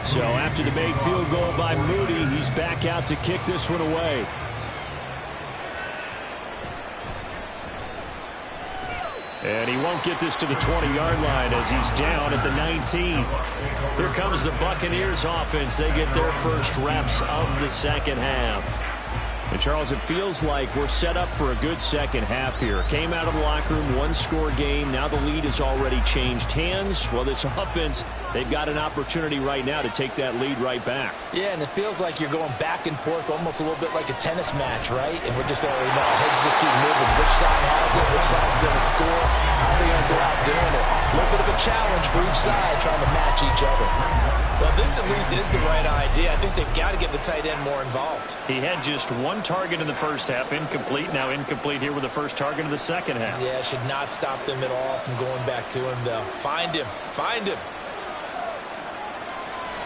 So after the made field goal by Moody, he's back out to kick this one away. And he won't get this to the 20-yard line as he's down at the 19. Here comes the Buccaneers offense. They get their first reps of the second half. And, Charles, it feels like we're set up for a good second half here. Came out of the locker room, one-score game. Now the lead has already changed hands. Well, this offense, they've got an opportunity right now to take that lead right back. Yeah, and it feels like you're going back and forth almost a little bit like a tennis match, right? And we're just there right now. Heads just keep moving. Which side has it? Which side's going to score? How are they going to go out doing it? A little bit of a challenge for each side trying to match each other. Well, this at least is the right idea. I think they've got to get the tight end more involved. He had just one target in the first half, incomplete. Now incomplete here with the first target of the second half. Yeah, should not stop them at all from going back to him, though. Find him. Find him.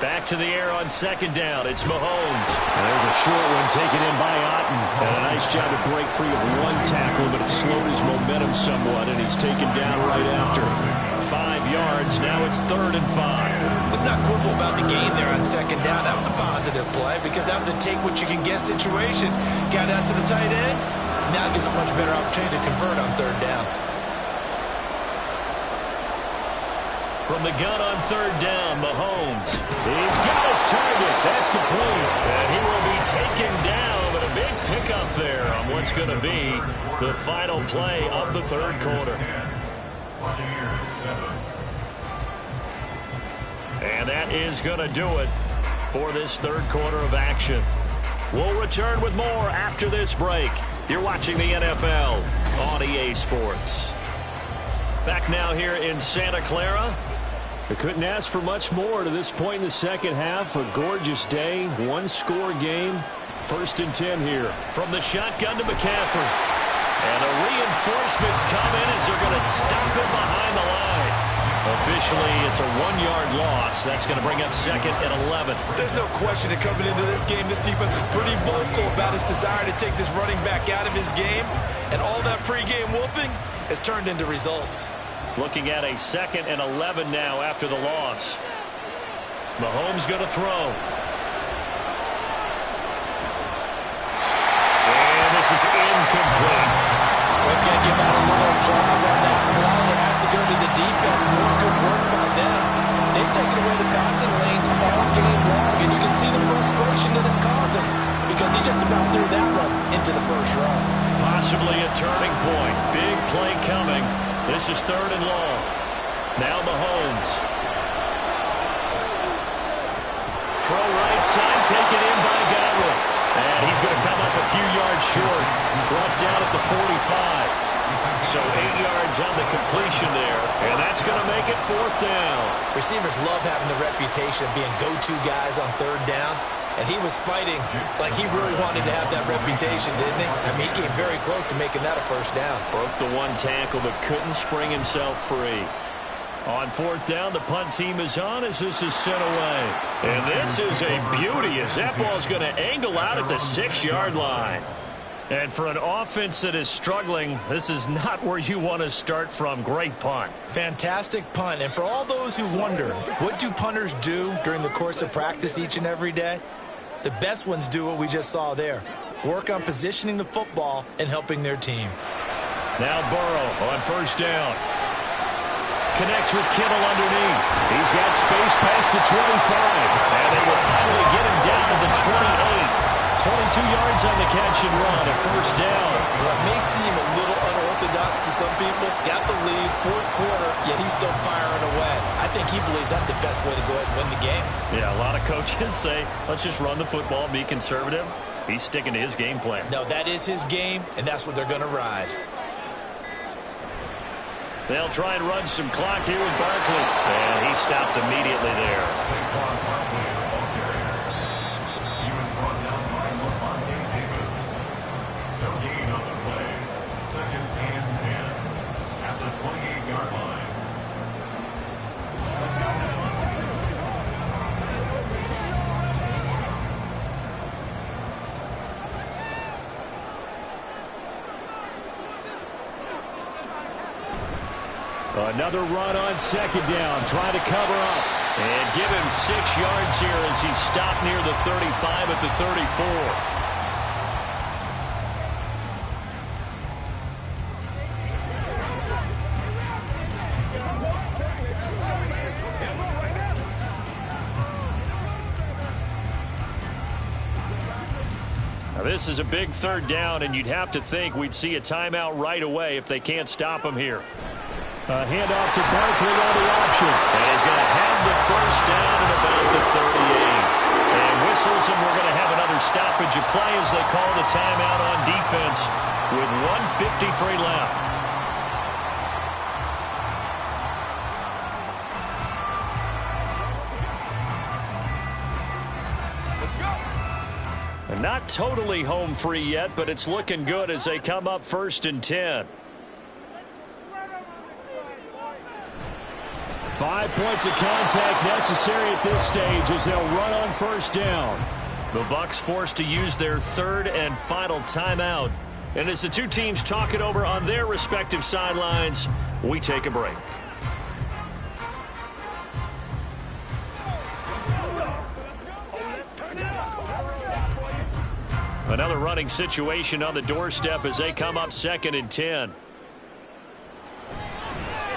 Back to the air on second down. It's Mahomes. And there's a short one taken in by Otten. And a nice job to break free of one tackle, but it slowed his momentum somewhat, and he's taken down right after. 5 yards. Now it's 3rd and 5. Let's not quibble about the gain there on second down. That was a positive play because that was a take-what-you-can-get situation. Got out to the tight end. Now it gives a much better opportunity to convert on 3rd down. From the gun on 3rd down, Mahomes. He's got his target. That's complete. And he will be taken down, but a big pickup there on what's going to be the final play of the 3rd quarter. And that is going to do it for this 3rd quarter of action. We'll return with more after this break. You're watching the NFL on EA Sports. Back now here in Santa Clara. I couldn't ask for much more to this point in the second half. A gorgeous day, one-score game. 1st and 10 here. From the shotgun to McCaffrey. And the reinforcements come in as they're going to stop him behind the line. Officially, it's a 1-yard loss. That's going to bring up 2nd and 11. There's no question that coming into this game, this defense is pretty vocal about his desire to take this running back out of his game. And all that pregame wolfing has turned into results. Looking at a 2nd and 11 now after the loss. Mahomes going to throw. And this is incomplete. We've got to give out a little applause on that play. It has to go to the defense. More good work by them. They've taken away the passing lanes all game long, and you can see the frustration that it's causing because he just about threw that one into the first row. Possibly a turning point. Big play coming. This is 3rd and long. Now Mahomes. Throw right side, taken in by Godwin. And he's going to come up a few yards short. Brought down at the 45. So 8 yards on the completion there. And that's going to make it 4th down. Receivers love having the reputation of being go-to guys on 3rd down. And he was fighting like he really wanted to have that reputation, didn't he? I mean, he came very close to making that a 1st down. Broke the one tackle, but couldn't spring himself free. On 4th down, the punt team is on as this is sent away. And this is a beauty as that ball's going to angle out at the 6-yard line. And for an offense that is struggling, this is not where you want to start from. Great punt. Fantastic punt. And for all those who wonder, what do punters do during the course of practice each and every day? The best ones do what we just saw there. Work on positioning the football and helping their team. Now Burrow on 1st down. Connects with Kittle underneath. He's got space past the 25. And they will finally get him down to the 28. 22 yards on the catch and run, a 1st down. Well, it may seem a little unorthodox to some people. Got the lead, 4th quarter, yet he's still firing away. I think he believes that's the best way to go ahead and win the game. Yeah, a lot of coaches say, let's just run the football, be conservative. He's sticking to his game plan. No, that is his game, and that's what they're going to ride. They'll try and run some clock here with Barkley. And he stopped immediately there. Another run on 2nd down. Try to cover up. And give him 6 yards here as he stopped near the 35 at the 34. This is a big third down, and you'd have to think we'd see a timeout right away if they can't stop him here. A handoff to Barkley on the option. And he's going to have the first down at about the 38. And whistles, and we're going to have another stoppage of play as they call the timeout on defense with 1:53 left. Not totally home free yet, but it's looking good as they come up 1st and 10. 5 points of contact necessary at this stage as they'll run on 1st down. The Bucs forced to use their 3rd and final timeout. And as the two teams talk it over on their respective sidelines, we take a break. Another running situation on the doorstep as they come up 2nd and 10.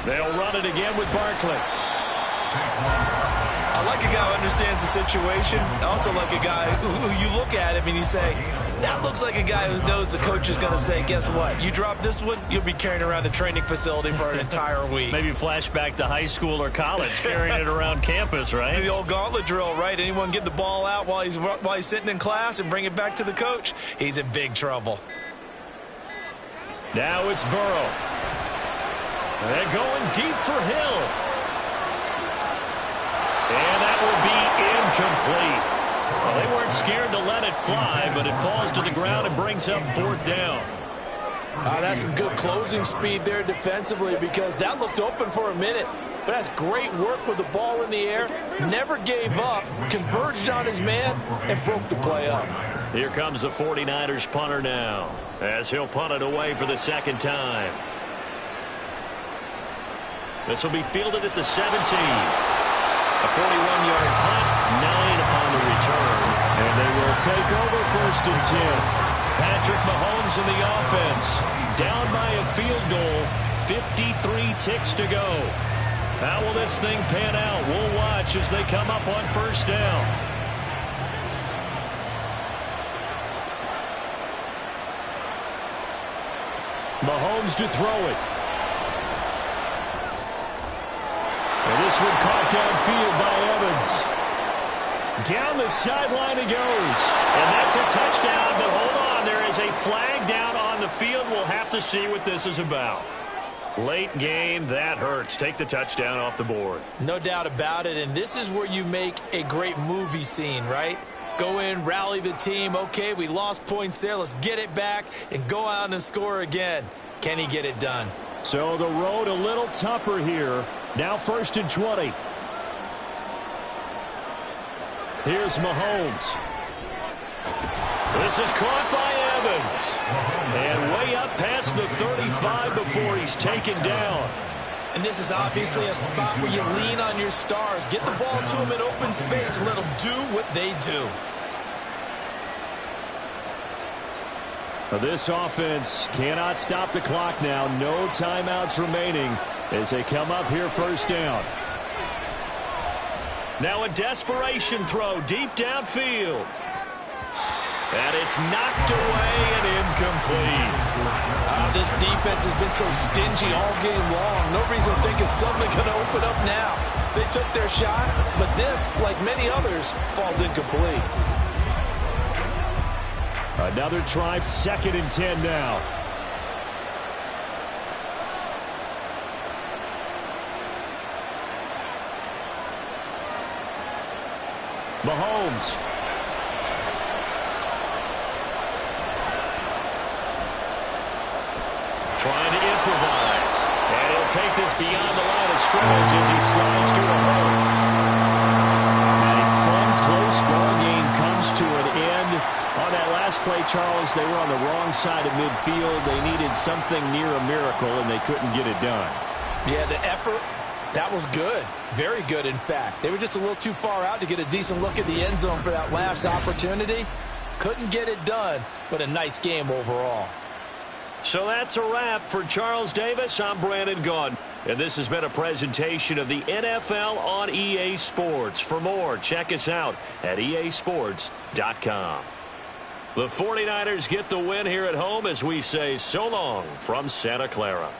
They'll run it again with Barkley. I like a guy who understands the situation. I also like a guy who you look at him and you say, that looks like a guy who knows the coach is going to say, guess what? You drop this one, you'll be carrying around the training facility for an entire week. Maybe flashback to high school or college, carrying it around campus, right? The old gauntlet drill, right? Anyone get the ball out while he's sitting in class and bring it back to the coach? He's in big trouble. Now it's Burrow. They're going deep for Hill. And that will be incomplete. Well, they weren't scared to let it fly, but it falls to the ground and brings up 4th down. That's some good closing speed there defensively because that looked open for a minute. But that's great work with the ball in the air. Never gave up, converged on his man, and broke the play up. Here comes the 49ers punter now as he'll punt it away for the 2nd time. This will be fielded at the 17. A 41-yard punt, 9 on the return. And they will take over 1st and 10. Patrick Mahomes in the offense. Down by a field goal. 53 ticks to go. How will this thing pan out? We'll watch as they come up on 1st down. Mahomes to throw it. And this one caught downfield by Evans. Down the sideline he goes. And that's a touchdown, but hold on. There is a flag down on the field. We'll have to see what this is about. Late game, that hurts. Take the touchdown off the board. No doubt about it, and this is where you make a great movie scene, right? Go in, rally the team. Okay, we lost points there. Let's get it back and go out and score again. Can he get it done? So the road a little tougher here. Now 1st and 20. Here's Mahomes. This is caught by Evans. And way up past the 35 before he's taken down. And this is obviously a spot where you lean on your stars. Get the ball to them in open space and let them do what they do. This offense cannot stop the clock now. No timeouts remaining as they come up here 1st down. Now a desperation throw deep downfield. And it's knocked away and incomplete. This defense has been so stingy all game long. No reason to think it's suddenly going to open up now. They took their shot, but this, like many others, falls incomplete. Another try, 2nd and 10 now. Mahomes. Trying to improvise. And he'll take this beyond the line of scrimmage as he slides to a hole. A fun, close ball game comes to an end. On that last play, Charles, they were on the wrong side of midfield. They needed something near a miracle, and they couldn't get it done. Yeah, the effort, that was good. Very good, in fact. They were just a little too far out to get a decent look at the end zone for that last opportunity. Couldn't get it done, but a nice game overall. So that's a wrap for Charles Davis. I'm Brandon Gaudin. And this has been a presentation of the NFL on EA Sports. For more, check us out at easports.com. The 49ers get the win here at home as we say so long from Santa Clara.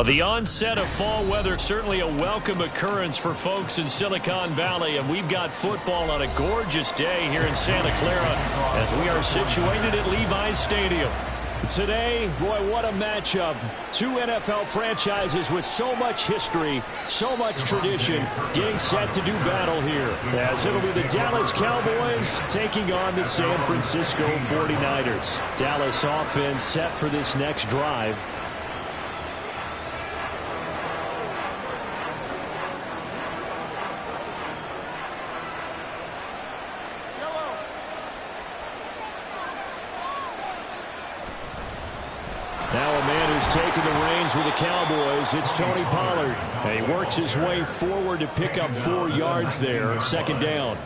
The onset of fall weather, certainly a welcome occurrence for folks in Silicon Valley, and we've got football on a gorgeous day here in Santa Clara as we are situated at Levi's Stadium. Today, boy, what a matchup. Two NFL franchises with so much history, so much tradition, getting set to do battle here. As it'll be the Dallas Cowboys taking on the San Francisco 49ers. Dallas offense set for this next drive. Taking the reins with the Cowboys, it's Tony Pollard. And he works his way forward to pick up 4 yards there, second down.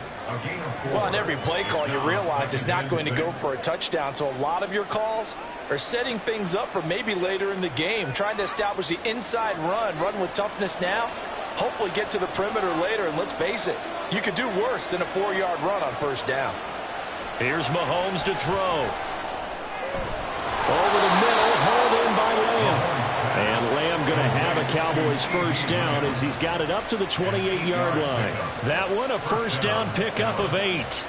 Well, on every play call, you realize it's not going to go for a touchdown, so a lot of your calls are setting things up for maybe later in the game, trying to establish the inside run with toughness now, hopefully get to the perimeter later, and let's face it, you could do worse than a 4-yard run on first down. Here's Mahomes to throw. Over the middle, hauled in by Lamb. And Lamb going to have a Cowboys first down as he's got it up to the 28-yard line. That one a first down pickup of 8.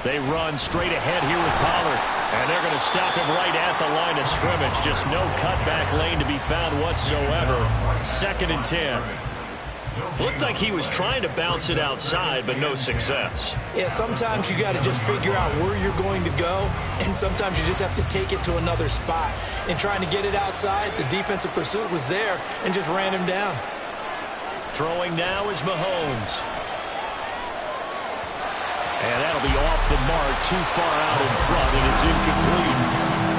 They run straight ahead here with Pollard. And they're going to stop him right at the line of scrimmage. Just no cutback lane to be found whatsoever. 2nd and 10. Looked like he was trying to bounce it outside, but no success. Yeah, sometimes you got to just figure out where you're going to go, and sometimes you just have to take it to another spot. In trying to get it outside, the defensive pursuit was there and just ran him down. Throwing now is Mahomes. And that'll be off the mark, too far out in front, and it's incomplete.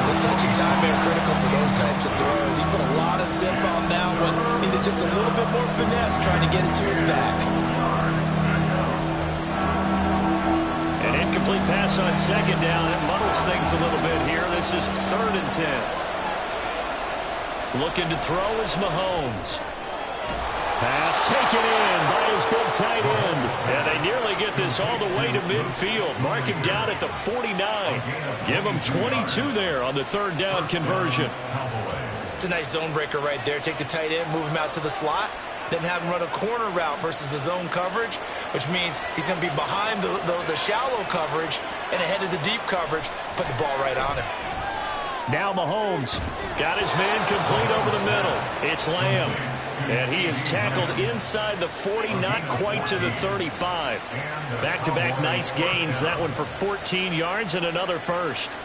The touch and time are critical for those types of throws. He put a lot of zip on that one. Needed just a little bit more finesse trying to get it to his back. An incomplete pass on 2nd down. It muddles things a little bit here. This is 3rd and 10. Looking to throw is Mahomes. Pass taken in by his big tight end. And they nearly get this all the way to midfield. Mark him down at the 49. Give him 22 there on the 3rd down conversion. It's a nice zone breaker right there. Take the tight end, move him out to the slot, then have him run a corner route versus the zone coverage, which means he's going to be behind the shallow coverage and ahead of the deep coverage. Put the ball right on him. Now Mahomes got his man complete over the middle. It's Lamb. And he is tackled inside the 40, not quite to the 35. Back-to-back nice gains. That one for 14 yards and another first.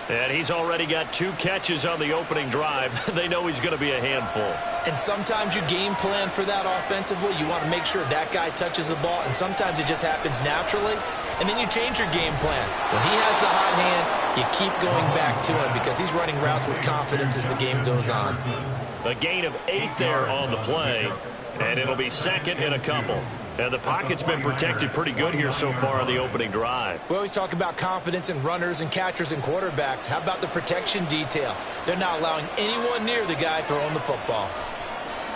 And he's already got 2 catches on the opening drive. They know he's going to be a handful. And sometimes you game plan for that offensively. You want to make sure that guy touches the ball, and sometimes it just happens naturally. And then you change your game plan. When he has the hot hand, you keep going back to him because he's running routes with confidence as the game goes on. A gain of 8 there on the play, and it'll be 2nd and a couple. And the pocket's been protected pretty good here so far on the opening drive. We always talk about confidence in runners and catchers and quarterbacks. How about the protection detail? They're not allowing anyone near the guy throwing the football.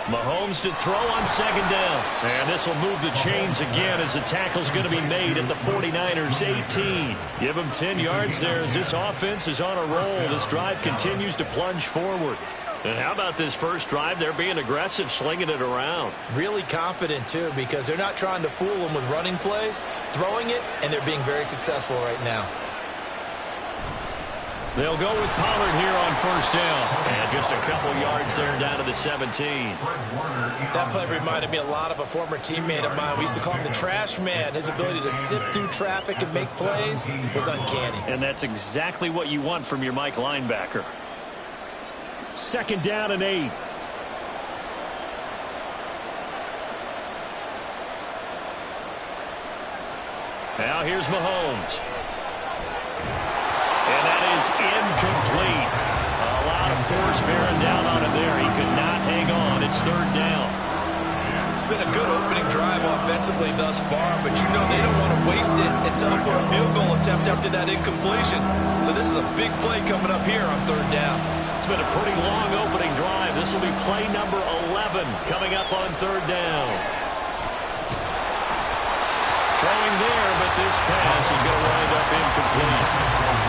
Mahomes to throw on 2nd down. And this will move the chains again as the tackle's going to be made at the 49ers 18. Give them 10 yards there as this offense is on a roll. This drive continues to plunge forward. And how about this first drive? They're being aggressive, slinging it around. Really confident, too, because they're not trying to fool them with running plays, throwing it, and they're being very successful right now. They'll go with Pollard here on 1st down. And just a couple yards there down to the 17. That play reminded me a lot of a former teammate of mine. We used to call him the trash man. His ability to sift through traffic and make plays was uncanny. And that's exactly what you want from your Mike linebacker. 2nd down and 8. Now here's Mahomes. And that is incomplete. A lot of force bearing down on him there. He could not hang on. It's 3rd down. It's been a good opening drive offensively thus far, but you know they don't want to waste it and settle for a field goal attempt after that incompletion. So this is a big play coming up here on 3rd down. It's been a pretty long opening drive. This will be play number 11 coming up on 3rd down. Throwing there, but this pass is going to wind up incomplete.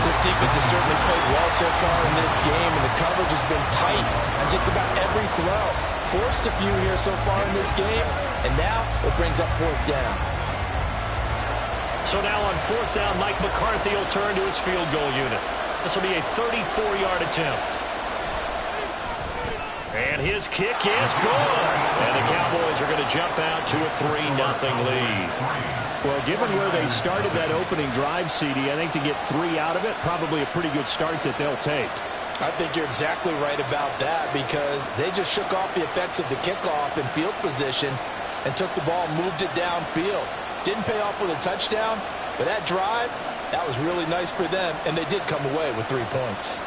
This defense has certainly played well so far in this game, and the coverage has been tight on just about every throw. Forced a few here so far in this game, and now it brings up 4th down. So now on 4th down, Mike McCarthy will turn to his field goal unit. This will be a 34-yard attempt. And his kick is good. And the Cowboys are going to jump out to a 3-0 lead. Well, given where they started that opening drive, CD, I think to get 3 out of it, probably a pretty good start that they'll take. I think you're exactly right about that because they just shook off the effects of the kickoff and field position and took the ball and moved it downfield. Didn't pay off with a touchdown, but that drive, that was really nice for them, and they did come away with 3 points.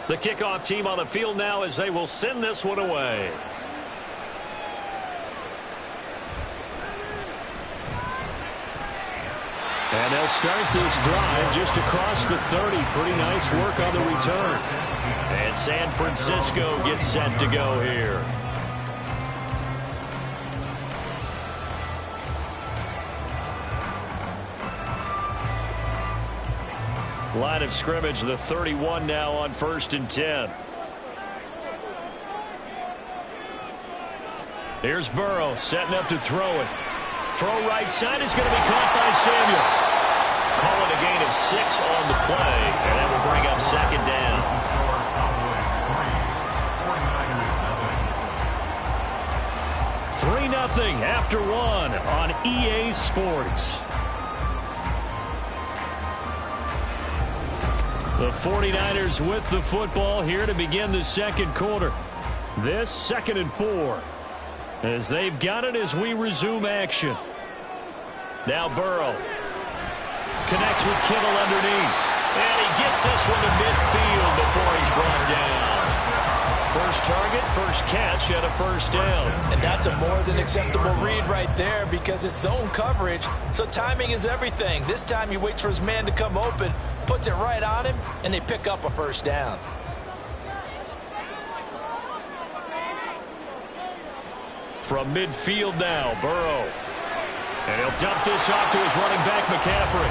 The kickoff team on the field now as they will send this one away. And they'll start this drive just across the 30. Pretty nice work on the return. And San Francisco gets set to go here. Line of scrimmage, the 31 now on 1st and 10. Here's Burrow setting up to throw it. Throw right side is going to be caught by Samuel. Call it a gain of 6 on the play, and that will bring up 2nd down. 3-0 after 1 on EA Sports. The 49ers with the football here to begin the 2nd quarter. This 2nd and 4. As they've got it as we resume action. Now Burrow connects with Kittle underneath. And he gets this one to midfield before he's brought down. First target, first catch, and a 1st down. And that's a more than acceptable read right there because it's zone coverage, so timing is everything. This time he waits for his man to come open, puts it right on him, and they pick up a 1st down. From midfield now, Burrow. And he'll dump this off to his running back, McCaffrey.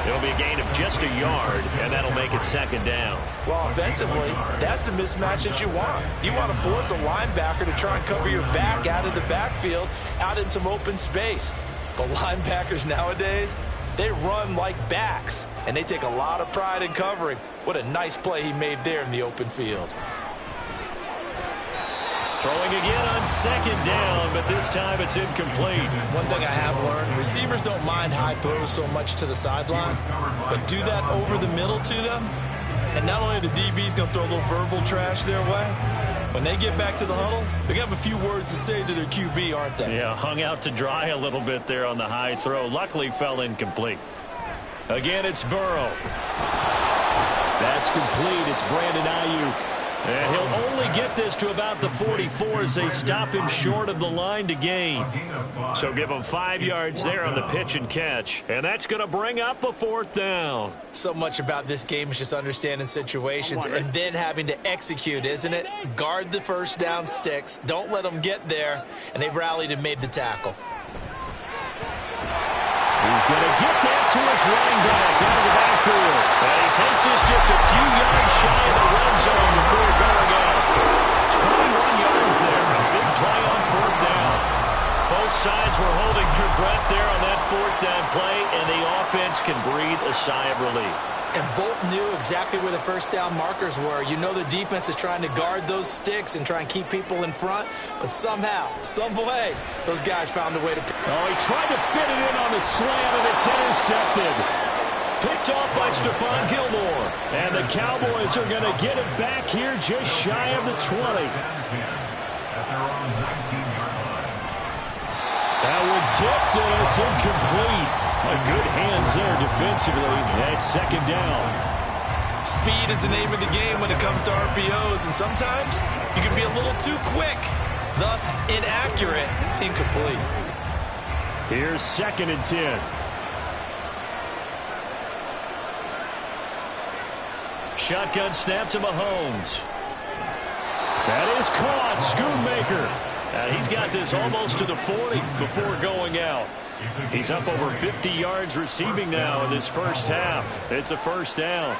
It'll be a gain of just a yard, and that'll make it 2nd down. Well, offensively, that's the mismatch that you want. You want to force a linebacker to try and cover your back out of the backfield, out in some open space. But linebackers nowadays, they run like backs, and they take a lot of pride in covering. What a nice play he made there in the open field. Throwing again on 2nd down, but this time it's incomplete. One thing I have learned, receivers don't mind high throws so much to the sideline, but do that over the middle to them, and not only are the DBs going to throw a little verbal trash their way, when they get back to the huddle, they're going to have a few words to say to their QB, aren't they? Yeah, hung out to dry a little bit there on the high throw. Luckily fell incomplete. Again, it's Burrow. That's complete. It's Brandon Ayuk. And he'll only get this to about the 44 as they stop him short of the line to gain. So give him 5 yards there on the pitch and catch. And that's going to bring up a 4th down. So much about this game is just understanding situations and then having to execute, isn't it? Guard the 1st down sticks. Don't let them get there. And they rallied and made the tackle. He's going to get that to his running back out of the backfield. And he takes this just a few yards shy of the red zone before going out. 21 yards there. A big play on 4th down. Both sides were holding their breath there on that 4th down play, and the offense can breathe a sigh of relief. And both knew exactly where the 1st down markers were. You know the defense is trying to guard those sticks and try and keep people in front, but somehow, some way, those guys found a way to... Oh, he tried to fit it in on the slam, and it's intercepted. Picked off by Stephon Gilmore. And the Cowboys are going to get it back here just shy of the 20. That one tipped, and it's incomplete. Good hands there defensively. That's 2nd down. Speed is the name of the game when it comes to RPOs, and sometimes you can be a little too quick, thus inaccurate, incomplete. Here's 2nd and 10. Shotgun snap to Mahomes. That is caught. Schoonmaker. He's got this almost to the 40 before going out. He's up over 50 yards receiving now in this 1st half. It's a 1st down.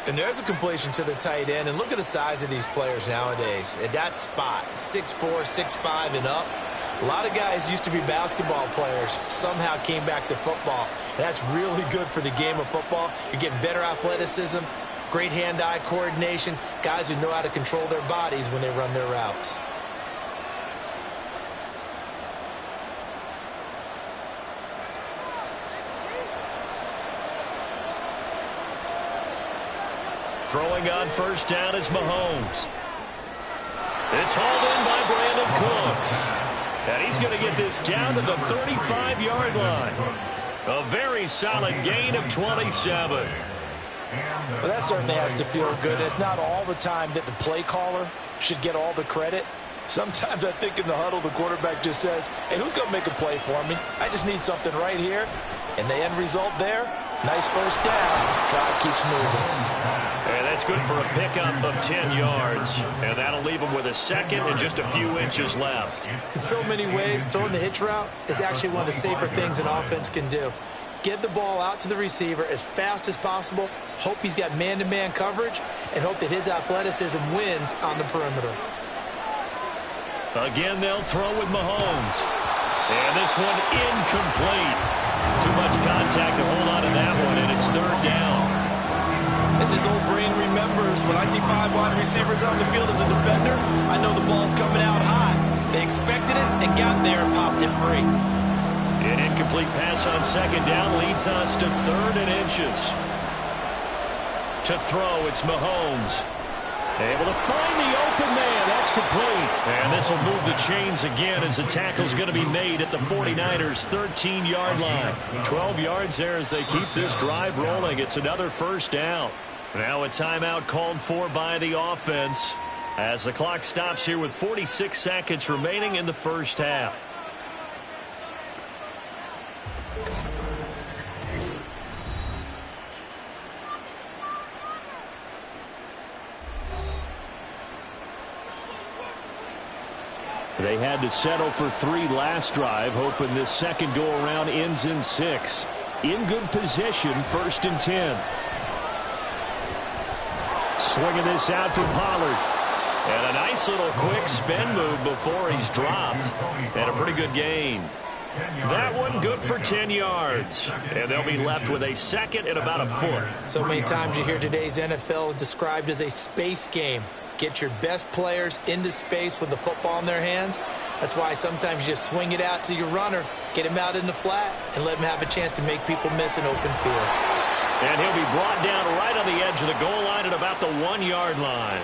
And there's a completion to the tight end. And look at the size of these players nowadays. At that spot, 6'4", 6'5", and up. A lot of guys used to be basketball players, somehow came back to football. And that's really good for the game of football. You're getting better athleticism, great hand-eye coordination, guys who know how to control their bodies when they run their routes. Throwing on 1st down is Mahomes. It's hauled in by Brandon Cooks. And he's going to get this down to the 35-yard line. A very solid gain of 27. Well, that certainly has to feel good. It's not all the time that the play caller should get all the credit. Sometimes I think in the huddle, the quarterback just says, hey, who's going to make a play for me? I just need something right here. And the end result there, nice 1st down. Drive keeps moving. And that's good for a pickup of 10 yards. And that'll leave him with a 2nd and just a few inches left. In so many ways, throwing the hitch route is actually one of the safer things an offense can do. get the ball out to the receiver as fast as possible, hope he's got man-to-man coverage, and hope that his athleticism wins on the perimeter. Again, they'll throw with Mahomes. And this one incomplete. Too much contact to hold on to that one, and it's third down. As his old brain remembers, when I see 5 wide receivers on the field as a defender, I know the ball's coming out high. They expected it and got there and popped it free. An incomplete pass on second down leads us to 3rd and inches. To throw, it's Mahomes. Able to find the open man. That's complete. And this will move the chains again as the tackle's going to be made at the 49ers' 13-yard line. 12 yards there as they keep this drive rolling. It's another first down. Now a timeout called for by the offense as the clock stops here with 46 seconds remaining in the first half. They had to settle for 3 last drive, hoping this second go-around ends in 6. In good position, 1st and 10. Swinging this out for Pollard. And a nice little quick spin move before he's dropped. And a pretty good gain. That one good for 10 yards. And they'll be left with a second and about a foot. So many times you hear today's NFL described as a space game. Get your best players into space with the football in their hands. That's why sometimes you just swing it out to your runner, get him out in the flat, and let him have a chance to make people miss an open field. And he'll be brought down right on the edge of the goal line at about the 1-yard line.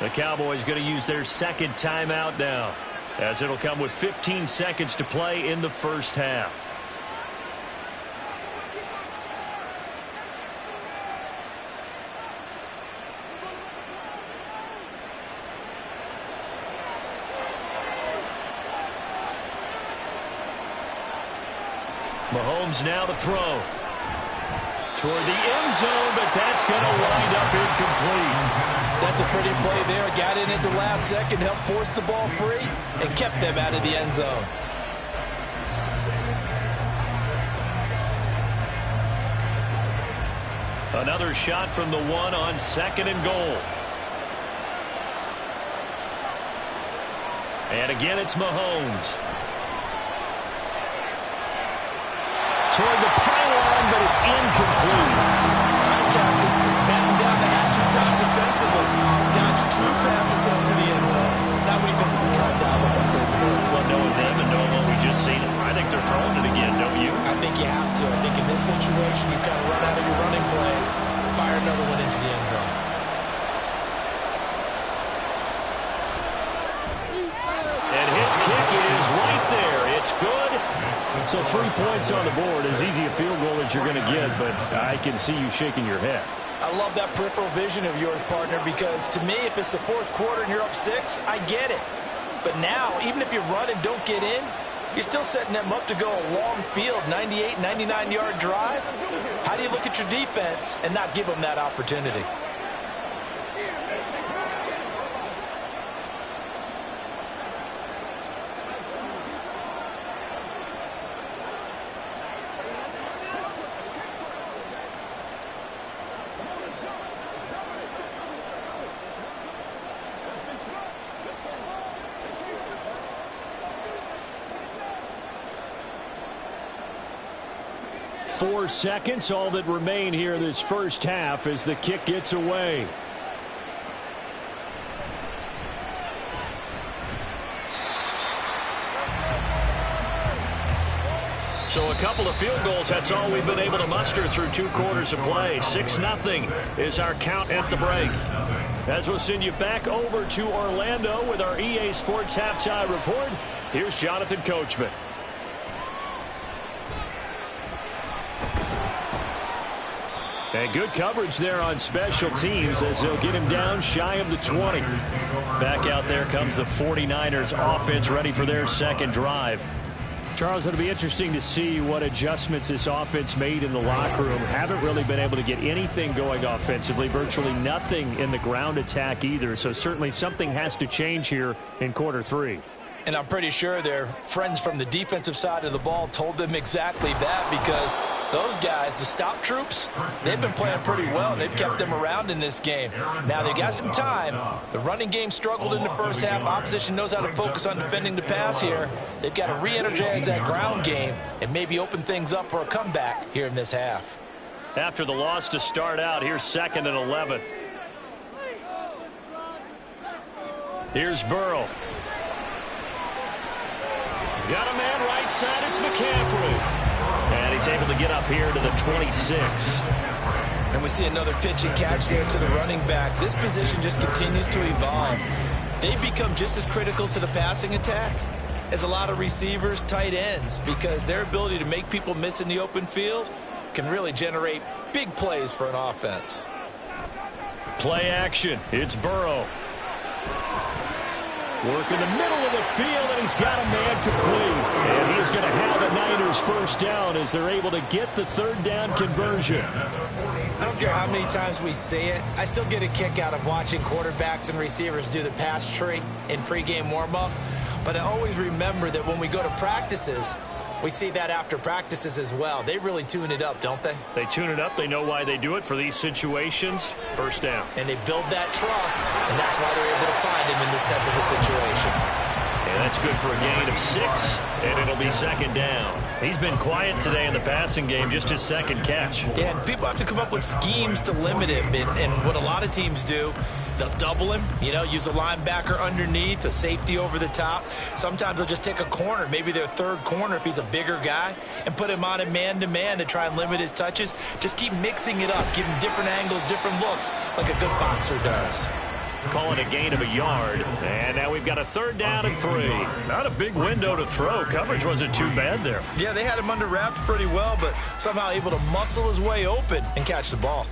The Cowboys going to use their second timeout now, as it'll come with 15 seconds to play in the first half. Mahomes now to throw. Toward the end zone, but that's going to wind up incomplete. That's a pretty play there. Got in at the last second, helped force the ball free, and kept them out of the end zone. Another shot from the 1 on 2nd and goal. And again, it's Mahomes. Toward the pylon, but it's incomplete. All right, Captain, it's batten down the hatches time defensively. Dodge 2 pass attempts to the end zone. Now what do you think we're trying to dial up on 3rd and goal? Well, knowing them and knowing what we just seen, I think they're throwing it again, don't you? I think you have to. I think in this situation, you kind of run out of your running plays, fire another one into the end zone. And his kick is right there. It's good. So 3 points on the board, as easy a field goal as you're going to get, but I can see you shaking your head. I love that peripheral vision of yours, partner, because to me, if it's the 4th quarter and you're up 6, I get it. But now, even if you run and don't get in, you're still setting them up to go a long field, 98, 99-yard drive. How do you look at your defense and not give them that opportunity? Four seconds, all that remain here this first half as the kick gets away. So a couple of field goals, that's all we've been able to muster through 2 quarters of play. 6-0 is our count at the break. As we'll send you back over to Orlando with our EA Sports Halftime Report, here's Jonathan Coachman. And good coverage there on special teams as they'll get him down shy of the 20. Back out there comes the 49ers offense ready for their second drive. Charles, it'll be interesting to see what adjustments this offense made in the locker room. Haven't really been able to get anything going offensively, virtually nothing in the ground attack either. So certainly something has to change here in quarter 3. And I'm pretty sure their friends from the defensive side of the ball told them exactly that, because Those guys, the stop troops, they've been playing pretty well, and they've kept them around in this game. Now, they got some time. The running game struggled in the first half. Opposition knows how to focus on defending the pass here. They've got to re-energize that ground game and maybe open things up for a comeback here in this half. After the loss to start out, here's 2nd and 11. Here's Burrow. Got a man right side. It's McCaffrey. And he's able to get up here to the 26. And we see another pitch and catch there to the running back. This position just continues to evolve. They become just as critical to the passing attack as a lot of receivers, tight ends, because their ability to make people miss in the open field can really generate big plays for an offense. Play action. It's Burrow. Work in the middle of the field, and he's got a man complete. And he is going to have the Niners first down as they're able to get the 3rd down conversion. I don't care how many times we say it, I still get a kick out of watching quarterbacks and receivers do the pass tree in pregame warm-up. But I always remember that when we go to practices, we see that after practices as well. They really tune it up, don't they? They tune it up. They know why they do it for these situations. First down. And they build that trust, and that's why they're able to find him in this type of a situation. And that's good for a gain of 6, and it'll be 2nd down. He's been quiet today in the passing game, just his 2nd catch. Yeah, and people have to come up with schemes to limit him, and what a lot of teams do, they'll double him, use a linebacker underneath, a safety over the top. Sometimes they'll just take a corner, maybe their 3rd corner if he's a bigger guy, and put him on a man-to-man to try and limit his touches. Just keep mixing it up, give him different angles, different looks, like a good boxer does. Call it a gain of a yard. And now we've got a 3rd down and 3. Not a big window to throw. Coverage wasn't too bad there. Yeah, they had him under wraps pretty well, but somehow able to muscle his way open and catch the ball.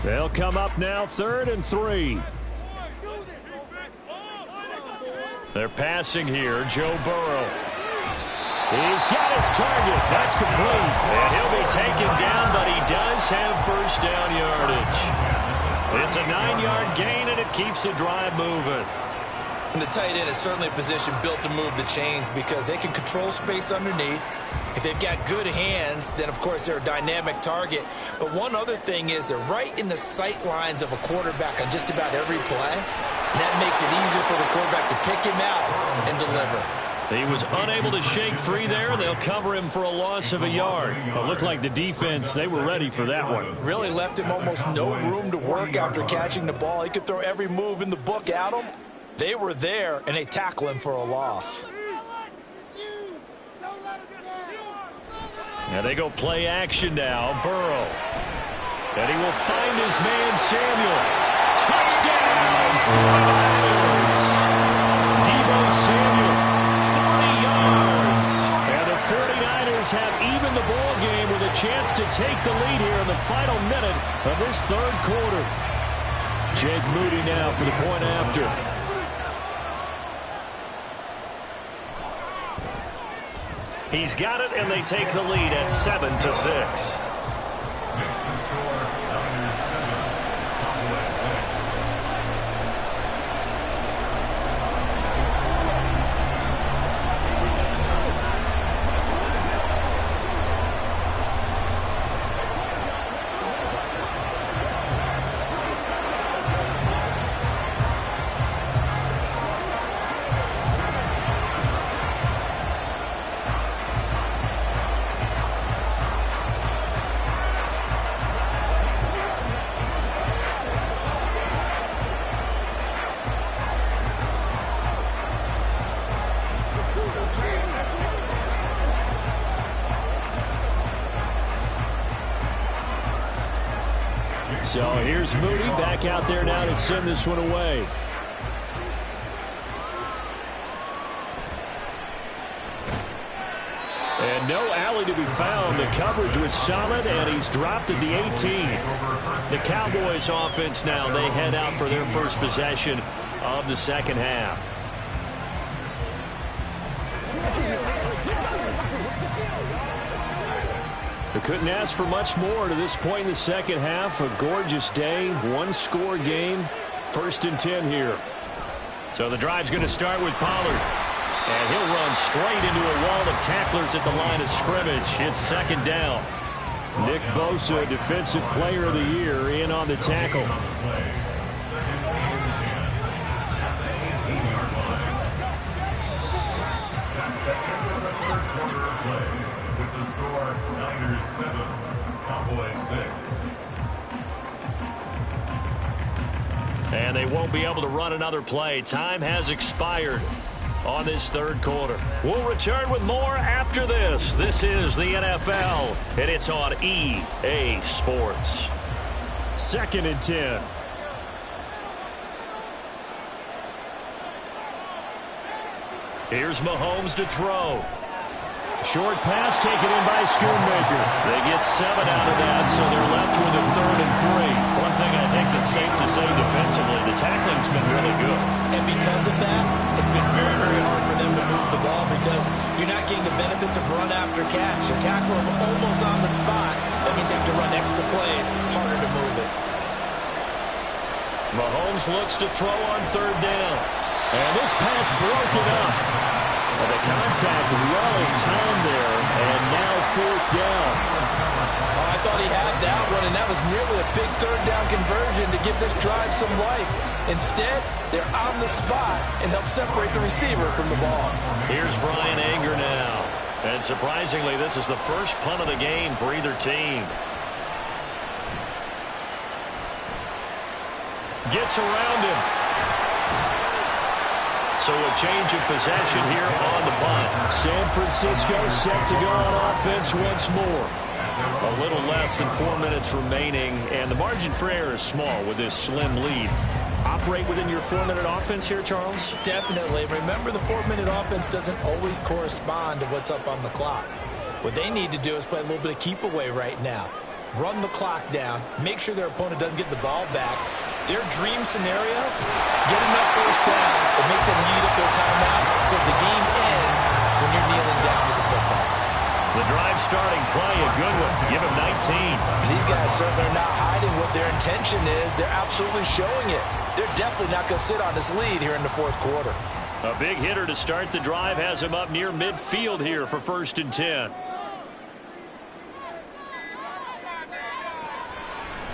They'll come up now 3rd and 3. They're passing here. Joe Burrow. He's got his target. That's complete. And he'll be taken down, but he does have first down yardage. It's a 9-yard gain, and it keeps the drive moving. And the tight end is certainly a position built to move the chains because they can control space underneath. If they've got good hands, then, of course, they're a dynamic target. But one other thing is they're right in the sight lines of a quarterback on just about every play. And that makes it easier for the quarterback to pick him out and deliver. He was unable to shake free there. They'll cover him for a loss of a yard. It looked like the defense, they were ready for that one. Really left him almost no room to work after catching the ball. He could throw every move in the book at him. They were there, and they tackle him for a loss. Now they go play action now. Burrow. And he will find his man, Samuel. Touchdown! Deebo Samuel. Have even the ball game with a chance to take the lead here in the final minute of this 3rd quarter. Jake Moody now for the point after. He's got it, and they take the lead at 7-6. So here's Moody back out there now to send this one away. And no alley to be found. The coverage was solid, and he's dropped at the 18. The Cowboys offense now, they head out for their first possession of the 2nd half. They couldn't ask for much more to this point in the 2nd half. A gorgeous day, 1-score game, 1st and 10 here. So the drive's going to start with Pollard. And he'll run straight into a wall of tacklers at the line of scrimmage. It's second down. Nick Bosa, Defensive Player of the Year, in on the tackle. That's the end of the third quarter of play. With the score, Niners 7, Cowboys 6. And they won't be able to run another play. Time has expired on this third quarter. We'll return with more after this. This is the NFL, and it's on EA Sports. 2nd and 10. Here's Mahomes to throw. Short pass taken in by Schoonmaker. They get 7 out of that, so they're left with a 3rd and 3. One thing I think that's safe to say defensively, the tackling's been really good. And because of that, it's been very, very hard for them to move the ball because you're not getting the benefits of run after catch. You tackle them almost on the spot. That means you have to run extra plays, harder to move it. Mahomes looks to throw on 3rd down. And this pass broken up. Well, the contact well timed there, and now 4th down. Oh, I thought he had that one, and that was nearly a big 3rd down conversion to give this drive some life. Instead, they're on the spot and help separate the receiver from the ball. Here's Brian Anger now. And surprisingly, this is the first punt of the game for either team. Gets around him. So a change of possession here on the punt. San Francisco set to go on offense once more. A little less than 4 minutes remaining, and the margin for error is small with this slim lead. Operate within your 4-minute offense here, Charles? Definitely. Remember, the 4-minute offense doesn't always correspond to what's up on the clock. What they need to do is play a little bit of keep away right now. Run the clock down. Make sure their opponent doesn't get the ball back. Their dream scenario, get enough first downs and make them eat up their timeouts so the game ends when you're kneeling down with the football. The drive starting play, a good one. Give him 19. These guys certainly are not hiding what their intention is. They're absolutely showing it. They're definitely not going to sit on this lead here in the 4th quarter. A big hitter to start the drive has him up near midfield here for 1st and 10.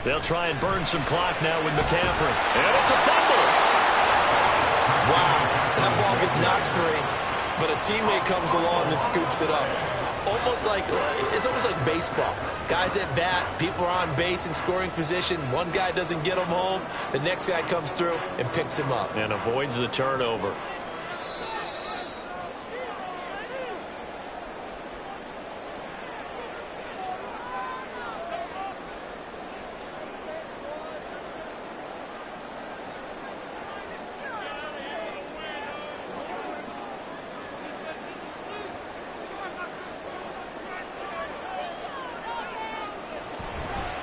They'll try and burn some clock now with McCaffrey. And it's a fumble. Wow, that ball gets knocked free, but a teammate comes along and scoops it up. It's almost like baseball. Guys at bat, people are on base in scoring position. One guy doesn't get him home. The next guy comes through and picks him up. And avoids the turnover.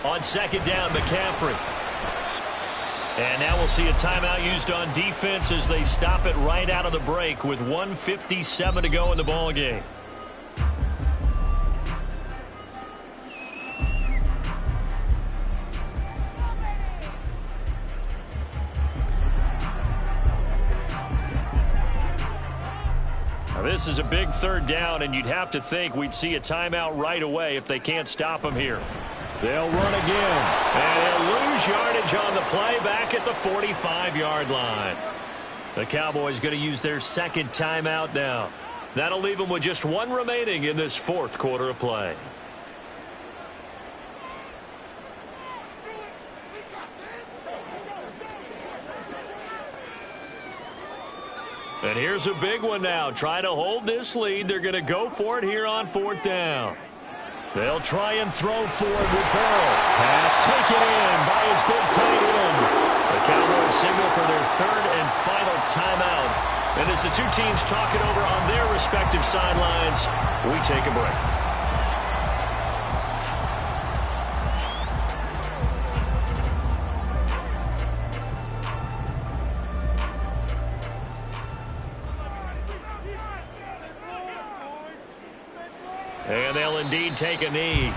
On 2nd down, McCaffrey. And now we'll see a timeout used on defense as they stop it right out of the break with 1:57 to go in the ball game. Now this is a big 3rd down, and you'd have to think we'd see a timeout right away if they can't stop them here. They'll run again. And they'll lose yardage on the play back at the 45-yard line. The Cowboys going to use their 2nd timeout now. That'll leave them with just 1 remaining in this 4th quarter of play. And here's a big one now. Trying to hold this lead. They're going to go for it here on 4th down. They'll try and throw for it with Burrow. Pass taken in by his big tight end. The Cowboys signal for their 3rd and final timeout. And as the two teams talk it over on their respective sidelines, we take a break. And they'll indeed take a knee.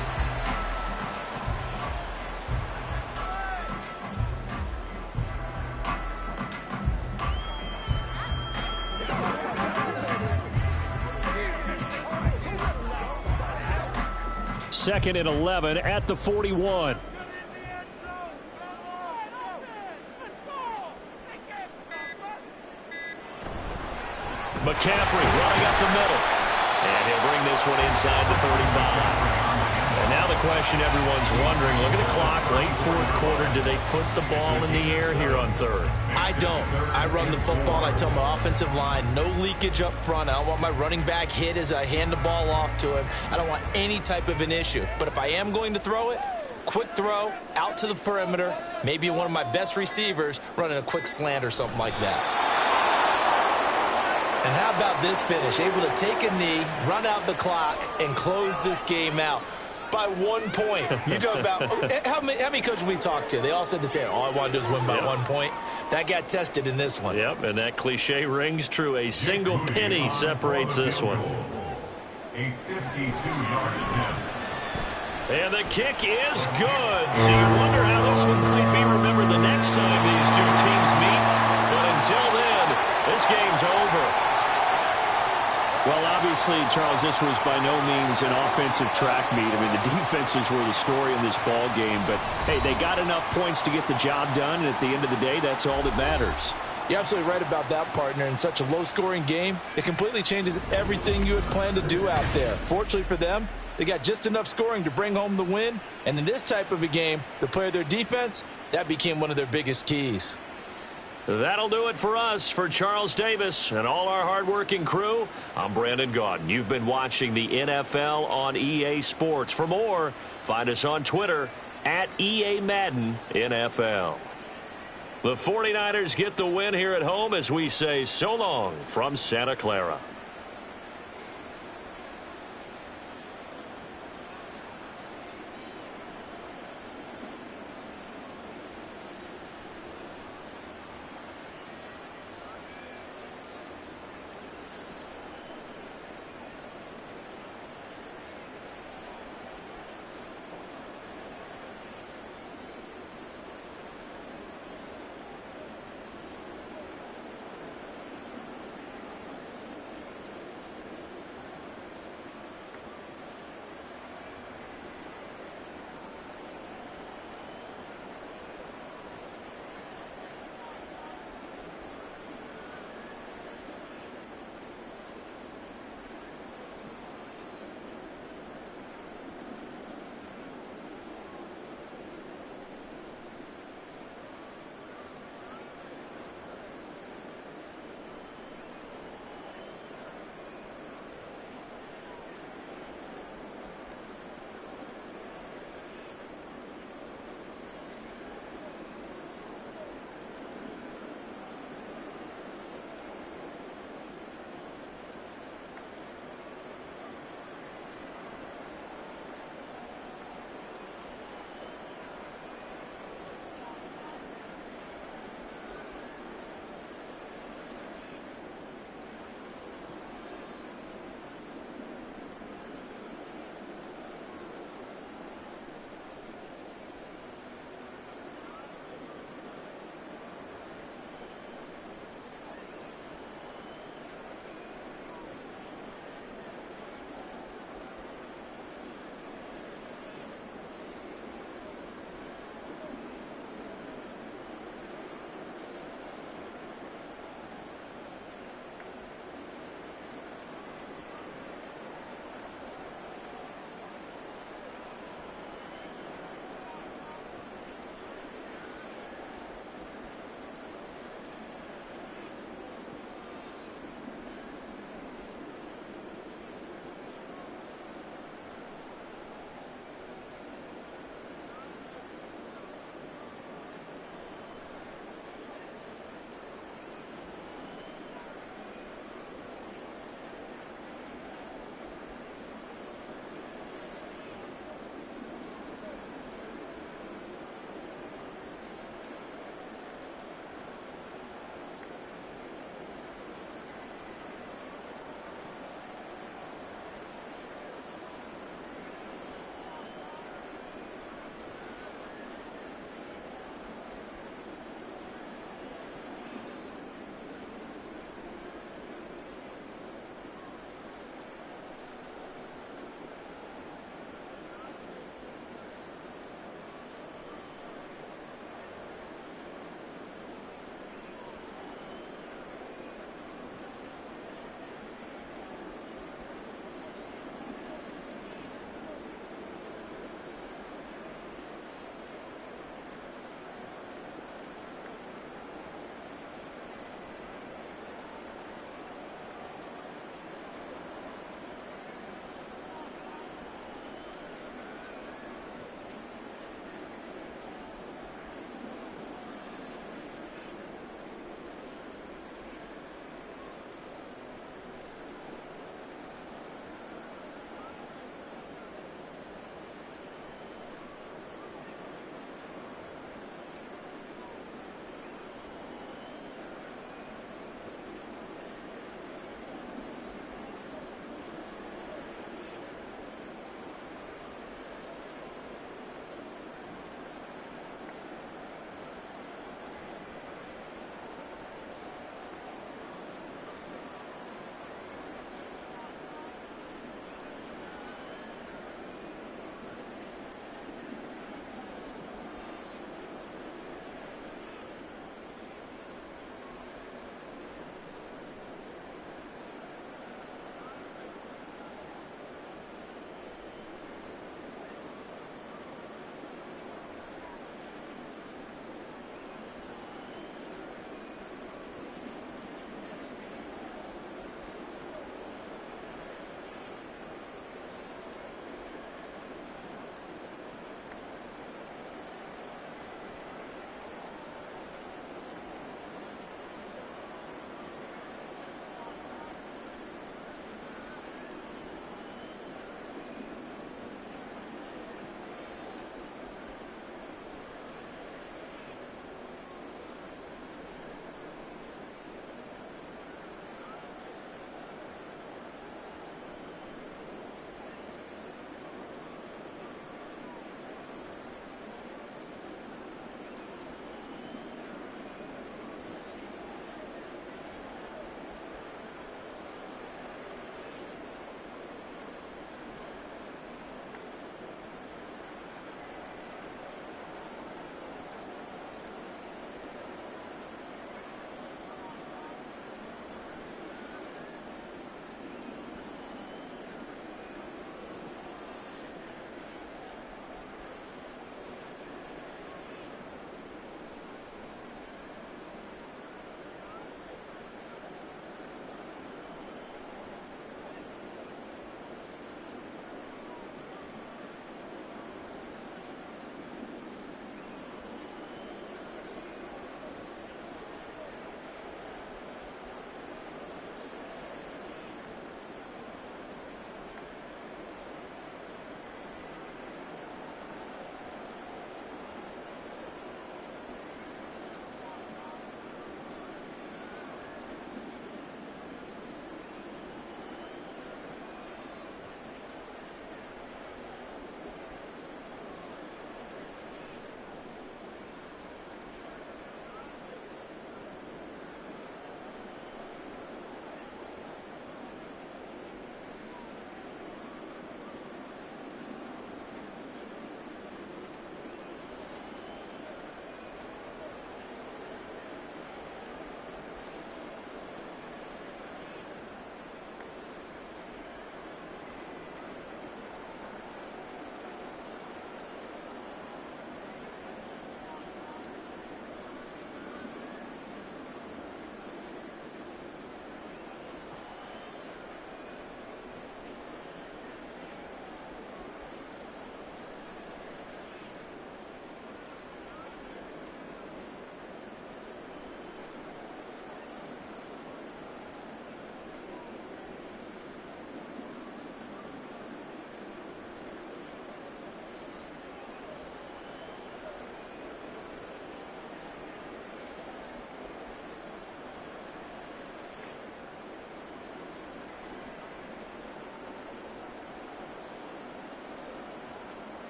2nd and 11 at the 41. McCaffrey running up the middle. And he'll bring this one inside the 35. And now the question everyone's wondering, look at the clock, late fourth quarter, do they put the ball in the air here on third? I don't. I run the football. I tell my offensive line, no leakage up front. I don't want my running back hit as I hand the ball off to him. I don't want any type of an issue. But if I am going to throw it, quick throw, out to the perimeter, maybe one of my best receivers running a quick slant or something like that. And how about this finish? Able to take a knee, run out the clock, and close this game out by 1 point. You talk about how many coaches we talked to? They all said the same. All I want to do is win by 1 point. That got tested in this one. Yep, and that cliche rings true. A single penny separates this one. A 52-yard attempt. And the kick is good. So you wonder how this one might be remembered the next time these two teams meet. But until then, this game's over. Well, obviously, Charles, this was by no means an offensive track meet. I mean, the defenses were the story in this ball game. But, hey, they got enough points to get the job done. And at the end of the day, that's all that matters. You're absolutely right about that, partner. In such a low-scoring game, it completely changes everything you had planned to do out there. Fortunately for them, they got just enough scoring to bring home the win. And in this type of a game, to play their defense, that became one of their biggest keys. That'll do it for us. For Charles Davis and all our hardworking crew, I'm Brandon Gaudin. You've been watching the NFL on EA Sports. For more, find us on Twitter at EA Madden NFL. The 49ers get the win here at home as we say so long from Santa Clara.